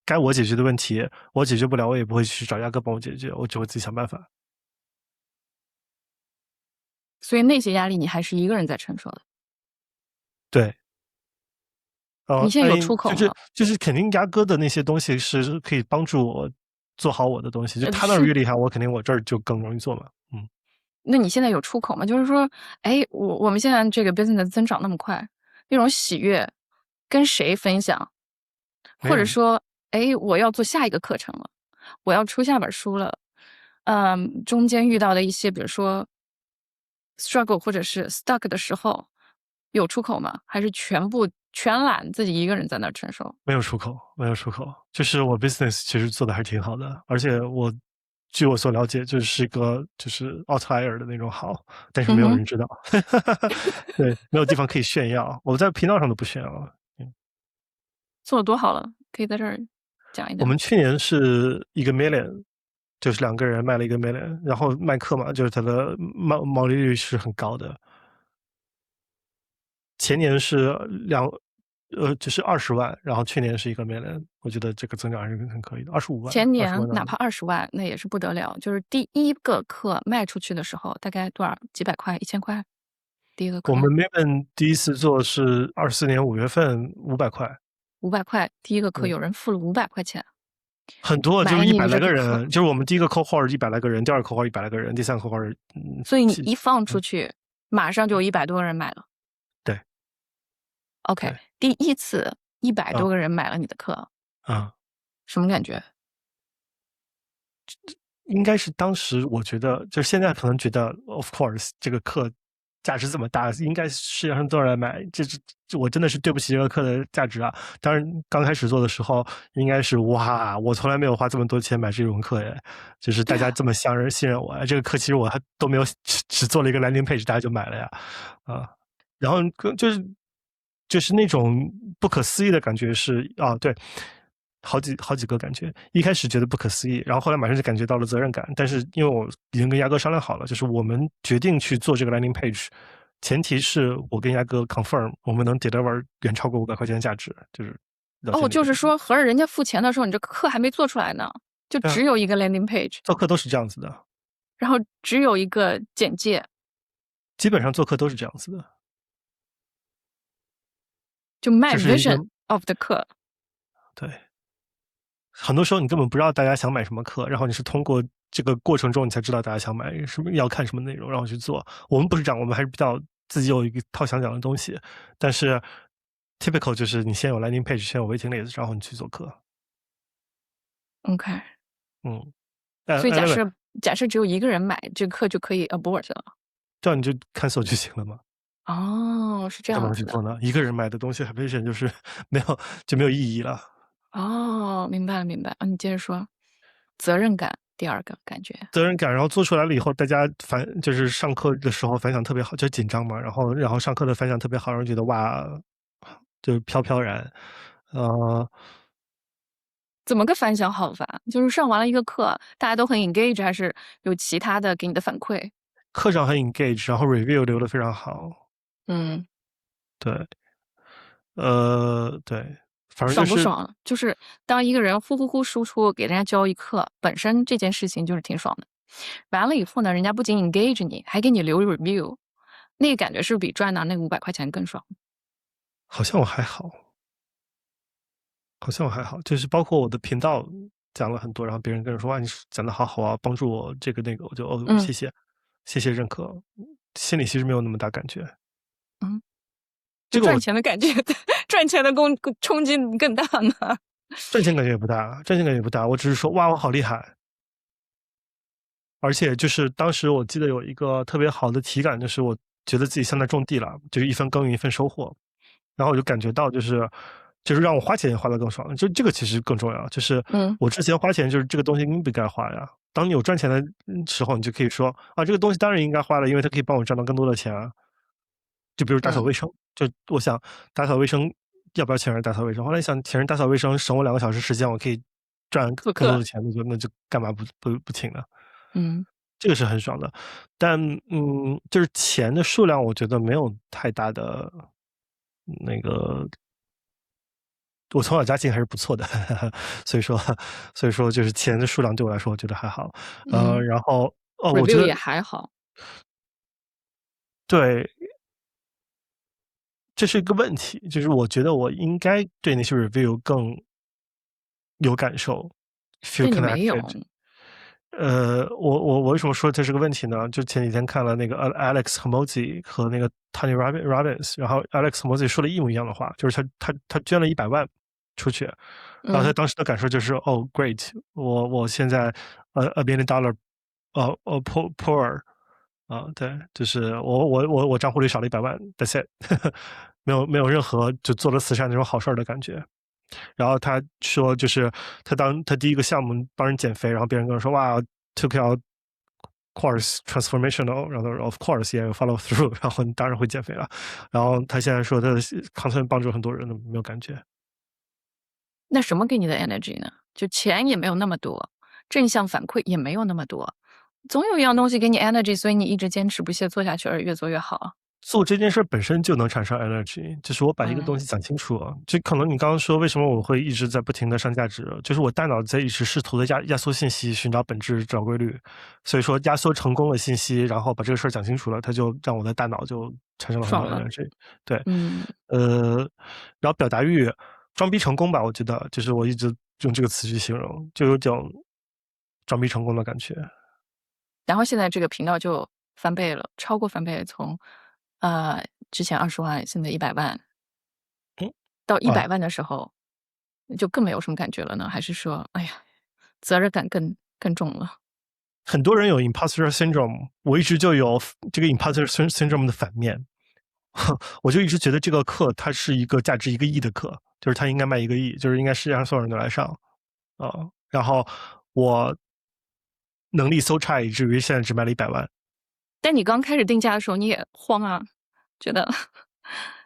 该我解决的问题，我解决不了，我也不会去找鸭哥帮我解决，我只会自己想办法。所以那些压力你还是一个人在承受的。对。你现在有出口吗？就是肯定鸭哥的那些东西是可以帮助我做好我的东西，就他那儿越厉害，我肯定我这儿就更容易做嘛。那你现在有出口吗？就是说，哎，我们现在这个 business 增长那么快，那种喜悦跟谁分享？或者说，哎，我要做下一个课程了，我要出下本书了，中间遇到的一些，比如说 struggle 或者是 stuck 的时候，有出口吗？还是全揽自己一个人在那儿承受？没有出口，没有出口。就是我 business 其实做的还是挺好的，而且据我所了解，就是个就是 outlier 的那种好，但是没有人知道。对，没有地方可以炫耀，我在频道上都不炫耀了。做的多好了，可以在这儿讲一讲。我们去年是1个 million，就是2个人卖了1个 million，然后卖课嘛，就是它的毛利率是很高的。前年是就是20万，然后去年是1个 million，我觉得这个增长还是很可以的，25万。前年20万哪怕20万，那也是不得了。就是第一个课卖出去的时候，大概多少？几百块？1000块？第一个课。我们 Maven 第一次做是24年5月份，500块。500块，第一个课有人付了500块钱。很多，就100来个人，就是我们第一个 cohort 100来个人，第二个 cohort 100来个人，第三个 cohort。所以你一放出去，马上就有100多个人买了。对。OK，第一次100多个人买了你的课，什么感觉？应该是当时我觉得，就现在可能觉得 ，of course， 这个课价值这么大，应该世界上都人来买，这我真的是对不起这个课的价值啊！当然，刚开始做的时候，应该是哇，我从来没有花这么多钱买这种课耶，就是大家这么信任我，这个课其实我还都没有只做了一个 landing page，大家就买了呀，然后就是那种不可思议的感觉是对。好几个感觉，一开始觉得不可思议，然后后来马上就感觉到了责任感。但是因为我已经跟鸭哥商量好了，就是我们决定去做这个 landing page，前提是我跟鸭哥 confirm 我们能 deliver 远超过500块钱的价值，就是就是说合着人家付钱的时候，你这课还没做出来呢，就只有一个 landing page。做课都是这样子的，然后只有一个简介，基本上做课都是这样子的，就卖 vision of the 课。对。很多时候你根本不知道大家想买什么课，然后你是通过这个过程中你才知道大家想买什么，要看什么内容，然后去做。我们不是这样，我们还是比较自己有一套想讲的东西，但是 typical 就是你先有 landing page， 先有 waiting list， 然后你去做课。OK。所以假设只有一个人买这个课就可以 abort 了，这样你就 cancel 就行了嘛。是这样子的。怎么去做呢？一个人买的东西 vision 就是没有意义了。明白了。你接着说。责任感，第二个感觉。责任感，然后做出来了以后，大家就是上课的时候反响特别好，就紧张嘛，然后上课的反响特别好，让人觉得哇，就飘飘然。怎么个反响好法？就是上完了一个课，大家都很 engage， 还是有其他的给你的反馈？课上很 engage， 然后 review 留得非常好。对。对，反正爽不爽？就是当一个人呼呼呼输出给人家教一课，本身这件事情就是挺爽的。完了以后呢，人家不仅 engage 你，还给你留 review， 那个感觉是不是比赚到那个500块钱更爽？好像我还好，就是包括我的频道讲了很多，然后别人跟我说哇，你讲的好好啊，帮助我这个那个，我就谢谢认可，心里其实没有那么大感觉。这个赚钱的感觉，赚钱的冲击更大吗？赚钱感觉也不大，我只是说哇，我好厉害。而且就是当时我记得有一个特别好的体感，就是我觉得自己像在种地了，就是一分耕耘一分收获。然后我就感觉到就是让我花钱花得更爽，就这个其实更重要。就是嗯我之前花钱就是这个东西应不该花呀，当你有赚钱的时候，你就可以说啊，这个东西当然应该花了，因为它可以帮我赚到更多的钱啊。就比如打扫嗯，卫生，就我想打扫卫生要不要请人打扫卫生？后来想请人打扫卫生省我2个小时时间，我可以赚做客，更多的钱，那就干嘛不请呢？嗯这个是很爽的。但就是钱的数量，我觉得没有太大的那个，我从小家境还是不错的，所以说就是钱的数量对我来说，我觉得还好。嗯然后我觉，review 得也还好。对，这是一个问题，就是我觉得我应该对那些 review 更有感受，feel 但你没有，connected。我为什么说这是个问题呢？就前几天看了那个Alex Hormozi 和那个 Tony Robbins，然后 Alex Hormozi 说了一模一样的话，就是他捐了100万出去，然后他嗯，当时的感受就是哦，great，我现在a billion dollar，poor，对，就是我账户里少了100万，that's it，没有任何就做了慈善那种好事儿的感觉。然后他说，就是他第一个项目帮人减肥，然后别人跟我说哇，took out course transformational，然后他说 of course yeah follow through，然后你当然会减肥了。然后他现在说他的 content 帮助很多人，没有感觉。那什么给你的 energy 呢？就钱也没有那么多，正向反馈也没有那么多，总有一样东西给你 energy，所以你一直坚持不懈做下去，而越做越好。做这件事本身就能产生 energy，就是我把一个东嗯，西讲清楚啊，就可能你刚刚说为什么我会一直在不停的上价值，就是我大脑在一直试图的压缩信息，寻找本质，找规律，所以说压缩成功的信息，然后把这个事儿讲清楚了，它就让我的大脑就产生了很多 爽了。energy。对，嗯，然后表达欲，装逼成功吧，我觉得就是我一直用这个词去形容，就有种装逼成功的感觉。然后现在这个频道就翻倍了，超过翻倍，从之前20万，现在100万，嗯到一啊，百万的时候，就更没有什么感觉了呢？还是说，哎呀，责任感更重了？很多人有 imposter syndrome，我一直就有这个 imposter syndrome 的反面。我就一直觉得这个课它是一个价值1个亿的课，就是它应该卖1个亿，就是应该世界上所有人都来上然后我能力 so 差，以至于现在只卖了100万。但你刚开始定价的时候你也慌啊，觉得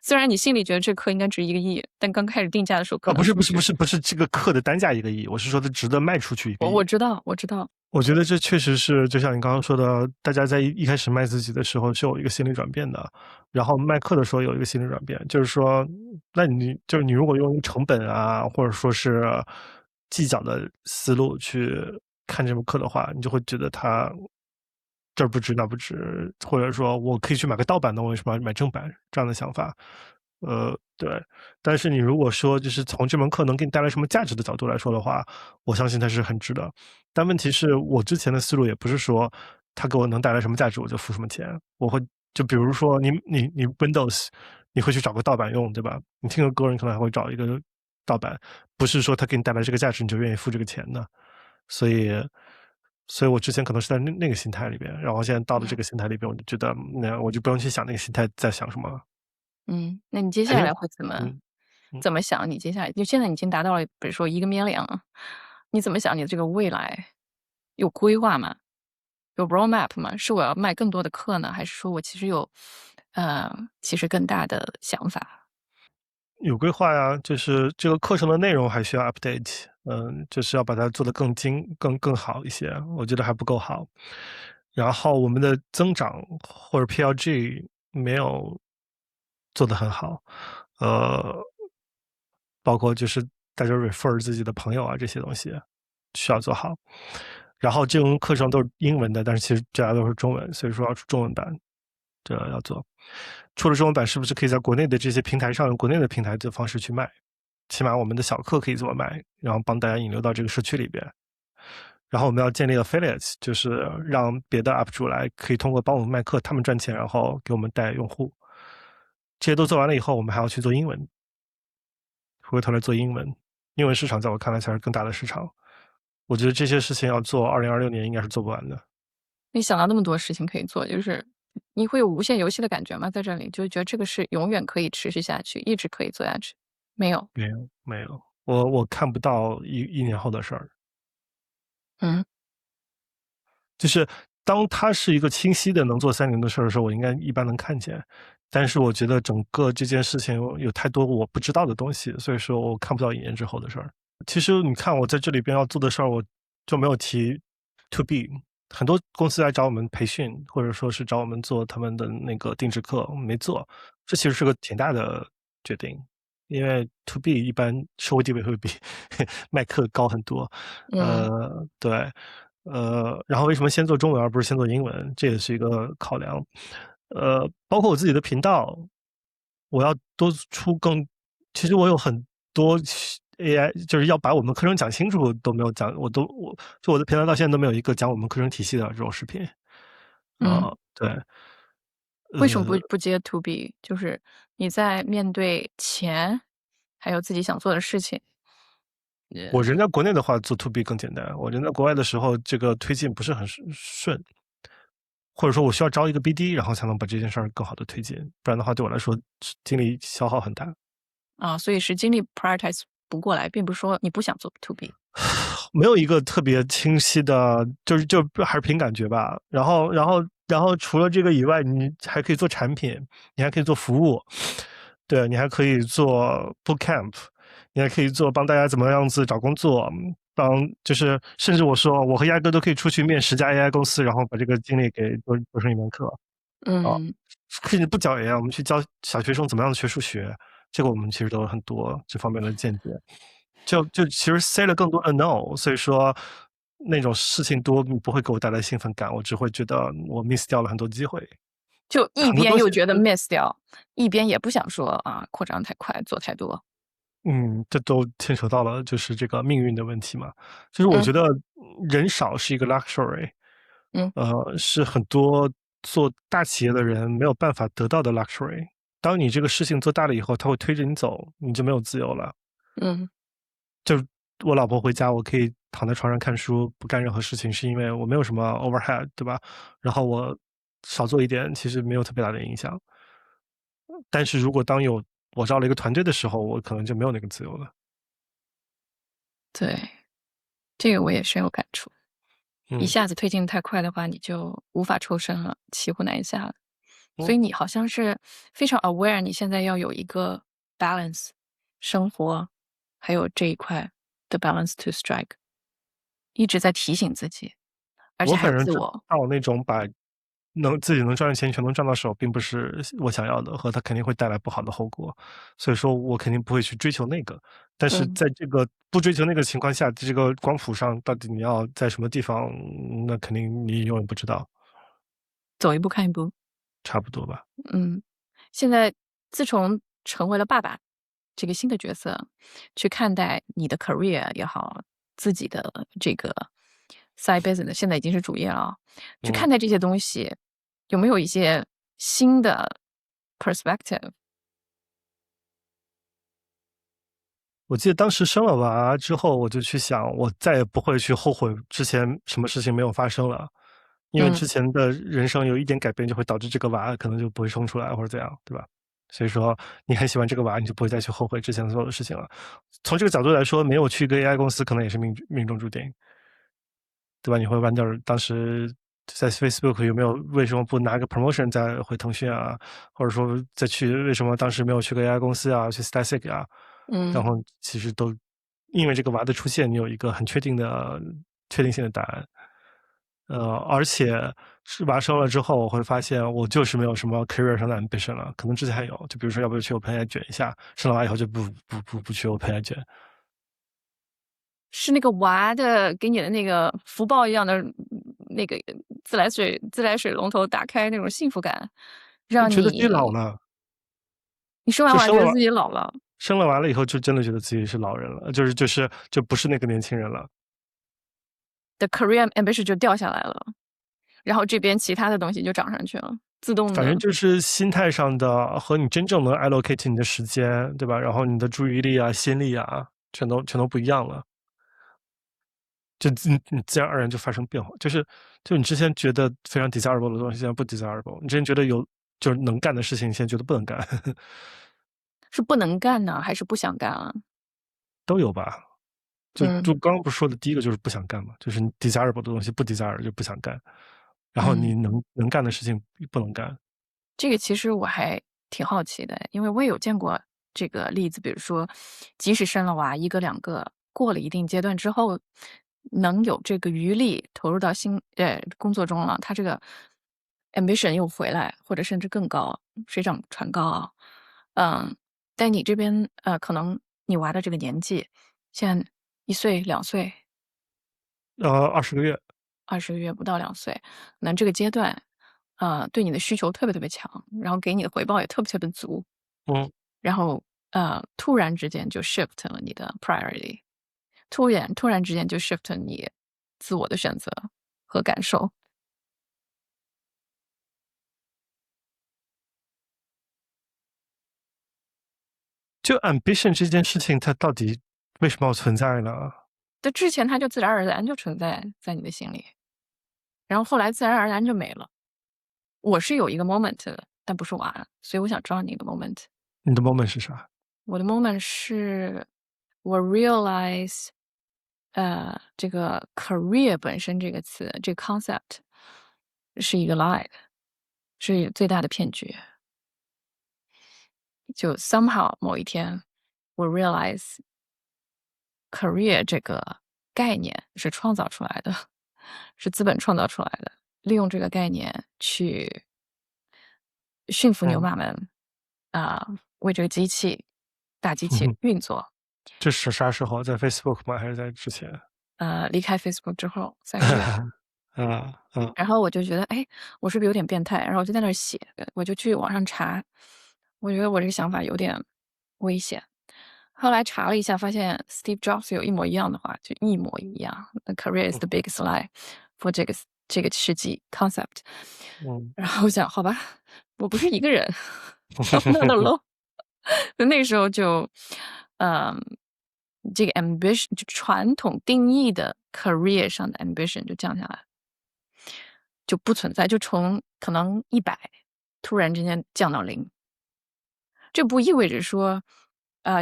虽然你心里觉得这课应该值1个亿，但刚开始定价的时候可不是不是不能是不是是不是这个课的单价1个亿，我是说它值得卖出去一个亿。我知道，我知道，我觉得这确实是，就像你刚刚说的，大家在一开始卖自己的时候是有一个心理转变的，然后卖课的时候有一个心理转变，就是说，那你就是你如果用成本啊，或者说是计较的思路去看这门课的话，你就会觉得它这儿不值那不值，或者说我可以去买个盗版的，我为什么要买正版？这样的想法，对。但是你如果说就是从这门课能给你带来什么价值的角度来说的话，我相信它是很值的。但问题是我之前的思路也不是说它给我能带来什么价值我就付什么钱，我会就比如说你 Windows，你会去找个盗版用，对吧？你听个歌，你可能还会找一个盗版，不是说它给你带来这个价值你就愿意付这个钱的。所以，所以我之前可能是在那个心态里边，然后现在到了这嗯个心态里边，我就觉得那我就不用去想那个心态在想什么了，嗯，那你接肯定，下来会怎么嗯嗯。怎么想？你接下来就现在你已经达到了，比如说1个million了，你怎么想你的这个未来？有规划吗？有 roadmap 吗？是我要卖更多的课呢，还是说我其实有，其实更大的想法？有规划呀，就是这个课程的内容还需要 update，就是要把它做得更好一些，我觉得还不够好。然后我们的增长或者 PLG 没有做得很好，呃，包括就是大家 refer 自己的朋友啊这些东西需要做好。然后这种课程都是英文的，但是其实大家都是中文，所以说要出中文版。这要做。出了中文版，是不是可以在国内的这些平台上，用国内的平台的方式去卖？起码我们的小课可以这么卖，然后帮大家引流到这个社区里边。然后我们要建立 affiliates，就是让别的 UP 主来可以通过帮我们卖课，他们赚钱，然后给我们带用户。这些都做完了以后，我们还要去做英文，回过头来做英文。英文市场在我看来才是更大的市场。我觉得这些事情要做，2026年应该是做不完的。你想到那么多事情可以做，就是你会有无限游戏的感觉吗？在这里就觉得这个是永远可以持续下去，一直可以做下去？没有。没有没有，我看不到一年后的事儿。嗯就是当它是一个清晰的能做3年的事儿的时候，我应该一般能看见。但是我觉得整个这件事情有太多我不知道的东西，所以说我看不到1年之后的事儿。其实你看我在这里边要做的事儿，我就没有提 to B。很多公司来找我们培训，或者说是找我们做他们的那个定制课，我们没做。这其实是个挺大的决定，因为 to B 一般社会地位会比卖课高很多。嗯对。然后为什么先做中文而不是先做英文，这也是一个考量。包括我自己的频道，我要多出更其实我有很多AI 就是要把我们课程讲清楚都没有讲，我的频道到现在都没有一个讲我们课程体系的这种视频。嗯，对。为什么不呃，不接 to B？就是你在面对钱，还有自己想做的事情。我人在国内的话做 to B 更简单，我人在国外的时候这个推进不是很顺，或者说我需要招一个 BD，然后才能把这件事儿更好的推进，不然的话对我来说精力消耗很大。啊，所以是精力 prioritize 不过来，并不是说你不想做 to B。没有一个特别清晰的，就还是凭感觉吧。然后除了这个以外，你还可以做产品，你还可以做服务，对，你还可以做 bootcamp，你还可以做帮大家怎么样子找工作，就是甚至我说我和鸭哥都可以出去面10家 AI 公司，然后把这个经历给做成一门课。啊，嗯，甚至不教 AI，我们去教小学生怎么样学数学，这个我们其实都有很多这方面的见解。就其实 say 了更多的 no，所以说那种事情多不会给我带来兴奋感，我只会觉得我 miss 掉了很多机会。就一很多东西边又觉得 miss 掉，一边也不想说啊扩张太快，做太多。这都牵扯到了就是这个命运的问题嘛。就是我嗯觉得人少是一个 luxury，嗯是很多做大企业的人没有办法得到的 luxury。当你这个事情做大了以后，他会推着你走，你就没有自由了。嗯，就我老婆回家，我可以躺在床上看书，不干任何事情，是因为我没有什么 overhead，对吧？然后我少做一点，其实没有特别大的影响。但是如果当我招了一个团队的时候，我可能就没有那个自由了。对，这个我也深有感触。一嗯下子推进太快的话，你就无法抽身了，骑虎难下了。所嗯。以你好像是非常 aware，你现在要有一个 balance，生活还有这一块的 balance to strike，一直在提醒自己，而且还有我反正知自我。道那种把自己能赚的钱全都赚到手，并不是我想要的，和它肯定会带来不好的后果，所以说我肯定不会去追求那个。但是嗯，在这个不追求那个情况下，这个光谱上到底你要在什么地方，那肯定你永远不知道。走一步看一步。差不多吧。嗯，现在自从成为了爸爸这个新的角色，去看待你的 career 也好，自己的这个 side business 现在已经是主业了啊，去嗯。看待这些东西，有没有一些新的 perspective？我记得当时生了娃之后，我就去想，我再也不会去后悔之前什么事情没有发生了，因为嗯，之前的人生有一点改变，就会导致这个娃可能就不会生出来或者怎样，对吧？所以说，你很喜欢这个娃，你就不会再去后悔之前所有的事情了。从这个角度来说，没有去一个 AI 公司，可能也是命中注定，对吧？你会 wonder 当时在 Facebook 有没有为什么不拿个 promotion 再回腾讯啊，或者说再去为什么当时没有去个 AI 公司啊，去 Static 啊？然嗯，后其实都因为这个娃的出现，你有一个很确定性的答案。而且是娃生了之后，我会发现我就是没有什么 career 上的 ambition 了。可能之前还有，就比如说要不要去 OpenAI 卷一下，生了娃以后就不去 OpenAI 卷。是那个娃的给你的那个福报一样的那个自来水龙头打开那种幸福感，让就觉得自己老你了，你生完就生了娃娃觉得自己老了。生了娃了以后，就真的觉得自己是老人了，就不是那个年轻人了。的 career ambition 就掉下来了，然后这边其他的东西就涨上去了，自动的。反正就是心态上的和你真正能 allocate 你的时间，对吧？然后你的注意力啊、心力啊，全都不一样了。就你自然而然就发生变化，就你之前觉得非常 desirable 的东西，现在不 desirable。你之前觉得就是能干的事情，你现在觉得不能干，是不能干呢，还是不想干啊？都有吧？就嗯刚刚不是说的第一个就是不想干嘛，就是你 desirable 的东西不 desire 就不想干，然后你嗯。能干的事情不能干。这个其实我还挺好奇的，因为我也有见过这个例子，比如说，即使生了娃一个两个，过了一定阶段之后，能有这个余力投入到工作中了，他这个 ambition 又回来，或者甚至更高，水涨船高啊。嗯，但你这边可能你娃的这个年纪，现在1岁、2岁，20个月。20个月不到2岁，可能这个阶段，对你的需求特别特别强，然后给你的回报也特别特别足，嗯。然后突然之间就 shift 了你的 priority，突然之间就 shift 了你自我的选择和感受。就 ambition 这件事情，它到底为什么要存在呢？在之前它就自然而然就存在在你的心里，然后后来自然而然就没了。我是有一个 moment 的，但不是娃，所以我想知道你的 moment。你的 moment 是啥？我的 moment 是我 realize，这个 career 本身这个词，这个 concept 是一个 lie，是最大的骗局。就 somehow 某一天，我 realize career 这个概念是创造出来的，是资本创造出来的，利用这个概念去驯服牛嗯。马们，为这个大机器运作。这是啥时候？在 Facebook 吗？还是在之前？离开 Facebook 之后3个月，啊啊。然后我就觉得，哎，我是不是有点变态？然后我就在那儿写，我就去网上查，我觉得我这个想法有点危险。后来查了一下，发现 Steve Jobs 有一模一样的话，就一模一样。Career is the biggest lie for 这个世纪 concept。嗯。然后我想，好吧，我不是一个人，I'm not alone。那时候就，嗯，这个 ambition 就传统定义的 career 上的 ambition 就降下来，就不存在，就从可能100突然之间降到0。这不意味着说，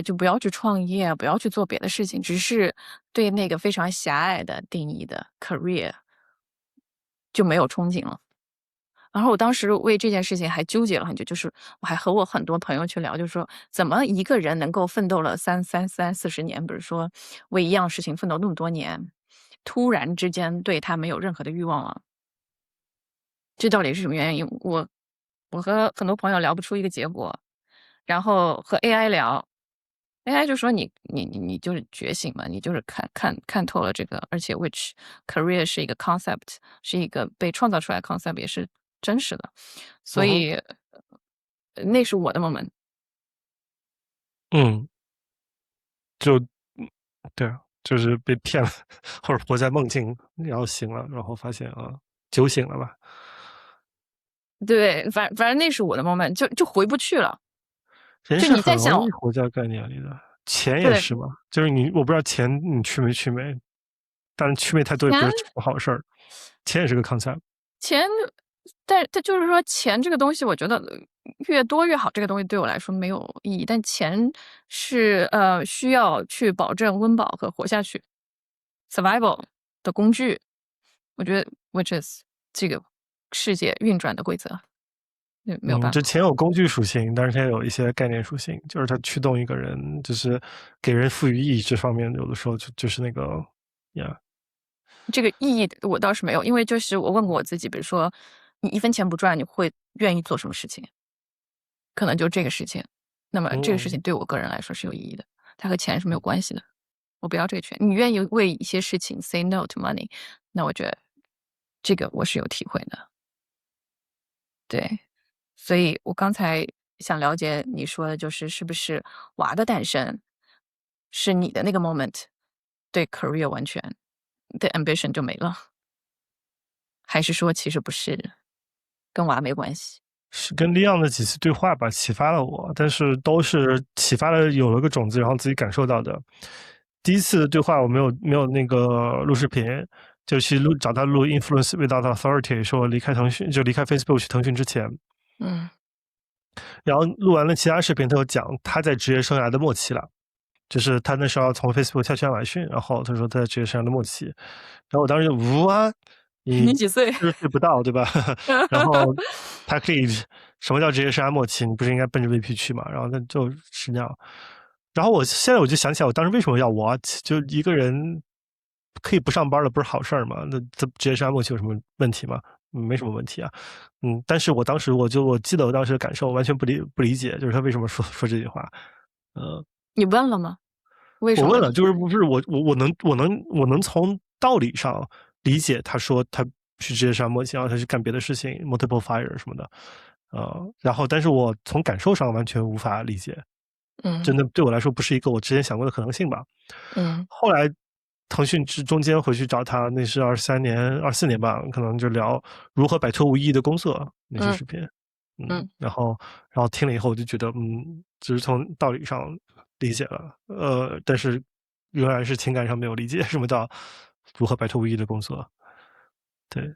就不要去创业，不要去做别的事情，只是对那个非常狭隘的定义的 career 就没有憧憬了。然后我当时为这件事情还纠结了很久，就是我还和我很多朋友去聊，就是说怎么一个人能够奋斗了30年，比如说为一样事情奋斗那么多年，突然之间对他没有任何的欲望了，这到底是什么原因？我和很多朋友聊不出一个结果，然后和 AI 聊，AI 就说你就是觉醒嘛，你就是看透了这个，而且 which career 是一个 concept，是一个被创造出来的 concept，也是真实的，所嗯哼。以那是我的 moment。嗯。就对啊，就是被骗了，或者活在梦境，然后醒了，然后发现酒醒了吧？对，反正那是我的 moment，就回不去了。就人是很你在想，容易活在概念里的，钱也对，是嘛。就是我不知道钱你去没去没，但是去没太多也不钱是什么好事儿。钱也是个 concept。钱，但它就是说钱这个东西，我觉得越多越好。这个东西对我来说没有意义，但钱是需要去保证温饱和活下去 survival 的工具。我觉得 which is 这个世界运转的规则，没有嗯，办法。这钱有工具属性，但是它也有一些概念属性，就是它驱动一个人，就是给人赋予意义这方面，有的时候就是那个呀。这个意义我倒是没有，因为就是我问过我自己，比如说你1分钱不赚，你会愿意做什么事情？可能就这个事情。那么这个事嗯。情对我个人来说是有意义的，它和钱是没有关系的。我不要这个权，你愿意为一些事情 say no to money，那我觉得这个我是有体会的。对，所以我刚才想了解你说的就是是不是娃的诞生是你的那个 moment，对 career 完全的 ambition 就没了，还是说其实不是，跟娃没关系？是跟利昂的几次对话吧，启发了我，但是都是启发了有了个种子，然后自己感受到的。第一次对话我没有那个录视频，就去找他录 Influence Without Authority，说我离开腾讯就离开 Facebook 去腾讯之前，嗯然后录完了其他视频，他有讲他在职业生涯的末期了。就是他那时候要从 Facebook 跳去亚马逊，然后他说他在职业生涯的末期，然后我当时就呜啊，你你几岁？40岁不到对吧？然后他可以什么叫职业生涯末期？你不是应该奔着 VP 去嘛？然后他就是那样。然后现在我就想起来，我当时为什么要 watch？就一个人可以不上班了，不是好事儿吗？那这职业生涯末期有什么问题吗？没什么问题啊。但是我当时我记得我当时的感受，完全不理解，就是他为什么说这句话。呃，你问了吗？为什么呢？我问了，就是不是我能从道理上理解他说他去职业上末期，然后他去干别的事情，multiple fire 什么的，然后但是我从感受上完全无法理解，真嗯的对我来说不是一个我之前想过的可能性吧。嗯后来腾讯中间回去找他，那是23年、24年吧，可能就聊如何摆脱无意义的工作那些嗯视频，嗯，然后听了以后，我就觉得，只是从道理上理解了，但是仍然是情感上没有理解什么叫如何摆脱无意义的工作。对，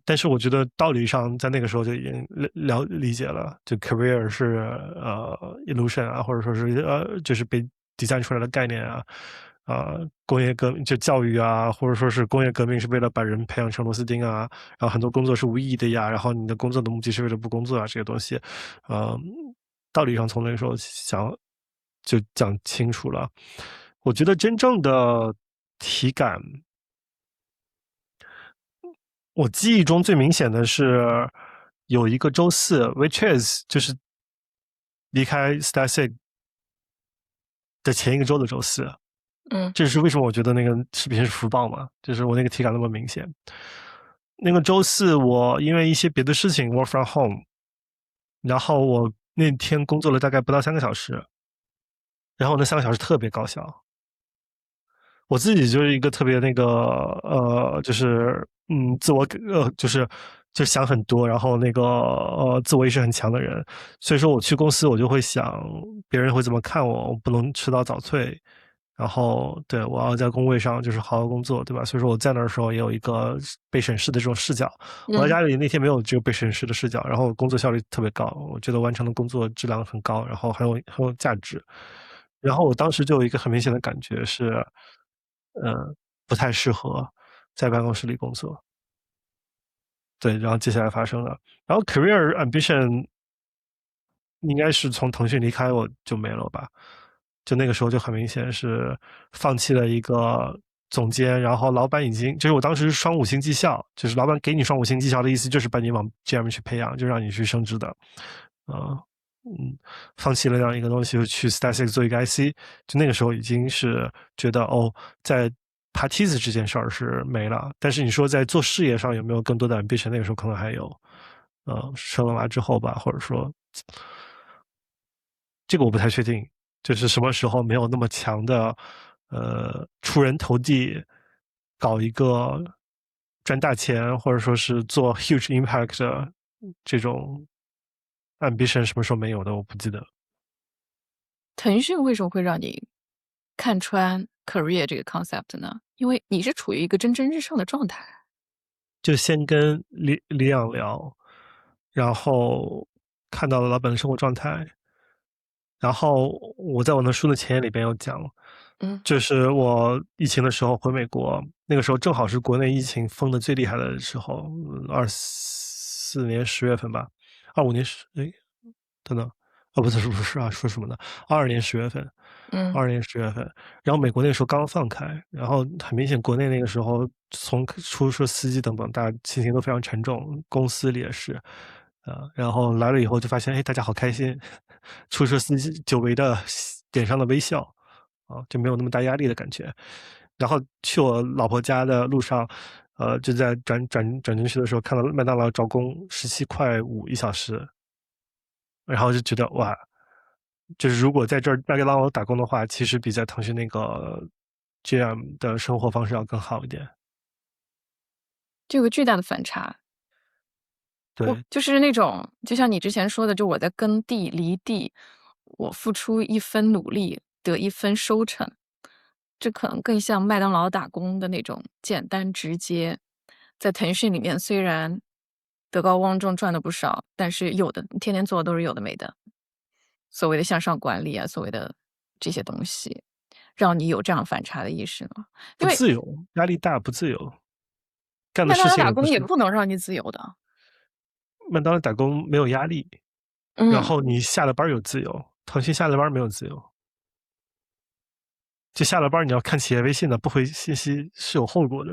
但是我觉得道理上在那个时候就已经理解了，就 career 是illusion 啊，或者说是就是被 design 出来的概念啊，工业革命就教育啊，或者说是工业革命是为了把人培养成螺丝钉啊，然后很多工作是无意义的呀，然后你的工作的目的是为了不工作啊，这些东西，呃，道理上从那个时候就讲清楚了。我觉得真正的体感。我记忆中最明显的是有一个周四，which is 就是离开 Static 的前一个周的周四，嗯这是为什么我觉得那个视频是福报嘛？就是我那个体感那么明显。那个周四我因为一些别的事情 work from home，然后我那天工作了大概不到3个小时，然后那3个小时特别高效。我自己就是一个特别那个就是自我就想很多，然后那个自我意识很强的人，所以说我去公司我就会想别人会怎么看我，我不能迟到早退，然后对我要在工位上就是好好工作，对吧？所以说我在那儿的时候也有一个被审视的这种视角。我在嗯家里那天没有这个被审视的视角，然后工作效率特别高，我觉得完成的工作质量很高，然后很有价值。然后我当时就有一个很明显的感觉是，不太适合在办公室里工作。对，然后接下来发生了，然后 career ambition 应该是从腾讯离开我就没了吧？就那个时候就很明显是放弃了一个总监，然后老板已经就是我当时是双5星绩效，就是老板给你双5星绩效的意思就是把你往 GM 去培养，就让你去升职的，呃，放弃了这样一个东西，就去 Static 做一个 IC，就那个时候已经是觉得在爬梯子这件事儿是没了，但是你说在做事业上有没有更多的 ambition？那个时候可能还有，生了娃之后吧，或者说这个我不太确定，就是什么时候没有那么强的，出人头地，搞一个赚大钱，或者说是做 huge impact 的这种 ambition，什么时候没有的，我不记得。腾讯为什么会让你看穿 career 这个 concept 呢？因为你是处于一个蒸蒸日上的状态。就先跟李昂聊，然后看到了老板的生活状态，然后我在我的书的前言里边有讲，嗯就是我疫情的时候回美国，那个时候正好是国内疫情封的最厉害的时候24年10月份吧，等等，不是啊，说什么呢？22年10月份，嗯22年10月份，然后美国那个时候刚放开，然后很明显国内那个时候从出租车司机等等，大家心情都非常沉重，公司里也是，然后来了以后就发现，哎，大家好开心，出租车司机久违的脸上的微笑，就没有那么大压力的感觉。然后去我老婆家的路上，就在转进去的时候，看到麦当劳招工17.5块1小时，然后就觉得哇，就是如果在这儿麦当劳打工的话，其实比在腾讯那个 GM 的生活方式要更好一点。这有个巨大的反差。对，就是那种，就像你之前说的，就我在耕地离地，我付出一分努力得一分收成。这可能更像麦当劳打工的那种简单直接。在腾讯里面，虽然德高望重，赚的不少，但是有的天天做的都是有的没的。所谓的向上管理啊，所谓的这些东西，让你有这样反差的意识吗？因为不自由，压力大，不自由，干的麦当事劳打工也情也不是不能让你自由的。麦当劳打工没有压力，然嗯。后你下了班有自由，腾讯下了班没有自由。就下了班你要看企业微信的，不回信息是有后果的。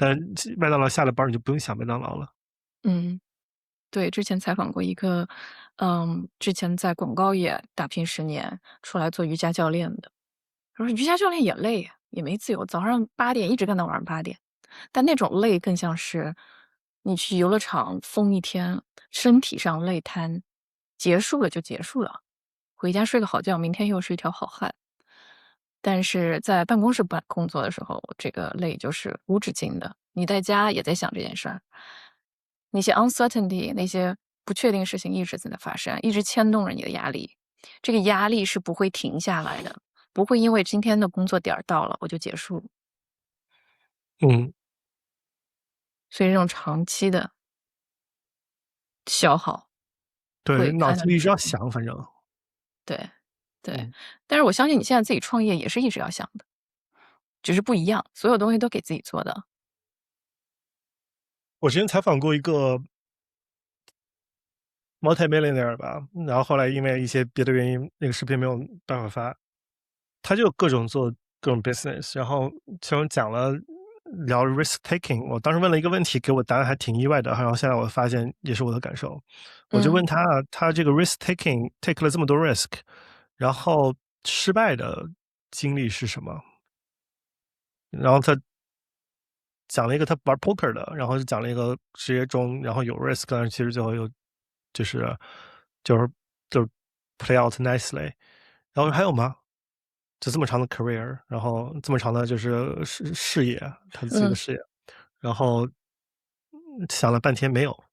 但麦当劳下了班你就不用想麦当劳了。嗯。对，之前采访过一个，之前在广告业打拼10年，出来做瑜伽教练的。他说瑜伽教练也累呀，也没自由，早上8点一直干到晚上8点。但那种累更像是你去游乐场疯一天，身体上累瘫，结束了就结束了，回家睡个好觉，明天又是一条好汉。但是在办公室工作的时候，这个累就是无止境的，你在家也在想这件事儿。那些 uncertainty，那些不确定事情一直在那发生，一直牵动着你的压力。这个压力是不会停下来的，不会因为今天的工作点儿到了我就结束。嗯，所以这种长期的消耗对，会脑子里一直看得出。要想，反正。对，对。嗯。但是我相信你现在自己创业也是一直要想的，只是不一样，所有东西都给自己做的。我之前采访过一个 multimillionaire 吧，然后后来因为一些别的原因，那个视频没有办法发。他就各种做各种 business，然后其中讲了聊 risk taking。我当时问了一个问题，给我答案还挺意外的，然后现在我发现也是我的感受。我就问他，他这个 risk taking take 了这么多 risk，然后失败的经历是什么？然后他讲了一个他玩 poker 的，然后就讲了一个职业中，然后有 risk，但是其实最后又就是就是就是 play out nicely。然后还有吗？就这么长的 career，然后这么长的就是事业，他自己的嗯。事业，然后想了半天没有。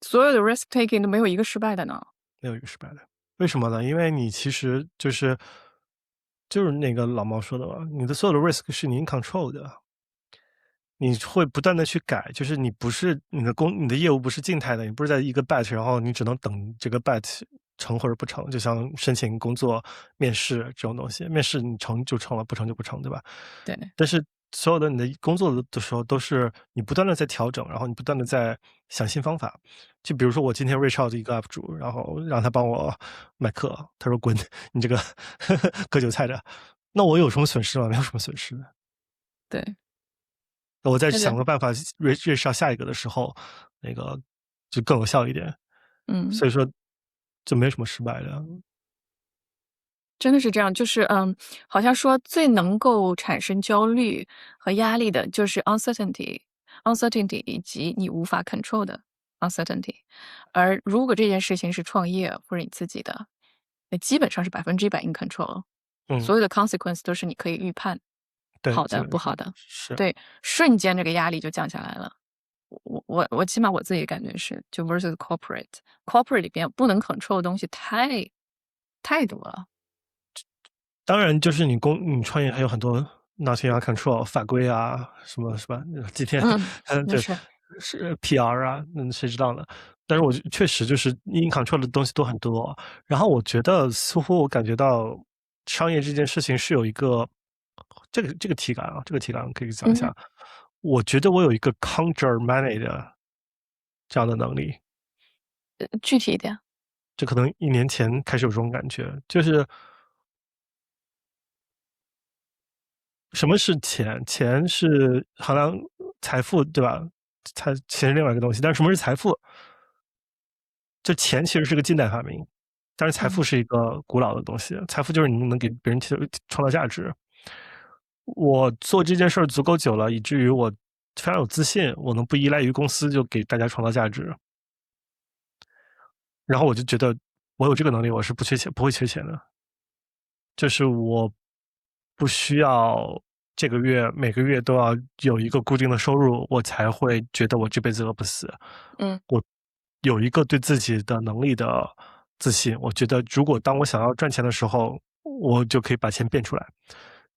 所有的 risk taking 都没有一个失败的呢。没有一个失败的。为什么呢？因为你其实就是那个老毛说的嘛，你的所有的 risk 是你 in control 的。你会不断的去改，就是你不是你的业务不是静态的，你不是在一个 batch，然后你只能等这个 batch 成或者不成，就像申请工作、面试这种东西，面试你成就成了，不成就不成，对吧？对。但是所有的你的工作的时候，都是你不断的在调整，然后你不断的在想新方法。就比如说我今天 reach out 一个 UP 主，然后让他帮我买课，他说滚，你这个割韭菜的，那我有什么损失吗？没有什么损失的。对。我再那个。想个办法认识到下一个的时候，那个就更有效一点。嗯。所以说就没什么失败的。真的是这样，就是好像说最能够产生焦虑和压力的就是 uncertainty 以及你无法 control 的 uncertainty。而如果这件事情是创业或者你自己的，那基本上是100%in control，嗯，所有的 consequence 都是你可以预判，对，好的、基本上不好的。是。对，瞬间这个压力就降下来了。我起码我自己感觉是，就 versus corporate 里边不能 control 的东西太多了。当然就是你创业还有很多 nothing you control 法规啊，什么是吧？今天嗯。这那是。是 PR 啊，谁知道呢？但是我确实就是 in control 的东西都很多。然后我觉得似乎我感觉到商业这件事情是有一个这个体感啊，这个体感可以讲一嗯。下。我觉得我有一个 counter money 的这样的能力。具体一点。这可能1年前开始有这种感觉，就是什么是钱？钱是好像财富，对吧？钱是另外一个东西，但是什么是财富？就钱其实是个近代发明，但是财富嗯。是一个古老的东西。财富就是你能给别人创造价值。我做这件事儿足够久了，以至于我非常有自信，我能不依赖于公司就给大家创造价值。然后我就觉得我有这个能力，我是不缺钱，不会缺钱的。就是我不需要这个月每个月都要有一个固定的收入，我才会觉得我这辈子饿不死。嗯。我有一个对自己的能力的自信。我觉得如果当我想要赚钱的时候，我就可以把钱变出来。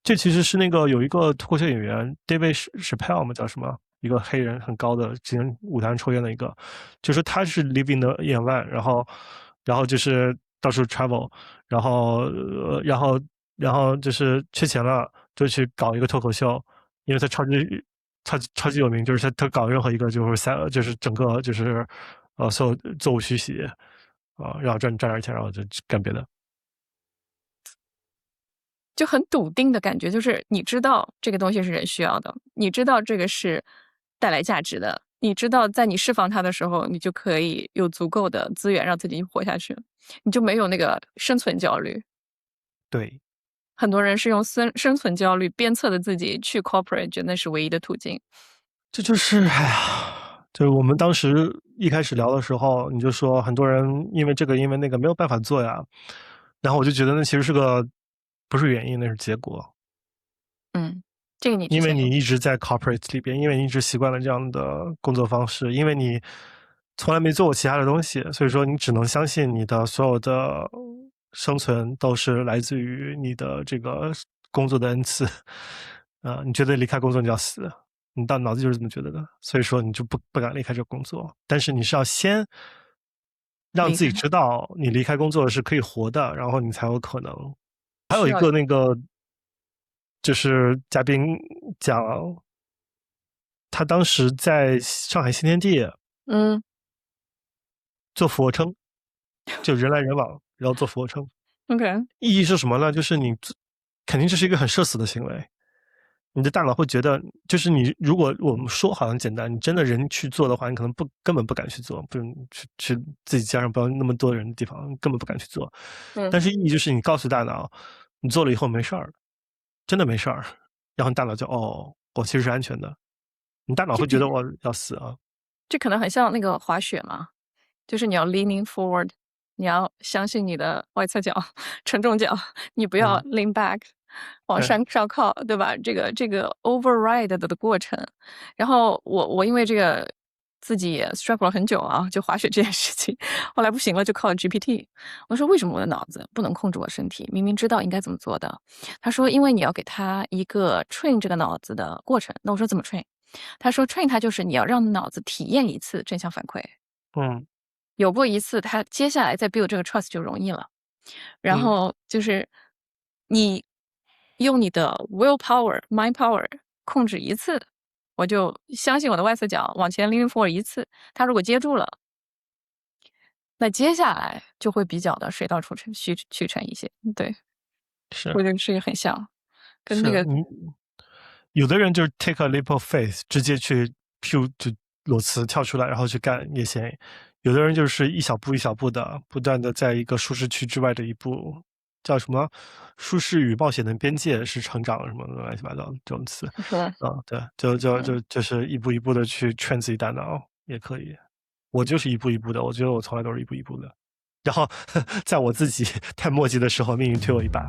这其实是那个有一个脱口秀演员 David Chappelle 嘛，叫什么？一个黑人很高的，之前舞台上抽烟的一个，就是他是 living the 1万，然后就是到处 travel，然后就是缺钱了，就去搞一个脱口秀，因为他超级有名，就是他搞任何一个就是整个就是所有座无虚席然后赚点钱，然后就干别的。就很笃定的感觉，就是你知道这个东西是人需要的，你知道这个是带来价值的，你知道在你释放它的时候，你就可以有足够的资源让自己活下去，你就没有那个生存焦虑。对，很多人是用生存焦虑鞭策的自己去 corporate，觉得那是唯一的途径。这就是哎呀，就是我们当时一开始聊的时候，你就说很多人因为这个因为那个没有办法做呀，然后我就觉得那其实不是原因，那是结果。嗯，这个你之因为你前有一直在 corporate 里边，因为你一直习惯了这样的工作方式，因为你从来没做过其他的东西，所以说你只能相信你的所有的生存都是来自于你的这个工作的恩赐。你觉得离开工作你就要死，你到脑子就是这么觉得的，所以说你就不敢离开这个工作。但是你是要先让离开，自己知道你离开工作是可以活的，然后你才有可能。还有一需要个那个就是嘉宾讲，他当时在上海新天地嗯做俯卧撑，就人来人往，然后做俯卧撑。，OK，意义是什么呢？就是肯定这是一个很社死的行为。你的大脑会觉得，就是你如果我们说好像简单，你真的人去做的话，你可能根本不敢去做，不去自己家上不要那么多人的地方，根本不敢去做。但嗯，是意义就是你告诉大脑，你做了以后没事儿，真的没事儿，然后你大脑就我其实是安全的。你大脑这个会觉得我要死啊。这可能很像那个滑雪嘛，就是你要 leaning forward，你要相信你的外侧脚、承重脚，你不要 嗯，lean back，往对，上靠，对吧？这个 override 的过程。然后我因为这个自己也 struggle 了很久啊，就滑雪这件事情，后来不行了就靠 GPT。我说为什么我的脑子不能控制我身体？明明知道应该怎么做的。他说因为你要给他一个 train 这个脑子的过程。那我说怎么 train？他说 train 它就是你要让脑子体验一次正向反馈，嗯有过一次，他接下来再 build 这个 trust 就容易了。然嗯，后就是你用你的 willpower、mind power 控制一次，我就相信我的外侧脚往前 lean forward 一次，他如果接住了，那接下来就会比较的水到渠成一些。对，是我觉得这个很像，跟那是，个有的人就是 take a leap of faith，直接去就裸辞跳出来，然后去干也行。有的人就是一小步一小步的，不断的在一个舒适区之外的一步，叫什么舒适与冒险的边界是成长什么的乱七八糟的这种词。是吧？对，就嗯，就是一步一步的去劝自己大脑也可以。我就是一步一步的，我觉得我从来都是一步一步的。然后在我自己太磨叽的时候，命运推我一把。